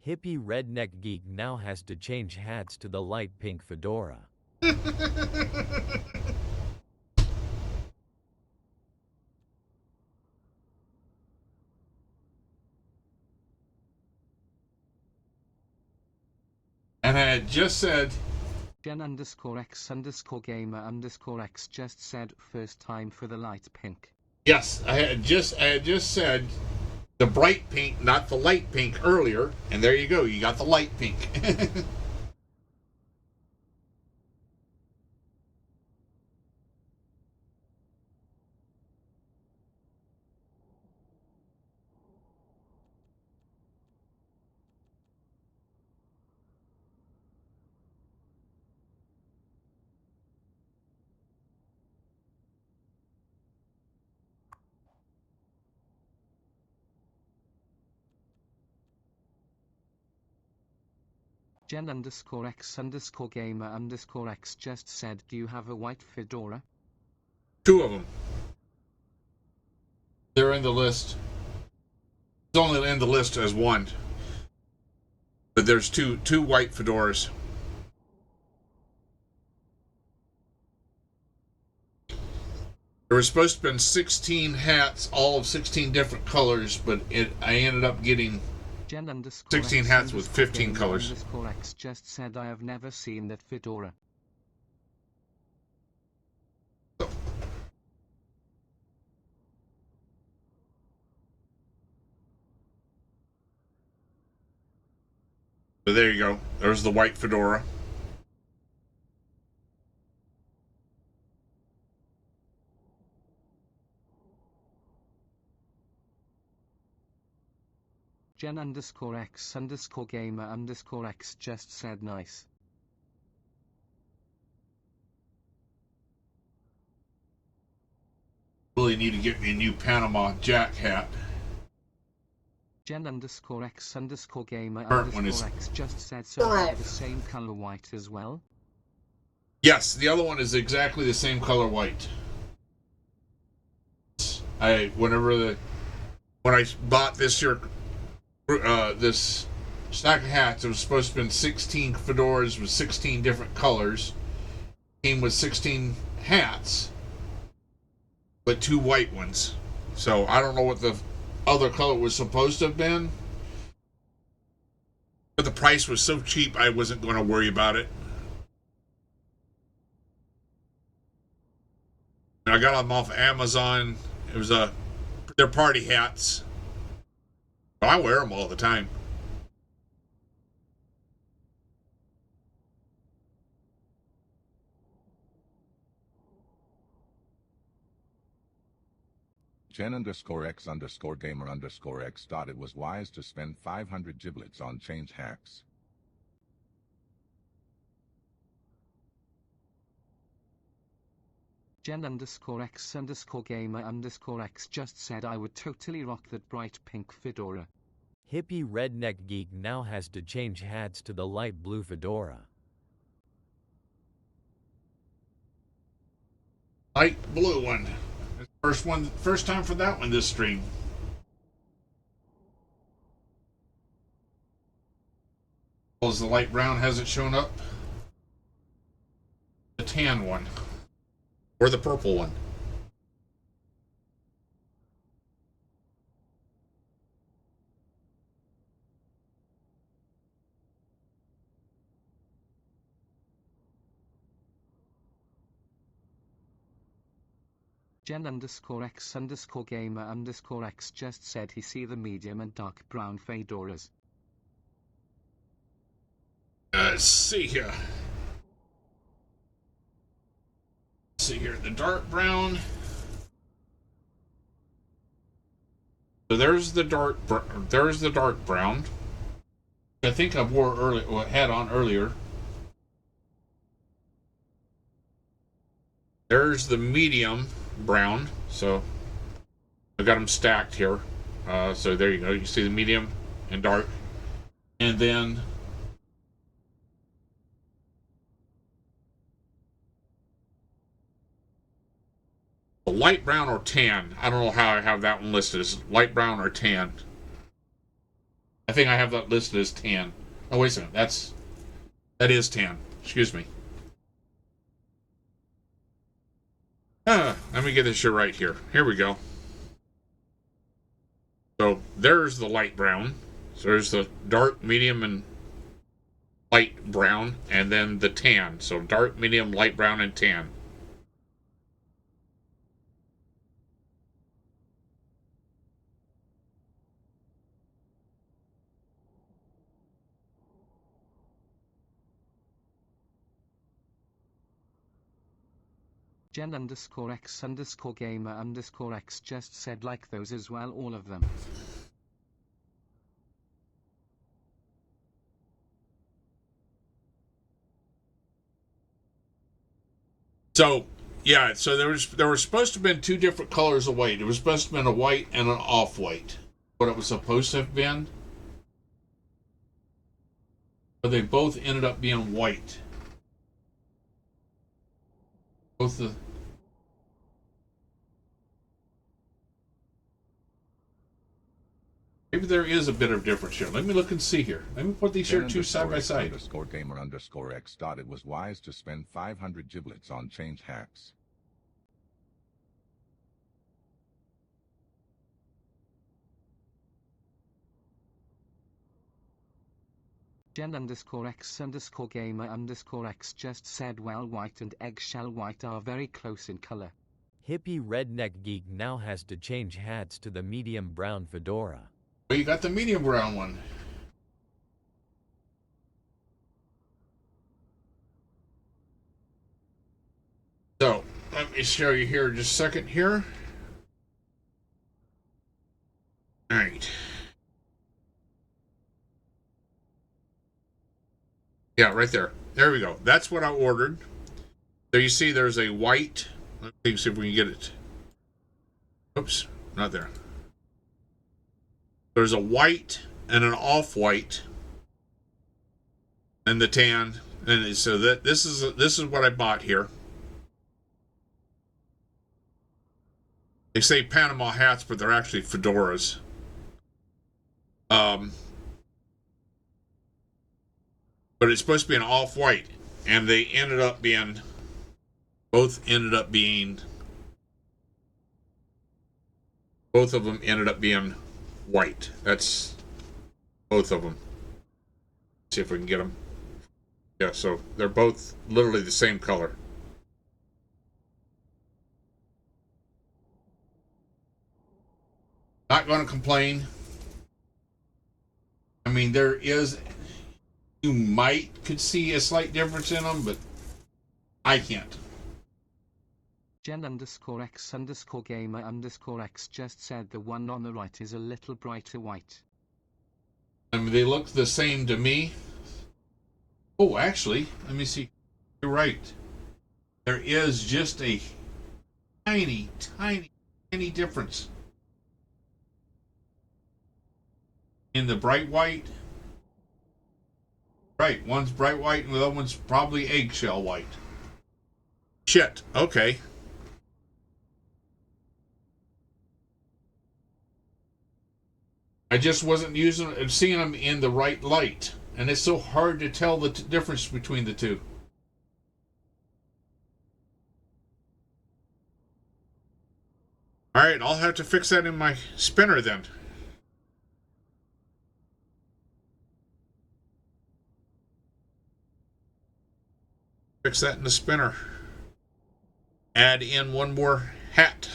Hippie redneck geek now has to change hats to the light pink fedora. And I had just said Jen_X_gamer_X just said first time for the light pink. yes, I had just said the bright pink, not the light pink earlier, and there you go, you got the light pink. Jen_X_gamer_X just said do you have a white fedora? 2 of them. They're in the list. It's only in the list as 1. But there's two white fedoras. There was supposed to have been 16 hats, all of 16 different colors, but I ended up getting 16 hats with 15 colors. Jen_X just said I have never seen that fedora. So there you go. There's the white fedora. Jen_X_gamer_X just said nice. Really need to get me a new Panama Jack hat. Jen_X_gamer_X just said so they're the same color white as well. Yes, the other one is exactly the same color white. When I bought this year, this stack of hats, it was supposed to have been 16 fedoras with 16 different colors. Came with 16 hats, but 2 white ones. So I don't know what the other color was supposed to have been. But the price was so cheap, I wasn't going to worry about it. And I got them off Amazon. It was they're party hats. I wear them all the time. Jen_X_gamer_X thought it was wise to spend 500 giblets on change hacks. Jen_X_gamer_X just said I would totally rock that bright pink fedora. Hippie redneck geek now has to change hats to the light blue fedora. Light blue one. First time for that one this stream. As the light brown hasn't shown up. The tan one. Or the purple one. Jen_X_gamer_X just said he see the medium and dark brown fedoras. Let's see here. The dark brown. So there's the dark brown. I think I had on earlier. There's the medium brown. So I got them stacked here. So there you go. You see the medium and dark. And then light brown or tan. I don't know how I have that one listed. Is light brown or tan? I think I have that listed as tan. Oh, wait a second. That is tan. Excuse me. Let me get this shit right here. Here we go. So there's the light brown. So there's the dark, medium, and light brown, and then the tan. So dark, medium, light brown, and tan. Jen_X_gamer_X just said like those as well, all of them. So yeah, so there were supposed to have been 2 different colors of white. It was supposed to have been a white and an off-white. What it was supposed to have been. But they both ended up being white. Both the Maybe there is a bit of difference here. Let me look and see here. Let me put these here 2 side by side. Jen_Gamer_X thought it was wise to spend 500 giblets on change hacks. Jen_X_gamer_X just said well, white and eggshell white are very close in color. Hippie redneck geek now has to change hats to the medium brown fedora. Well, you got the medium brown one. let me show you here just a second here. All right. Yeah, right there. There we go. That's what I ordered. So you see there's a white. Let's see if we can get it. Oops, not there. There's a white and an off-white and the tan. And so that this is what I bought here. They say Panama hats, but they're actually fedoras. But it's supposed to be an off-white, and they ended up being both of them ended up being white. That's both of them. Let's see if we can get them. Yeah, so they're both literally the same color. Not going to complain. I mean, you could see a slight difference in them, but I can't. Gen_X_gamer_X just said the one on the right is a little brighter white. I mean, they look the same to me. Oh, actually, let me see. You're right. There is just a tiny, tiny, tiny difference in the bright white. Right, one's bright white and the other one's probably eggshell white. Shit, okay. I just wasn't seeing them in the right light. And it's so hard to tell the difference between the two. Alright, I'll have to fix that in my spinner then. Fix that in the spinner. Add in one more hat.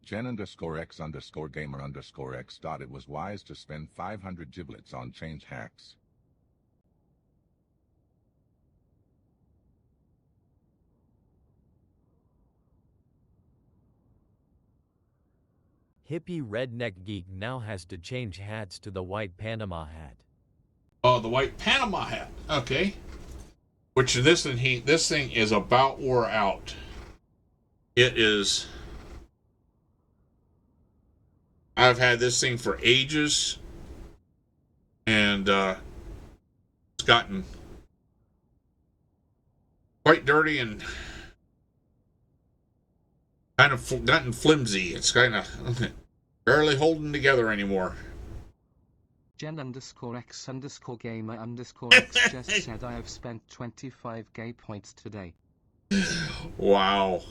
Gen_X_gamer_X thought it was wise to spend 500 giblets on change hacks. Hippie redneck geek now has to change hats to the white Panama hat. Oh, the white Panama hat. Okay. Which this thing is about wore out. It is. I've had this thing for ages, and it's gotten quite dirty and kind of gotten flimsy. It's kind of barely holding together anymore. Gen_X_gamer_X just said I have spent 25 gay points today. Wow.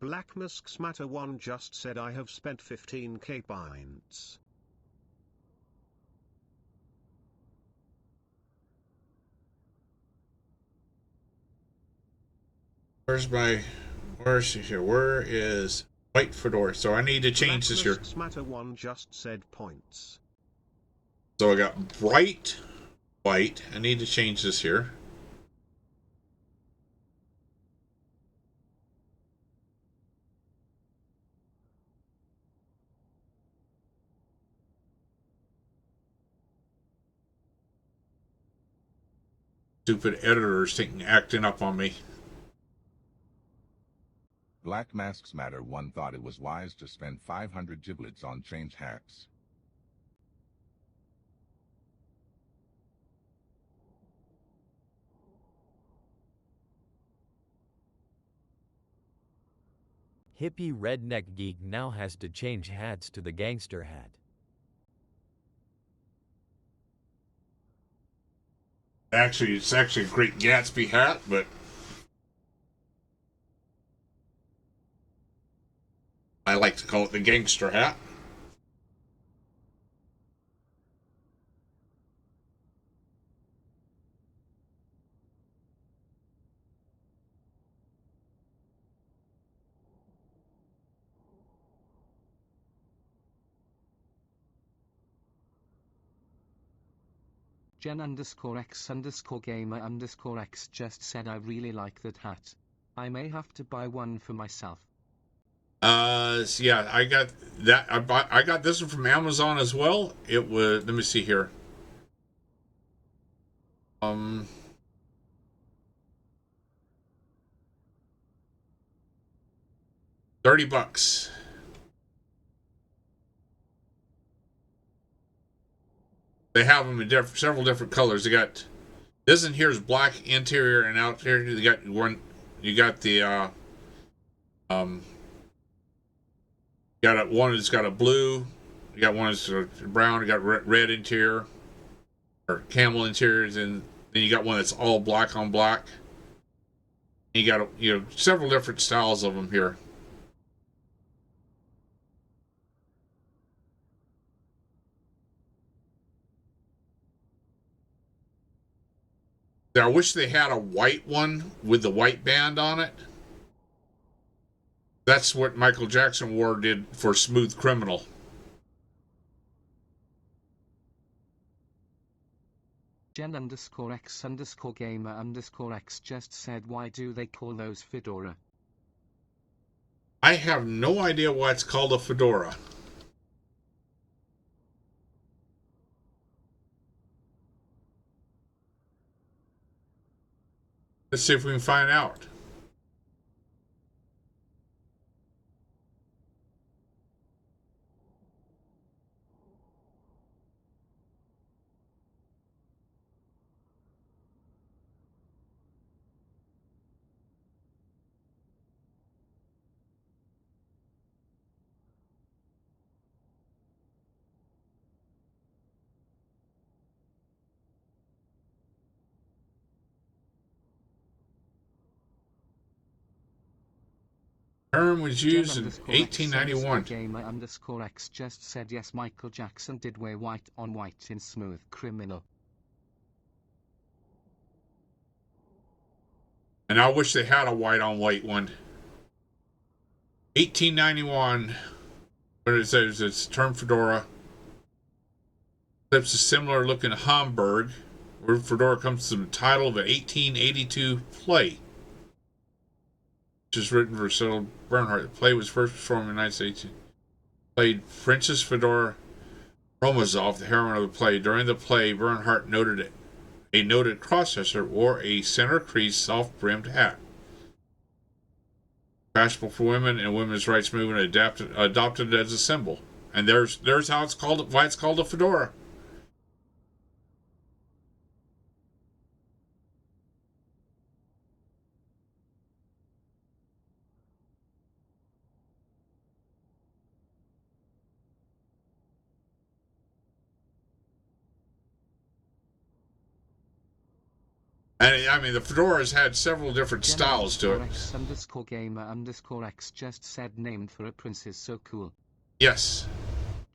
Black Masks Matter 1 just said I have spent 15k points. Where is white fedora? So I need to change this here. Black Matter 1 just said points. So I got bright white. I need to change this here. Stupid editors acting up on me. Black Masks Matter 1 thought it was wise to spend 500 giblets on change hacks. Hippie redneck geek now has to change hats to the gangster hat. Actually, it's actually a great Gatsby hat, but I like to call it the gangster hat. Jen_X_gamer_X just said I really like that hat. I may have to buy one for myself. So yeah, I got that. I got this one from Amazon as well. It was, let me see here. $30. They have them in several different colors. They got this in here is black interior, and out here you got one. You got the got one that's got a blue. You got one that's brown. You got red interior or camel interiors, and then you got one that's all black on black. And you got several different styles of them here. I wish they had a white one with the white band on it. That's what Michael Jackson wore did for Smooth Criminal. Jen_X_gamer_X just said why do they call those fedora? I have no idea why it's called a fedora. Let's see if we can find out. Term was used in 1891. Gamer_X just said yes, Michael Jackson did wear white on white in Smooth Criminal. And I wish they had a white on white one. 1891. What it says, it's term fedora. Clips a similar looking Hamburg. Word fedora comes from the title of an 1882 play, which is written for Cecil Bernhardt. The play was first performed in 1918. Played Princess Fedora Romanov, the heroine of the play. During the play, Bernhardt noted it. A noted crossdresser wore a center crease, soft-brimmed hat. Fashionable for women and women's rights movement adopted it as a symbol. And there's how it's called. Why it's called a fedora. And I mean, the fedoras had several different styles to it. Jen_X_gamer_X just said named for a princess, so cool. Yes.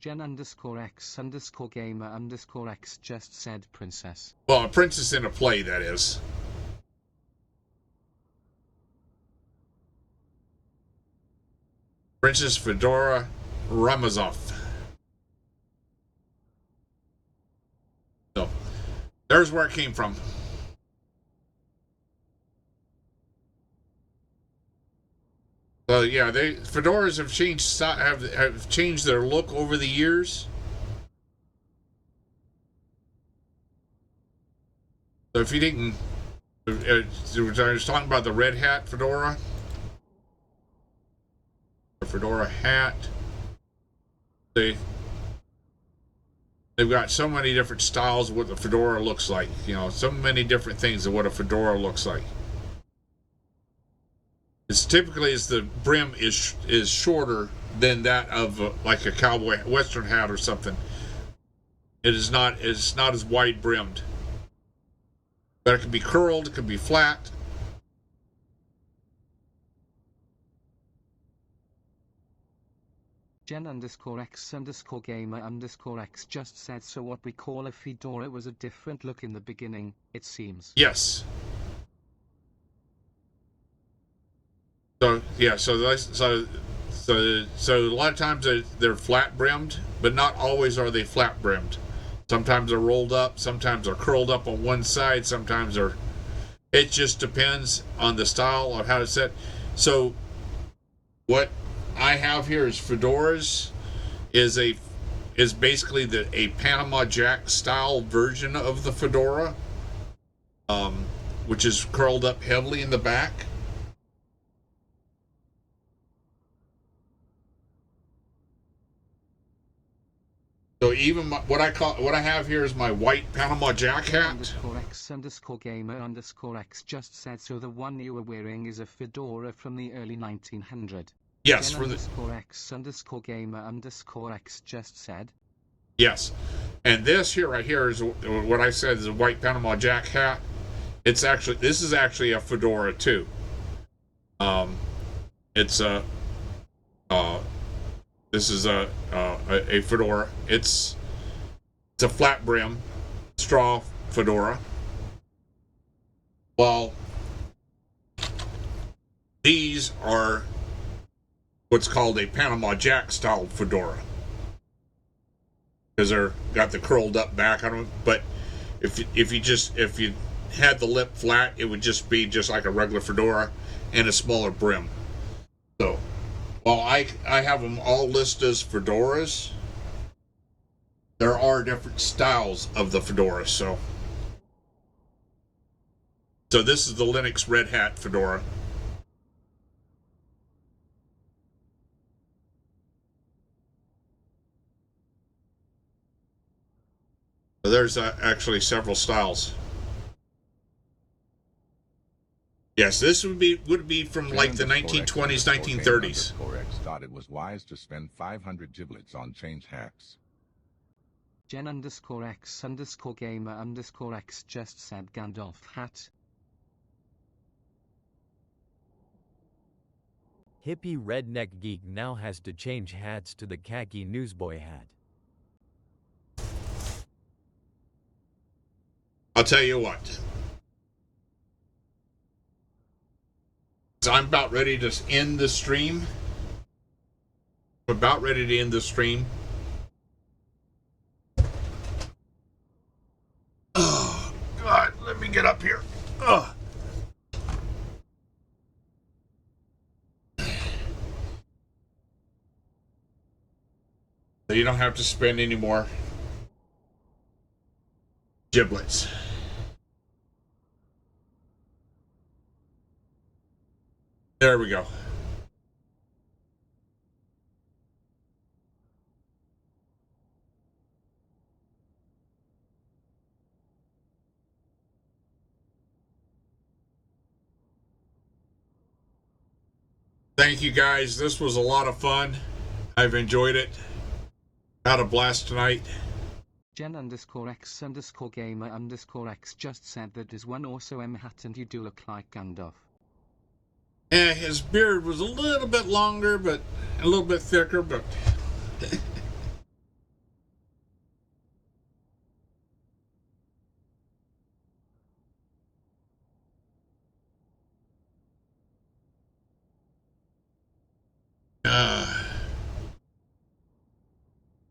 Jen_X_gamer_X just said princess. Well, a princess in a play, that is. Princess Fedora Ramazov. So, there's where it came from. So yeah, fedoras have changed their look over the years. So if you didn't, I was talking about the red hat fedora, the fedora hat. They've got so many different styles of what the fedora looks like. So many different things of what a fedora looks like. It's typically the brim is shorter than that of like a cowboy western hat or something. It's not as wide brimmed. But it can be curled, it can be flat. Jen_X_gamer_X just said so what we call a fedora was a different look in the beginning, it seems. Yes. So yeah, so a lot of times they're flat brimmed, but not always are they flat brimmed. Sometimes they're rolled up, sometimes they're curled up on one side, sometimes they're. It just depends on the style of how it's set. So what I have here is fedoras is basically a Panama Jack style version of the fedora, which is curled up heavily in the back. So even what I have here is my white Panama Jack hat. Jen_X_gamer_X just said so the one you were wearing is a fedora from the early 1900s. Yes, from the Jen_X_gamer_X just said. Yes, and this here right here is what I said is a white Panama Jack hat. This is actually a fedora too. This is a fedora. It's a flat brim straw fedora. Well, these are what's called a Panama Jack style fedora because they're got the curled up back on them. But if you had the lip flat, it would just be just like a regular fedora and a smaller brim. So, while I have them all listed as fedoras, there are different styles of the fedora. So this is the Linux Red Hat fedora. So there's actually several styles. Yes, this would be from like the 1920s, 1930s. X thought it was wise to spend 500 giblets on change hacks. Jen_X_gamer_X just said Gandalf hat. Hippie redneck geek now has to change hats to the khaki newsboy hat. I'll tell you what. I'm about ready to end the stream. I'm about ready to end the stream. Oh, God, let me get up here. Ugh. So you don't have to spend any more giblets. There we go. Thank you guys. This was a lot of fun. I've enjoyed it. Had a blast tonight. Jen_X_gamer_X just said that is one also M hat and you do look like Gandalf. Yeah, his beard was a little bit longer, but a little bit thicker, but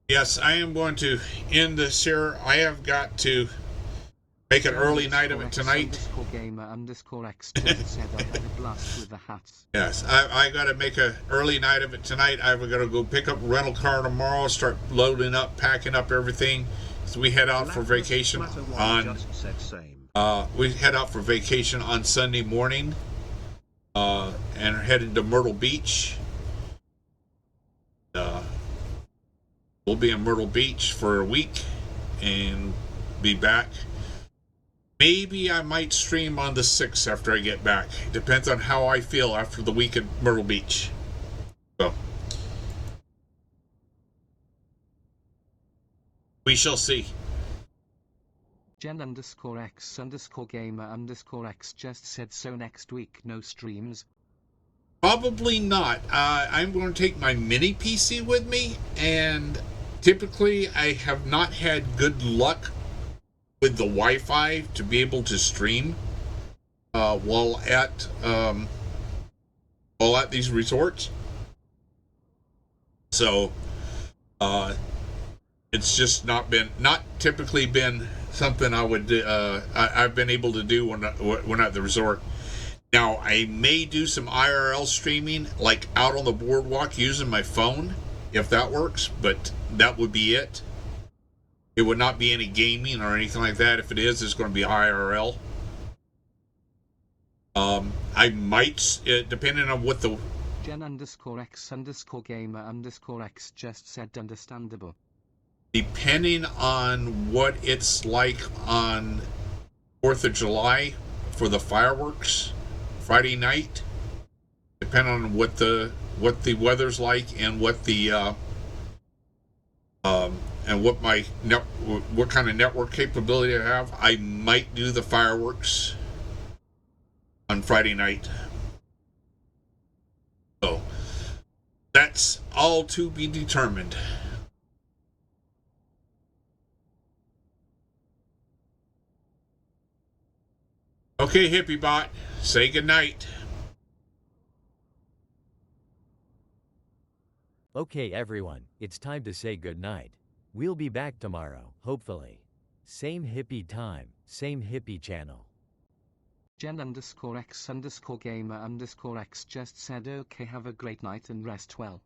yes, I am going to end this here. I have got to make an early night of it tonight. Jen_X just said I had a blast with the hats. Yes, I got to make an early night of it tonight. I'm going to go pick up a rental car tomorrow, start loading up, packing up everything. So we head out for vacation on. We head out for vacation on Sunday morning, and are heading to Myrtle Beach. We'll be in Myrtle Beach for a week, and be back. Maybe I might stream on the 6th after I get back. Depends on how I feel after the week at Myrtle Beach. So we shall see. Jen_X_gamer_X just said so next week no streams. Probably not. I'm going to take my mini PC with me, and typically I have not had good luck with the Wi-Fi to be able to stream while at these resorts. So it's just not typically been something I would I've been able to do when at the resort. Now I may do some IRL streaming, like out on the boardwalk using my phone, if that works. But that would be it. It would not be any gaming or anything like that. If it is, it's going to be IRL. I might, depending on what the Gen_X_gamer_X just said understandable. Depending on what it's like on 4th of July for the fireworks Friday night, depending on what the weather's like and what the and what what kind of network capability I have, I might do the fireworks on Friday night. So that's all to be determined. Okay, Hippie Bot, say goodnight. Okay, everyone, it's time to say goodnight. We'll be back tomorrow, hopefully. Same hippie time, same hippie channel. Gen_X_gamer_X just said okay, have a great night and rest well.